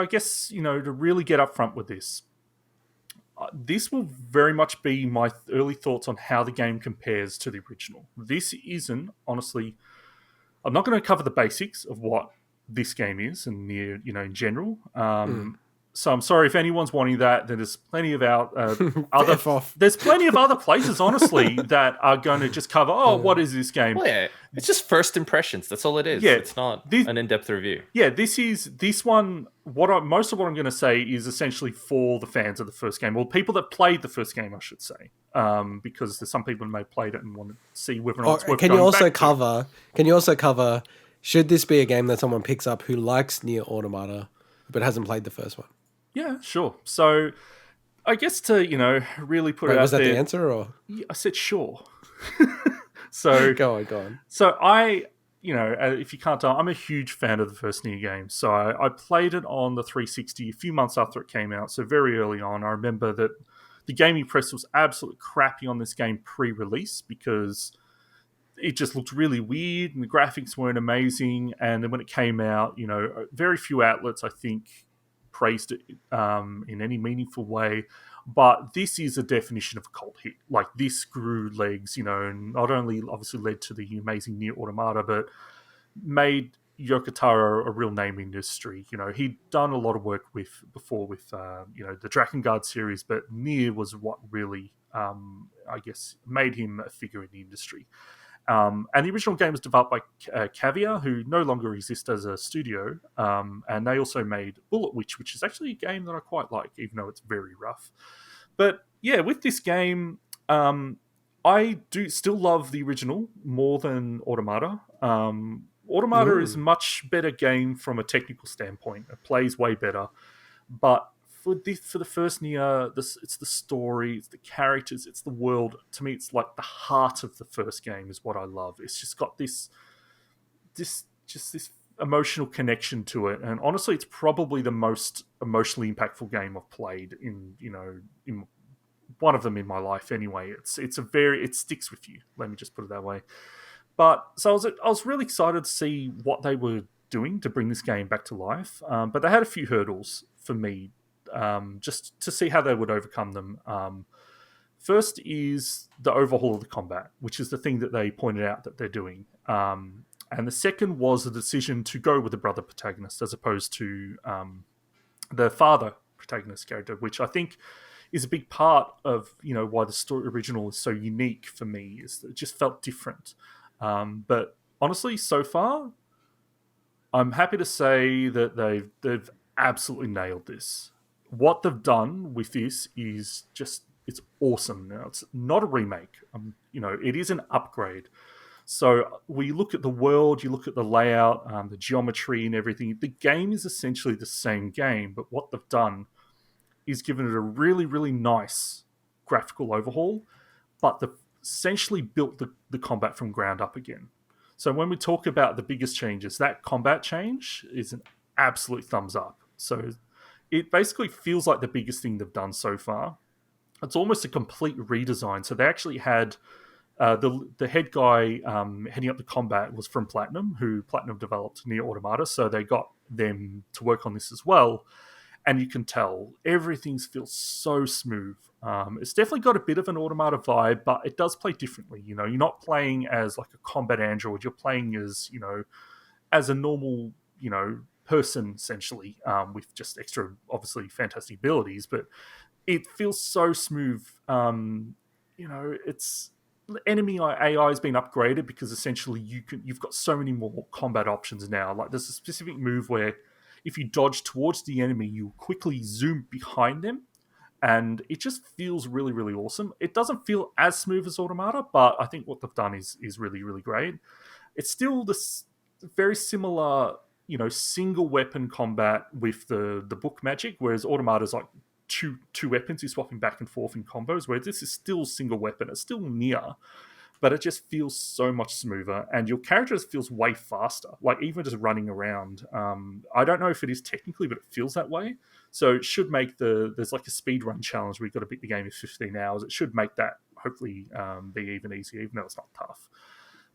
guess, to really get up front with this, this will very much be my early thoughts on how the game compares to the original. This isn't, honestly, I'm not going to cover the basics of what this game is and NieR, in general. So I'm sorry if anyone's wanting that. Then there's plenty of there's plenty of other places, honestly, that are going to just cover. What is this game? Well, yeah, it's just first impressions. That's all it is. Yeah, it's not an in-depth review. Yeah, this one. Most of what I'm going to say is essentially for the fans of the first game, or people that played the first game, I should say, because there's some people who may have played it and want to see whether or not it's worth Can going you also back cover? Can you also cover? Should this be a game that someone picks up who likes NieR Automata but hasn't played the first one? Yeah, sure. So, I guess to really put it out there. Was that the answer, or? Yeah, I said sure. So go on. So if you can't tell, I'm a huge fan of the first NieR game. So I played it on the 360 a few months after it came out. So very early on, I remember that the gaming press was absolutely crappy on this game pre-release because it just looked really weird and the graphics weren't amazing. And then when it came out, very few outlets, I think, praised it in any meaningful way. But this is a definition of a cult hit. Like, this grew legs, and not only obviously led to the amazing NieR Automata, but made Yoko Taro a real name in the industry. He'd done a lot of work before with the Drakengard series, but NieR was what really, I guess, made him a figure in the industry. And the original game was developed by Caviar, who no longer exists as a studio. And they also made Bullet Witch, which is actually a game that I quite like, even though it's very rough. But yeah, with this game, I do still love the original more than Automata. Automata is a much better game from a technical standpoint. It plays way better. But for the first NieR, it's the story, it's the characters, it's the world. To me, it's like the heart of the first game is what I love. It's just got this emotional connection to it, and honestly, it's probably the most emotionally impactful game I've played in one of them in my life. Anyway, it sticks with you. Let me just put it that way. But so I was really excited to see what they were doing to bring this game back to life. But they had a few hurdles for me. Just to see how they would overcome them. First is the overhaul of the combat, which is the thing that they pointed out that they're doing. And the second was the decision to go with the brother protagonist as opposed to the father protagonist character, which I think is a big part of why the story original is so unique for me. Is that it just felt different. But honestly, so far, I'm happy to say that they've absolutely nailed this. What they've done with this is just, it's awesome. Now, it's not a remake. It is an upgrade. So we look at the world, you look at the layout, the geometry and everything. The game is essentially the same game, but what they've done is given it a really, really nice graphical overhaul, but they've essentially built the combat from ground up again. So when we talk about the biggest changes, that combat change is an absolute thumbs up. So it basically feels like the biggest thing they've done so far. It's almost a complete redesign. So they actually had the head guy heading up the combat was from Platinum, who Platinum developed NieR Automata, so they got them to work on this as well. And you can tell everything feels so smooth. It's definitely got a bit of an Automata vibe, but it does play differently. You know, you're not playing as like a combat android. You're playing as, you know, as a normal, you know, person essentially, with just extra, obviously, fantastic abilities. But it feels so smooth. You know, it's enemy AI has been upgraded because essentially you've got so many more combat options now. Like there's a specific move where if you dodge towards the enemy, you quickly zoom behind them, and it just feels really, really awesome. It doesn't feel as smooth as Automata, but I think what they've done is really, really great. It's still this very similar, you know, single weapon combat with the book magic, whereas Automata is like two weapons you're swapping back and forth in combos, where this is still single weapon. It's still NieR, but it just feels so much smoother, and your character just feels way faster. Like even just running around, I don't know if it is technically, but it feels that way. So it should make there's like a speed run challenge where you've got to beat the game in 15 hours. It should make that hopefully be even easier, even though it's not tough.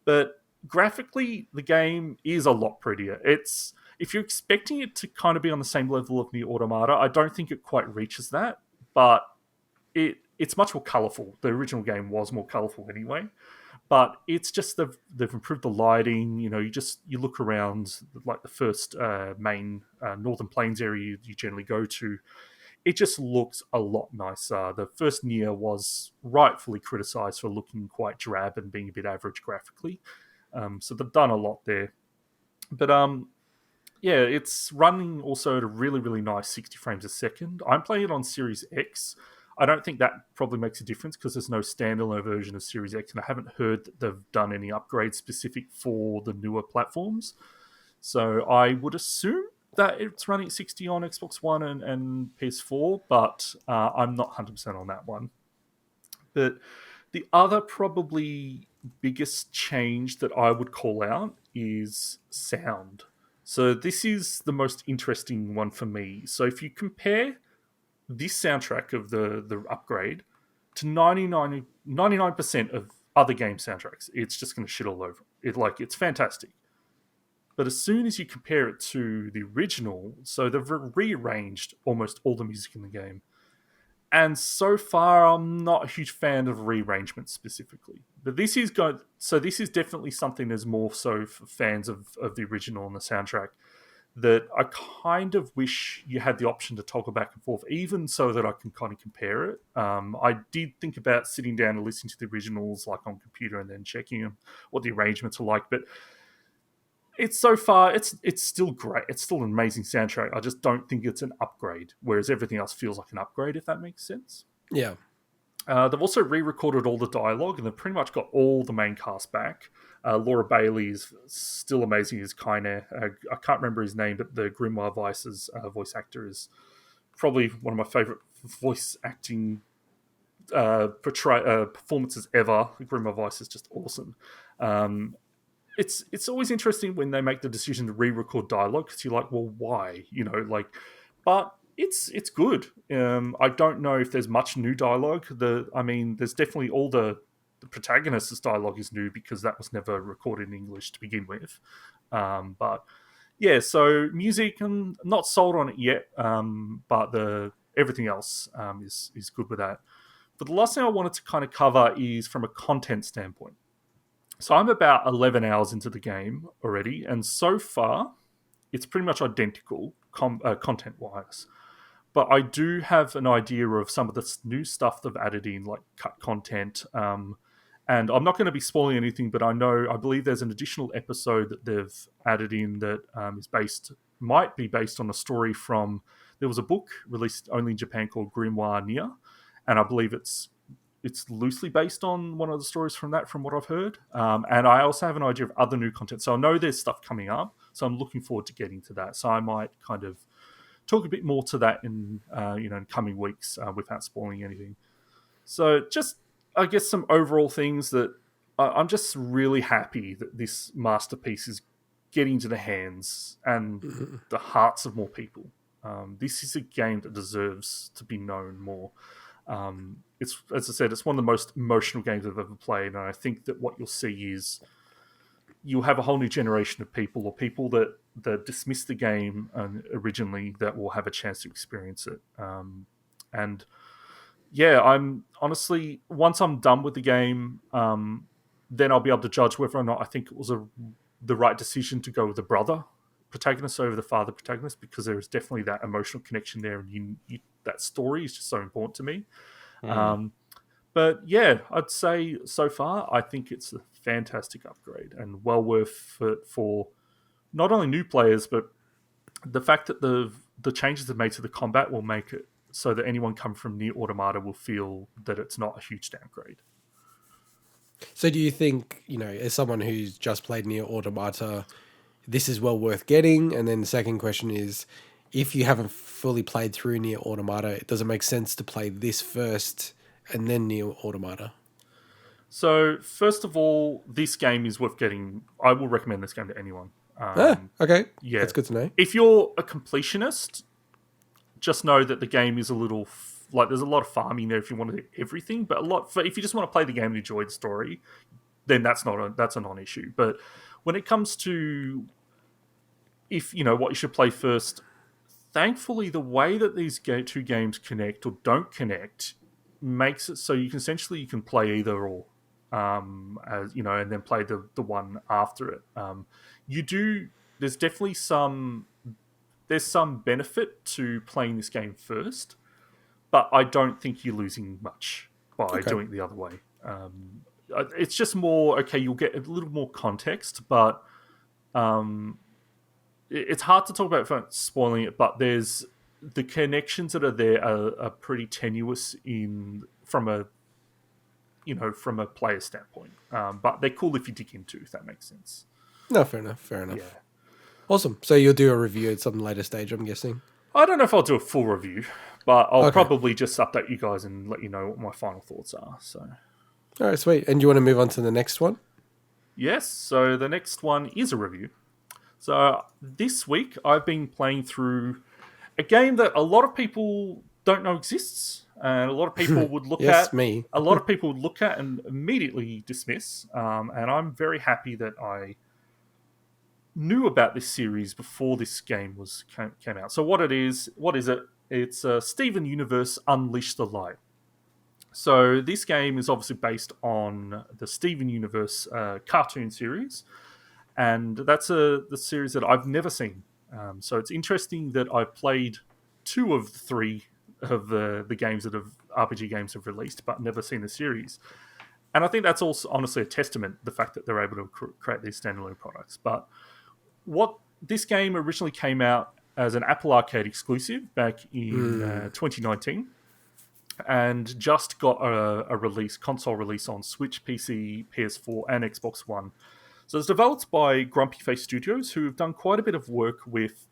But graphically, the game is a lot prettier. It's if you're expecting it to kind of be on the same level of NieR Automata, I don't think it quite reaches that, but it's much more colourful. The original game was more colourful anyway, but it's just they've improved the lighting. You know, you look around like the first main Northern Plains area you generally go to. It just looks a lot nicer. The first NieR was rightfully criticised for looking quite drab and being a bit average graphically. So they've done a lot there. But yeah, it's running also at a really, really nice 60 frames a second. I'm playing it on Series X. I don't think that probably makes a difference because there's no standalone version of Series X, and I haven't heard that they've done any upgrades specific for the newer platforms. So I would assume that it's running at 60 on Xbox One and PS4, but I'm not 100% on that one. But the other probably biggest change that I would call out is sound. So this is the most interesting one for me. So if you compare this soundtrack of the upgrade to 99% of other game soundtracks, it's just going to shit all over it. Like, it's fantastic. But as soon as you compare it to the original, so they've rearranged almost all the music in the game. And so far, I'm not a huge fan of rearrangement specifically. But this is good. So this is definitely something that's more so for fans of the original and the soundtrack, that I kind of wish you had the option to toggle back and forth, even so that I can kind of compare it. I did think about sitting down and listening to the originals like on computer and then checking them, what the arrangements are like. But it's so far, it's still great. It's still an amazing soundtrack. I just don't think it's an upgrade, whereas everything else feels like an upgrade, if that makes sense. Yeah. They've also re-recorded all the dialogue, and they've pretty much got all the main cast back. Laura Bailey is still amazing as Kaine. I can't remember his name, but the Grimoire Vice's voice actor is probably one of my favourite voice acting performances ever. Grimoire Vice is just awesome. It's always interesting when they make the decision to re-record dialogue, because you're like, well, why? You know, like, but it's good. I don't know if there's much new dialogue. There's definitely all the protagonist's dialogue is new because that was never recorded in English to begin with. But yeah, so music, I'm not sold on it yet, but everything else is good with that. But the last thing I wanted to kind of cover is from a content standpoint. So I'm about 11 hours into the game already, and so far, it's pretty much identical content-wise. But I do have an idea of some of the new stuff they've added in, like cut content. And I'm not going to be spoiling anything, but I believe there's an additional episode that they've added in that might be based on a story from... There was a book released only in Japan called Grimoire NieR, and I believe it's loosely based on one of the stories from what I've heard. And I also have an idea of other new content. So I know there's stuff coming up, so I'm looking forward to getting to that. So I might kind of talk a bit more to that in coming weeks without spoiling anything. So just, I guess, some overall things that I'm just really happy that this masterpiece is getting to the hands and the hearts of more people. This is a game that deserves to be known more. It's, as I said, it's one of the most emotional games I've ever played, and I think that what you'll see is you'll have a whole new generation of people, or people that dismissed the game originally, that will have a chance to experience it. And yeah, I'm honestly, once I'm done with the game, then I'll be able to judge whether or not I think it was the right decision to go with the brother protagonist over the father protagonist, because there is definitely that emotional connection there, and that story is just so important to me. But yeah, I'd say so far, I think it's a fantastic upgrade and well worth it for not only new players, but the fact that the changes they've made to the combat will make it so that anyone coming from NieR Automata will feel that it's not a huge downgrade. So do you think, as someone who's just played NieR Automata, this is well worth getting? And then the second question is, if you haven't fully played through NieR Automata, does it make sense to play this first and then NieR Automata? So, first of all, this game is worth getting. I will recommend this game to anyone. Okay. Yeah. That's good to know. If you're a completionist, just know that the game is a little... there's a lot of farming there if you want to do everything, but if you just want to play the game and enjoy the story, then that's a non-issue. But when it comes to what you should play first, thankfully the way that these two games connect or don't connect makes it so you can play either or, and then play the one after it. There's definitely some benefit to playing this game first, but I don't think you're losing much by doing it the other way. It's just more, okay, you'll get a little more context, but it's hard to talk about without spoiling it, but there's the connections that are there are pretty tenuous from a player standpoint. But they're cool if you dig into, if that makes sense. No, fair enough. Yeah. Awesome. So you'll do a review at some later stage, I'm guessing? I don't know if I'll do a full review, but I'll probably just update you guys and let you know what my final thoughts are. So, all right, sweet. And do you want to move on to the next one? Yes. So the next one is a review. So this week I've been playing through a game that a lot of people don't know exists, and a lot of people would look at. Me. A lot of people would look at and immediately dismiss. And I'm very happy that I knew about this series before this game came out. So what is it? It's Steven Universe Unleash the Light. So this game is obviously based on the Steven Universe cartoon series, and that's the series that I've never seen. So it's interesting that I've played 2 of the 3 of the games that RPG games have released, but never seen the series. And I think that's also honestly a testament, the fact that they're able to create these standalone products. But this game originally came out as an Apple Arcade exclusive back in 2019, and just got a console release on Switch, PC, PS4, and Xbox One. So it's developed by Grumpy Face Studios, who have done quite a bit of work with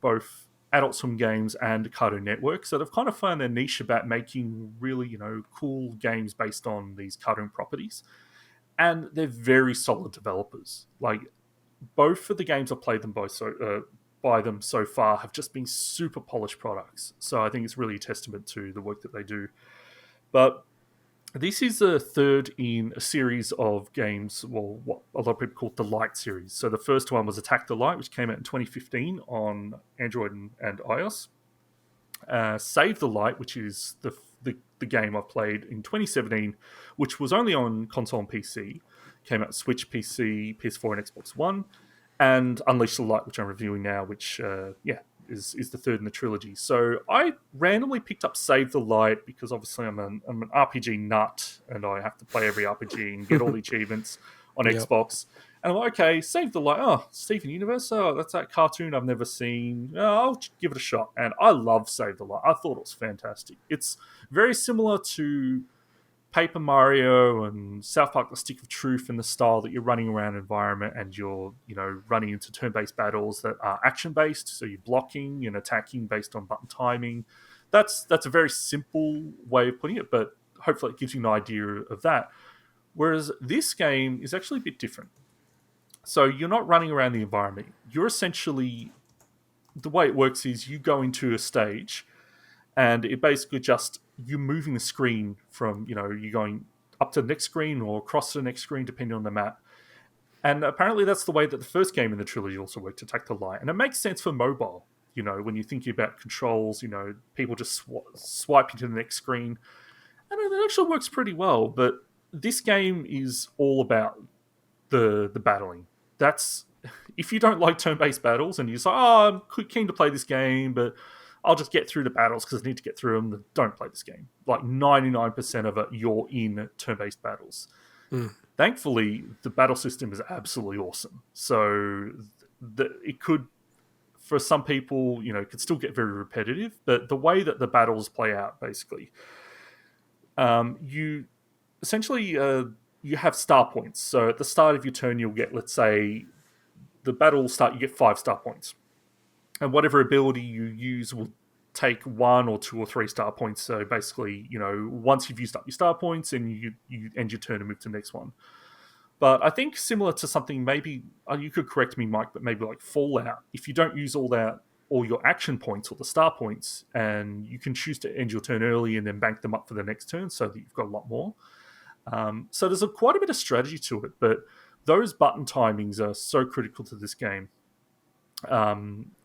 both Adult Swim games and Cartoon Network. So they've kind of found their niche about making really, cool games based on these cartoon properties. And they're very solid developers. Like, both of the games I've played by them so far have just been super polished products. So I think it's really a testament to the work that they do. But this is the third in a series of games, well, what a lot of people call the Light series. So the first one was Attack the Light, which came out in 2015 on Android and iOS. Save the Light, which is the game I played in 2017, which was only on console and PC, came out Switch, PC, PS4, and Xbox One. And Unleash the Light, which I'm reviewing now, which, is the third in the trilogy. So I randomly picked up Save the Light because obviously I'm an RPG nut and I have to play every RPG and get all the achievements on Xbox. And I'm like, okay, Save the Light. Oh, Steven Universe. Oh, that's that cartoon I've never seen. Oh, I'll give it a shot. And I love Save the Light. I thought it was fantastic. It's very similar to Paper Mario and South Park: The Stick of Truth in the style that you're running around an environment and you're, running into turn-based battles that are action-based, so you're blocking and attacking based on button timing. That's a very simple way of putting it, but hopefully it gives you an idea of that. Whereas this game is actually a bit different. So you're not running around the environment. You're essentially... The way it works is you go into a stage and it basically just you're moving the screen from you're going up to the next screen or across to the next screen depending on the map. And apparently that's the way that the first game in the trilogy also worked, Attack the Light. And it makes sense for mobile, when you're thinking about controls, people just swipe into the next screen. And it actually works pretty well. But this game is all about the battling. That's if you don't like turn-based battles and you're like, I'm keen to play this game, but I'll just get through the battles because I need to get through them, don't play this game. Like 99% of it, you're in turn-based battles. Thankfully, the battle system is absolutely awesome. So it could, for some people, it could still get very repetitive, but the way that the battles play out, basically, you essentially you have star points. So at the start of your turn, you'll get, let's say, the battle will start, you get 5 star points. And whatever ability you use will take 1 or 2 or 3 star points. So basically, once you've used up your star points, and you end your turn and move to the next one. But I think similar to something, maybe you could correct me, Mike, but maybe like Fallout, if you don't use all your action points or the star points, and you can choose to end your turn early and then bank them up for the next turn so that you've got a lot more. So there's quite a bit of strategy to it, but those button timings are so critical to this game.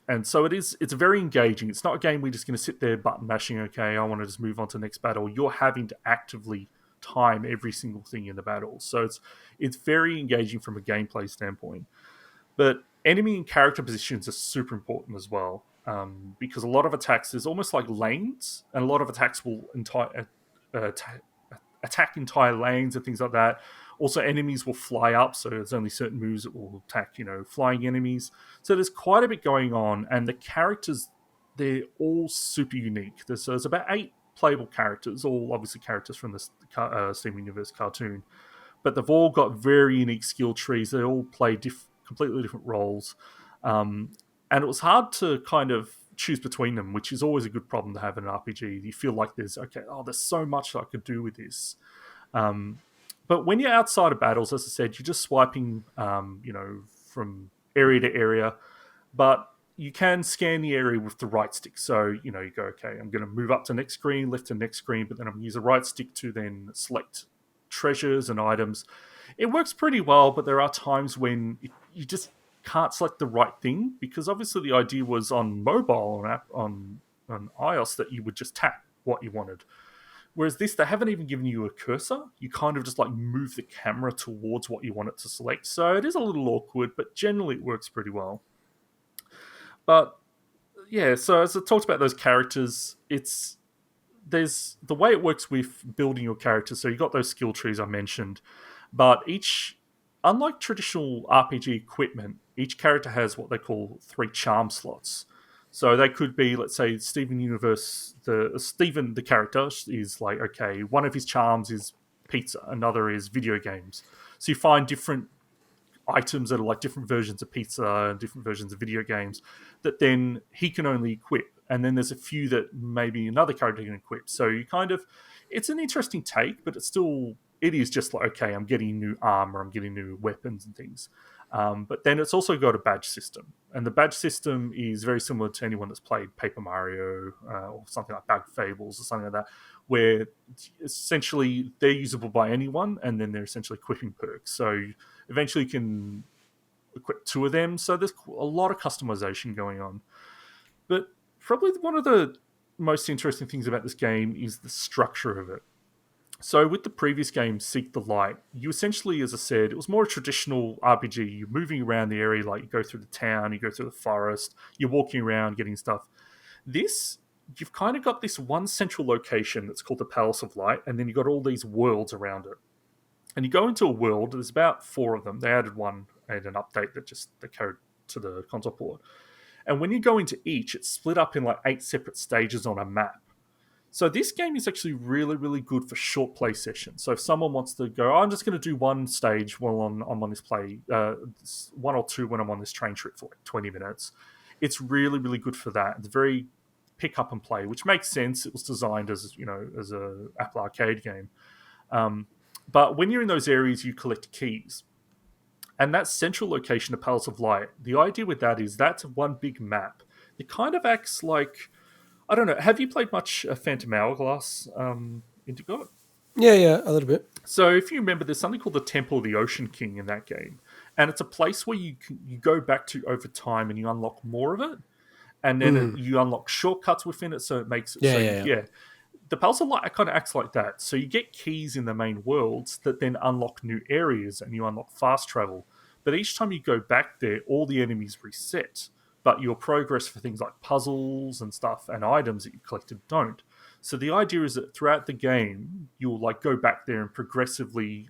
And so it's very engaging. It's not a game where you're just going to sit there button mashing, okay, I want to just move on to the next battle. You're having to actively time every single thing in the battle. So it's very engaging from a gameplay standpoint. But enemy and character positions are super important as well, because a lot of attacks, there's almost like lanes, and a lot of attacks will attack entire lanes and things like that. Also, enemies will fly up, so there's only certain moves that will attack, flying enemies. So there's quite a bit going on, and the characters, they're all super unique. There's about 8 playable characters, all obviously characters from the Steam Universe cartoon, but they've all got very unique skill trees. They all play completely different roles, and it was hard to kind of choose between them, which is always a good problem to have in an RPG. You feel like there's so much that I could do with this. But when you're outside of battles, as I said, you're just swiping, from area to area. But you can scan the area with the right stick. So, you go, okay, I'm going to move up to next screen, left to next screen, but then I'm going to use the right stick to then select treasures and items. It works pretty well, but there are times when you just can't select the right thing, because obviously the idea was on mobile on iOS that you would just tap what you wanted. Whereas this, they haven't even given you a cursor. You kind of just like move the camera towards what you want it to select. So it is a little awkward, but generally it works pretty well. But yeah, so as I talked about those characters, there's the way it works with building your characters. So you got those skill trees I mentioned, but unlike traditional RPG equipment, each character has what they call 3 charm slots. So they could be, let's say, Steven Universe. Steven, the character, is like, okay, one of his charms is pizza, another is video games. So you find different items that are like different versions of pizza and different versions of video games that then he can only equip. And then there's a few that maybe another character can equip. So you it's an interesting take, but it is just like, okay, I'm getting new armor, I'm getting new weapons and things. But then it's also got a badge system. And the badge system is very similar to anyone that's played Paper Mario or something like Bag Fables or something like that, where essentially they're usable by anyone, and then they're essentially equipping perks. So eventually you can equip 2 of them. So there's a lot of customization going on. But probably one of the most interesting things about this game is the structure of it. So with the previous game, Seek the Light, you essentially, as I said, it was more a traditional RPG. You're moving around the area, like you go through the town, you go through the forest, you're walking around getting stuff. This, you've kind of got this one central location that's called the Palace of Light, and then you've got all these worlds around it. And you go into a world, there's about 4 of them. They added one and an update that they carried to the console port. And when you go into each, it's split up in like 8 separate stages on a map. So this game is actually really, really good for short play sessions. So if someone wants to go, I'm just going to do one stage while I'm on this play, 1 or 2 when I'm on this train trip for like 20 minutes, it's really, really good for that. It's very pick up and play, which makes sense. It was designed as a Apple Arcade game. But when you're in those areas, you collect keys. And that central location, the Palace of Light, the idea with that is that's one big map. It kind of acts like, I don't know. Have you played much Phantom Hourglass, Indigo? Yeah, a little bit. So if you remember, there's something called the Temple of the Ocean King in that game, and it's a place where you go back to over time and you unlock more of it, and then you unlock shortcuts within it, so it makes it Yeah. The puzzle kind of acts like that. So you get keys in the main worlds that then unlock new areas and you unlock fast travel. But each time you go back there, all the enemies reset. But your progress for things like puzzles and stuff and items that you collected don't. So the idea is that throughout the game, you'll like go back there and progressively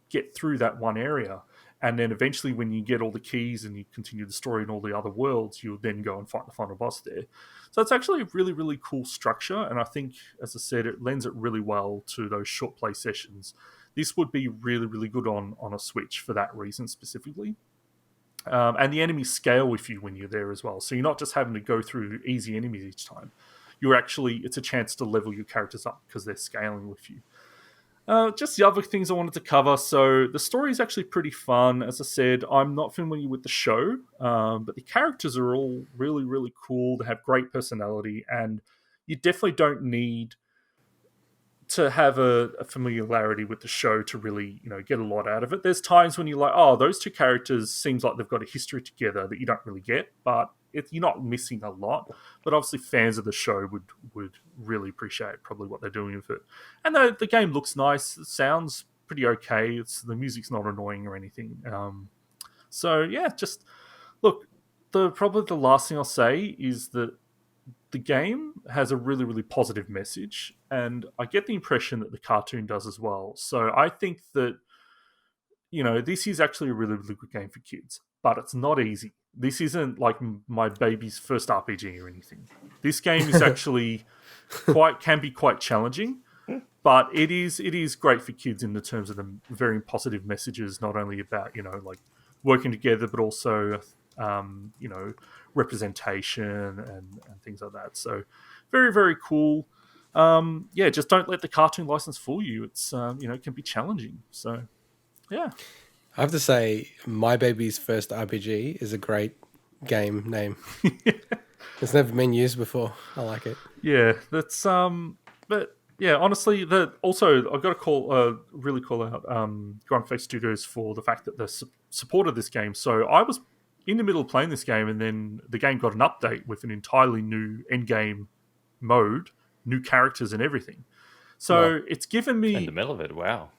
get through that one area. And then eventually when you get all the keys and you continue the story in all the other worlds, you'll then go and fight the final boss there. So it's actually a really, really cool structure. And I think, as I said, it lends it really well to those short play sessions. This would be really, really good on a Switch for that reason specifically. And the enemies scale with you when you're there as well. So you're not just having to go through easy enemies each time. It's a chance to level your characters up because they're scaling with you. Just the other things I wanted to cover. So the story is actually pretty fun. As I said, I'm not familiar with the show, but the characters are all really, really cool. They have great personality, and you definitely don't need to have a familiarity with the show to really, get a lot out of it. There's times when you're like, oh, those two characters seems like they've got a history together that you don't really get, but you're not missing a lot. But obviously fans of the show would really appreciate probably what they're doing with it. And the game looks nice. It sounds pretty okay. The music's not annoying or anything. So yeah, just look, probably the last thing I'll say is that the game has a really, really positive message, and I get the impression that the cartoon does as well. So I think that, this is actually a really, really good game for kids, but it's not easy. This isn't like my baby's first RPG or anything. This game is actually can be quite challenging, but it is great for kids in the terms of the very positive messages, not only about, like working together, but also, representation and things like that. So very, very cool. Just don't let the cartoon license fool you. It's, it can be challenging. So, yeah. I have to say, My Baby's First RPG is a great game name. It's never been used before. I like it. Yeah, that's but yeah, honestly, also I've got to really call out Gruntface Studios for the fact that they supported this game. So I was in the middle of playing this game, and then the game got an update with an entirely new endgame mode, new characters and everything. So it's given me in the middle of it. Wow.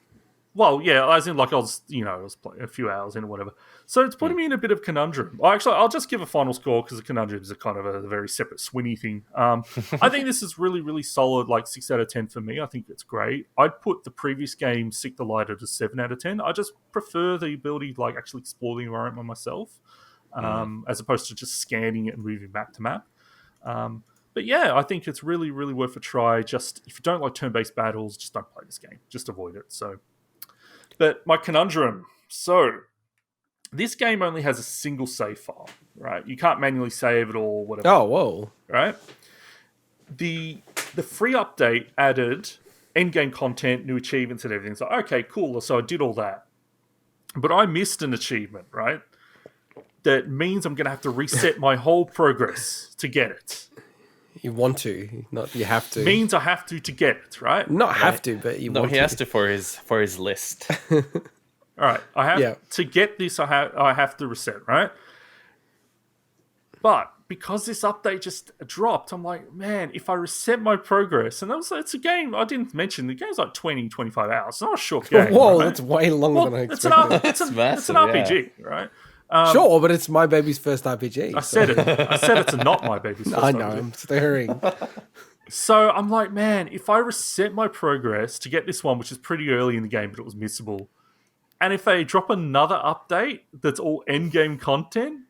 Well, yeah, as in like I was playing a few hours in or whatever. So it's putting me in a bit of conundrum. I'll just give a final score because the conundrum is a kind of a very separate Swinny thing. I think this is really, really solid, like 6 out of 10 for me. I think it's great. I'd put the previous game, Sick the Light, at a 7 out of 10. I just prefer the ability to like actually explore the environment myself, as opposed to just scanning it and moving map to map. But yeah, I think it's really, really worth a try. Just if you don't like turn-based battles, just don't play this game. Just avoid it. So. But my conundrum. So, this game only has a single save file, right? You can't manually save it or whatever. Oh, whoa. Right? The free update added endgame content, new achievements and everything. It's like, okay, cool. So I did all that. But I missed an achievement, right? That means I'm going to have to reset my whole progress to get it. You want to, not you have to. Means I have to get it, right? Not have to, but you want to. No, he has to for his list. All right, I have to get this. I have to reset, right? But because this update just dropped, I'm like, man, if I reset my progress, and it's a game I didn't mention. The game's like 20, 25 hours. It's not a short game. Whoa, right? that's way longer than I expected. It's an RPG, right? Sure, but it's My Baby's First RPG. I said it's not My Baby's First RPG. I know, I'm stirring. So I'm like, man, if I reset my progress to get this one, which is pretty early in the game, but it was missable, and if they drop another update that's all endgame content,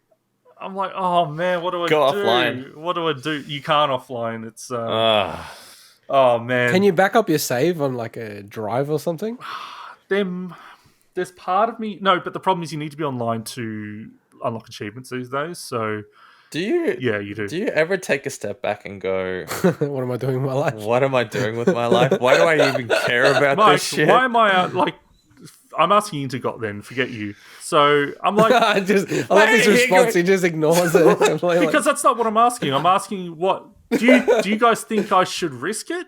I'm like, oh man, what do I do? Offline. What do I do? You can't offline. It's oh man. Can you back up your save on like a drive or something? There's part of me but the problem is you need to be online to unlock achievements these days. So do you? Yeah, you do. Do you ever take a step back and go, what am I doing with my life? What am I doing with my life? Why do I even care about Mike, this shit? why am I I'm asking Intergot then. Forget you. So I'm like, I love his response. He just ignores it because that's not what I'm asking. I'm asking what do you guys think I should risk it?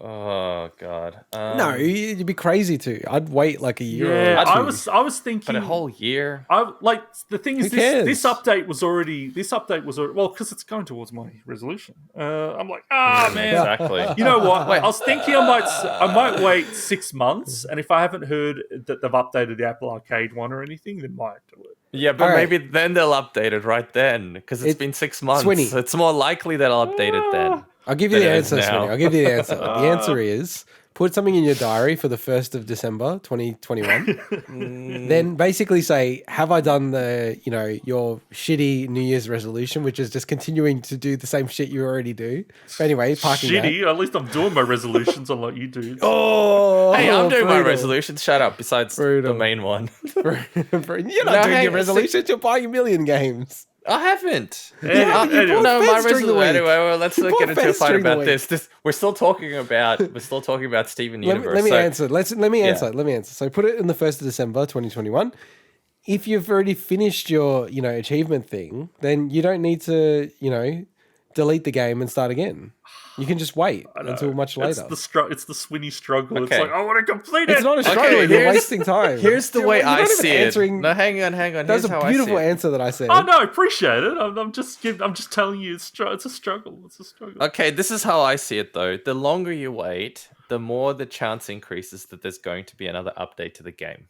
Oh God! No, you'd be crazy to. I'd wait like a year. Yeah, or two. I was thinking, but a whole year. The thing is, Who cares? this update was already well because it's going towards my resolution. I'm like, man, Exactly. You know what? I was thinking I might wait 6 months, and if I haven't heard that they've updated the Apple Arcade one or anything, then might do it. Yeah, but right. maybe then they'll update it right then because it's been 6 months. Swinny. It's more likely they'll update it then. I'll give you the answer, now. Swinny. I'll give you the answer. The answer is put something in your diary for the 1st of December, 2021. Then basically say, have I done your shitty New Year's resolution, which is just continuing to do the same shit you already do. But anyway, parking Shitty. At least I'm doing my resolutions unlike you do. Oh, Hey, I'm doing my brutal. resolutions. Shut up. Besides the main one, You're not doing your resolutions. You're buying a million games. I haven't. Yeah, but you bought no, my Fez during the resolution. week. Anyway, well, let's not get into a Fez fight during the about week. this. We're still talking about Steven Universe. Let me so- answer. Let me answer. So put it in the 1st of December, 2021. If you've already finished your, achievement thing, then you don't need to, delete the game and start again. You can just wait until much later. It's the Swinny struggle. Okay. It's like I want to complete it. It's not a struggle. Okay, You're wasting time. Here's the way I see it. answering- No, hang on. That was Here's how a I see beautiful it. answer that I said. Oh no, appreciate it. I'm just telling you, it's a struggle. It's a struggle. Okay, this is how I see it though. The longer you wait, the more the chance increases that there's going to be another update to the game.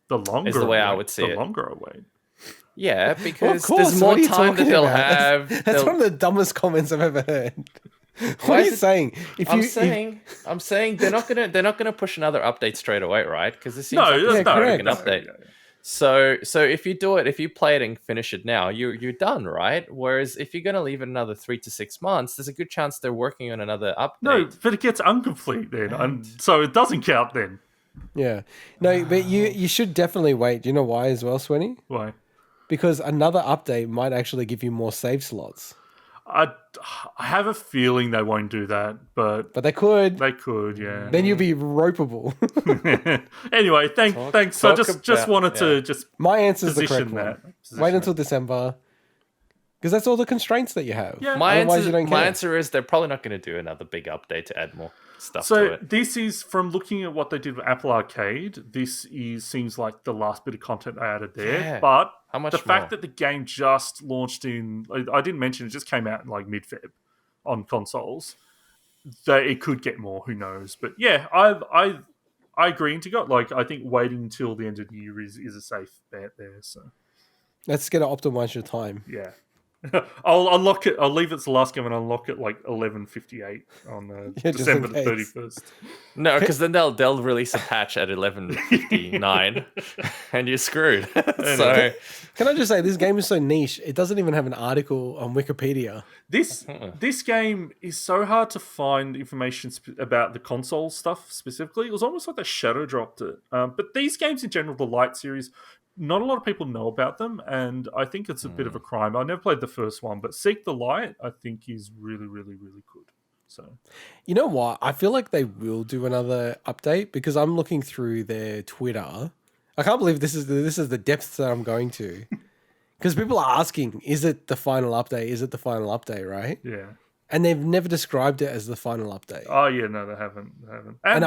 The longer is the way I I wait, would see the it. longer I wait. Yeah, because course, there's what more are you time that talking they'll about? have. That's one of the dumbest comments I've ever heard. What are you saying? I'm saying they're not gonna push another update straight away, right? Because this seems No, like that's a not an update. So if you do it, if you play it and finish it now, you're done, right? Whereas if you're gonna leave it another 3 to 6 months, there's a good chance they're working on another update. No, but it gets incomplete then, and so it doesn't count then. Yeah. No, but you should definitely wait. Do you know why as well, Swinny? Why? Because another update might actually give you more save slots. I have a feeling they won't do that, but they could. They could, yeah. Then you'll be ropeable. Anyway, thanks. So just wanted to just my answer is the correct position one. that. Wait until December, because that's all the constraints that you have. Yeah. My Otherwise, answer is they're probably not going to do another big update to add more stuff to So it. this is from looking at what they did with Apple Arcade. This seems like the last bit of content they added there. Yeah. But How much the fact more? that the game just launched I didn't mention it just came out in like mid-Feb on consoles. That it could get more. Who knows? But yeah, I agree. I think waiting until the end of the year is a safe bet there. So that's going to optimize your time. yeah. I'll unlock it. I'll leave it to the last game and unlock it like 11:58 on December the 31st. No, because then they'll release a patch at 11:59, and you're screwed. So Can I just say this game is so niche? It doesn't even have an article on Wikipedia. This game is so hard to find information about the console stuff specifically. It was almost like they shadow dropped it. But these games in general, the Light series, not a lot of people know about them, and I think it's a bit of a crime. I never played the first one, but Seek the Light, I think, is really, really, really good. So, you know what? I feel like they will do another update because I'm looking through their Twitter. I can't believe this is the depths that I'm going to. Because people are asking, is it the final update? Is it the final update, right? yeah. And they've never described it as the final update. Oh, yeah, no, they haven't. And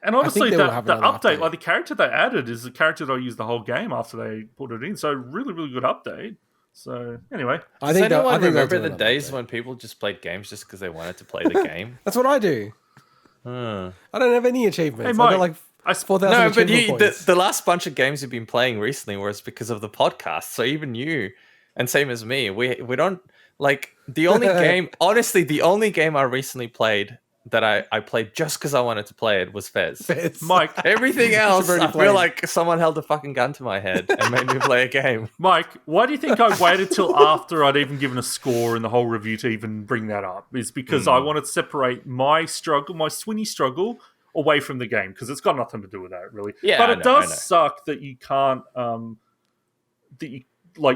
And honestly, they the will have update, another update. like the character they added is the character that I used the whole game after they put it in. So really, really good update. So anyway, I think does anyone they'll remember do the another days update. when people just played games just because they wanted to play the game? That's what I do. I don't have any achievements. Hey, I Mike, got like 4,000 No, but achievement points. the last bunch of games you've been playing recently was because of the podcast. So even you, and same as me, we don't like the only game. Honestly, the only game I recently played that I played just because I wanted to play it was Fez. Mike, Everything else, already I feel played. like someone held a fucking gun to my head and made me play a game. Mike, why do you think I waited till after I'd even given a score in the whole review to even bring that up? Is because I wanted to separate my struggle, my Swinny struggle, away from the game because it's got nothing to do with that, really. Yeah, but I it know, does suck that you can't,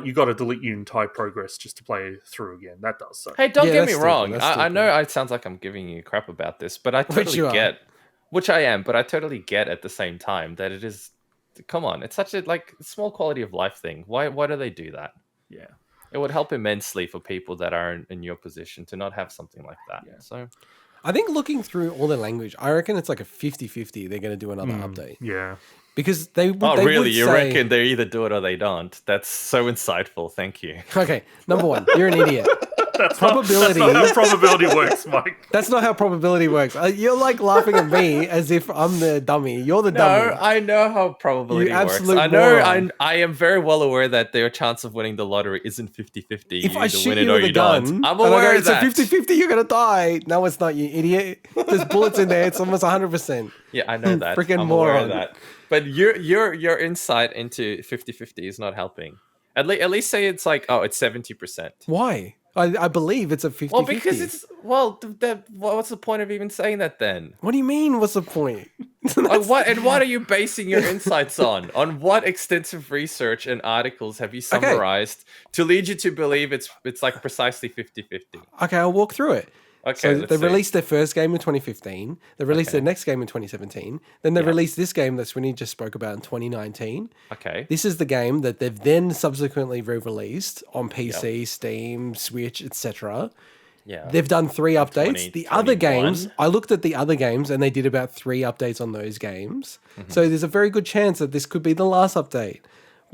you got to delete your entire progress just to play through again. That does suck. Hey, don't Yeah, get me that's wrong. stupid, that's I know it sounds like I'm giving you crap about this, but I Which you totally are. get which I am, but I totally get at the same time that it is. Come on, it's such a small quality of life thing. Why do they do that? Yeah. It would help immensely for people that are in your position to not have something like that. Yeah. So I think looking through all the language, I reckon it's like a 50-50 they're going to do another update. Yeah. Because they would. oh, they really? would You say, reckon they either do it or they don't? That's so insightful. Thank you. Okay, number one, you're an idiot. That's Probability. Not how probability works, Mike. That's not how probability works. You're like laughing at me as if I'm the dummy. You're the dummy. No, I know how probability You works. absolute I know. moron. I am very well aware that their chance of winning the lottery isn't 50-50. If You I either shoot win it you or with a you gun, don't. I'm and I go, aware of it's that. a 50-50, you're going to die. No, it's not, you idiot. There's bullets in there. It's almost 100%. Yeah, I know that. Freaking I'm aware of moron. that. But your insight into 50-50 is not helping. At least say it's like, oh, it's 70%. Why? I believe it's a 50-50. Well, because it's what's the point of even saying that then? What do you mean? What's the point? Like, what are you basing your insights on? On what extensive research and articles have you summarized to lead you to believe it's like precisely 50-50? Okay, I'll walk through it. Okay, So let's they see. released their first game in 2015. They released their next game in 2017. Then they released this game that Swinny just spoke about in 2019. Okay. This is the game that they've then subsequently re-released on PC, Steam, Switch, etc. Yeah. They've done 3 updates. The other 2021. games, I looked at the other games and they did about 3 updates on those games. So there's a very good chance that this could be the last update.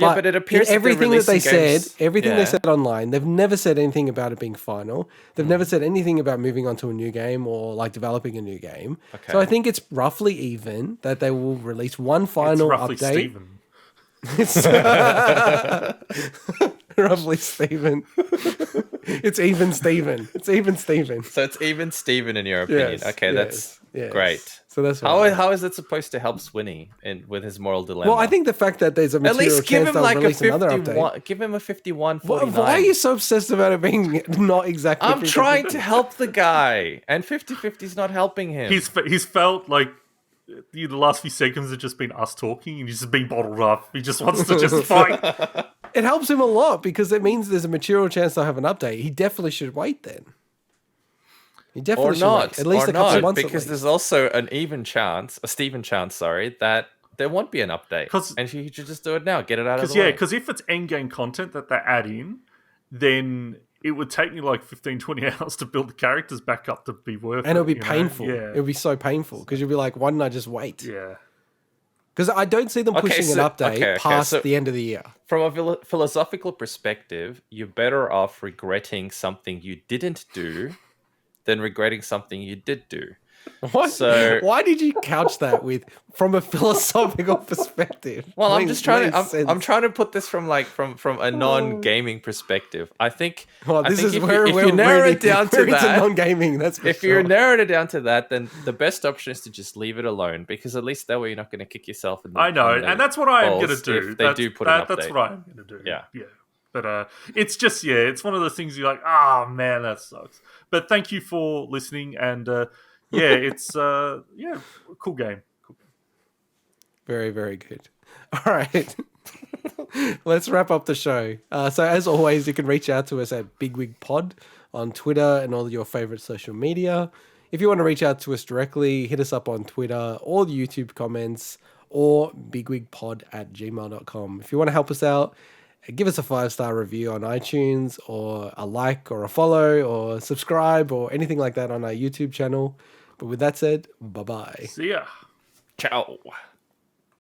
Yeah, but it appears in that they're everything that they releasing said, games- everything they Yeah. said online, they've never said anything about it being final. They've never said anything about moving on to a new game or like developing a new game. Okay. So I think it's roughly even that they will release one It's final roughly update. Steven. It's roughly Steven. It's even Steven. It's even Steven. So it's even Steven in your opinion. Yes, Okay, that's yes. great. So that's How is it supposed to help Swinny with his moral dilemma? Well, I think the fact that there's a at material least give chance him they'll like a release another 51. update. Give him a 51, Why 49. are you so obsessed about it being not exactly? I'm 50-50? trying to help the guy, and 50-50 is not helping him. He's felt like the last few seconds have just been us talking, and he's just being bottled up. He just wants to just fight. It helps him a lot because it means there's a material chance they'll have an update. He definitely should wait then. He definitely or should not, wait. At least or a couple not, of months. because there's also an Steven chance, sorry, that there won't be an update, 'Cause- and he should just do it now, get it out of Because the way. because if it's endgame content that they add in, then it would take me like 15, 20 hours to build the characters back up to be worth it. and it'll be you know? painful. Yeah. It'll be so painful because you'll be like, why didn't I just wait? Yeah. Because I don't see them Okay, pushing so- an update okay, past so- the end of the year. From a philosophical perspective, you're better off regretting something you didn't do than regretting something you did do. What? So- Why did you couch that with from a philosophical perspective? Well, I'm Makes- just trying makes to. sense. I'm trying to put this from a non-gaming perspective. I think. Well, I this think is if where you, if we're you narrow really, it down to we're into that, non-gaming. That's for if sure. you narrowed it down to that, then the best option is to just leave it alone, because at least that way you're not going to kick yourself in the. I know, in the and that's what I am going balls to do. If they do put an update. That's what I'm going to do. Yeah. Yeah. But it's just, it's one of those things you're like, man, that sucks. But thank you for listening, and it's, cool game. Cool game. Very, very good. All right. Let's wrap up the show. So as always, you can reach out to us at BigWigPod on Twitter and all your favorite social media. If you want to reach out to us directly, hit us up on Twitter or the YouTube comments or bigwigpod@gmail.com. If you want to help us out, give us a 5-star review on iTunes, or a like or a follow or subscribe or anything like that on our YouTube channel. But with that said, bye-bye. See ya. Ciao.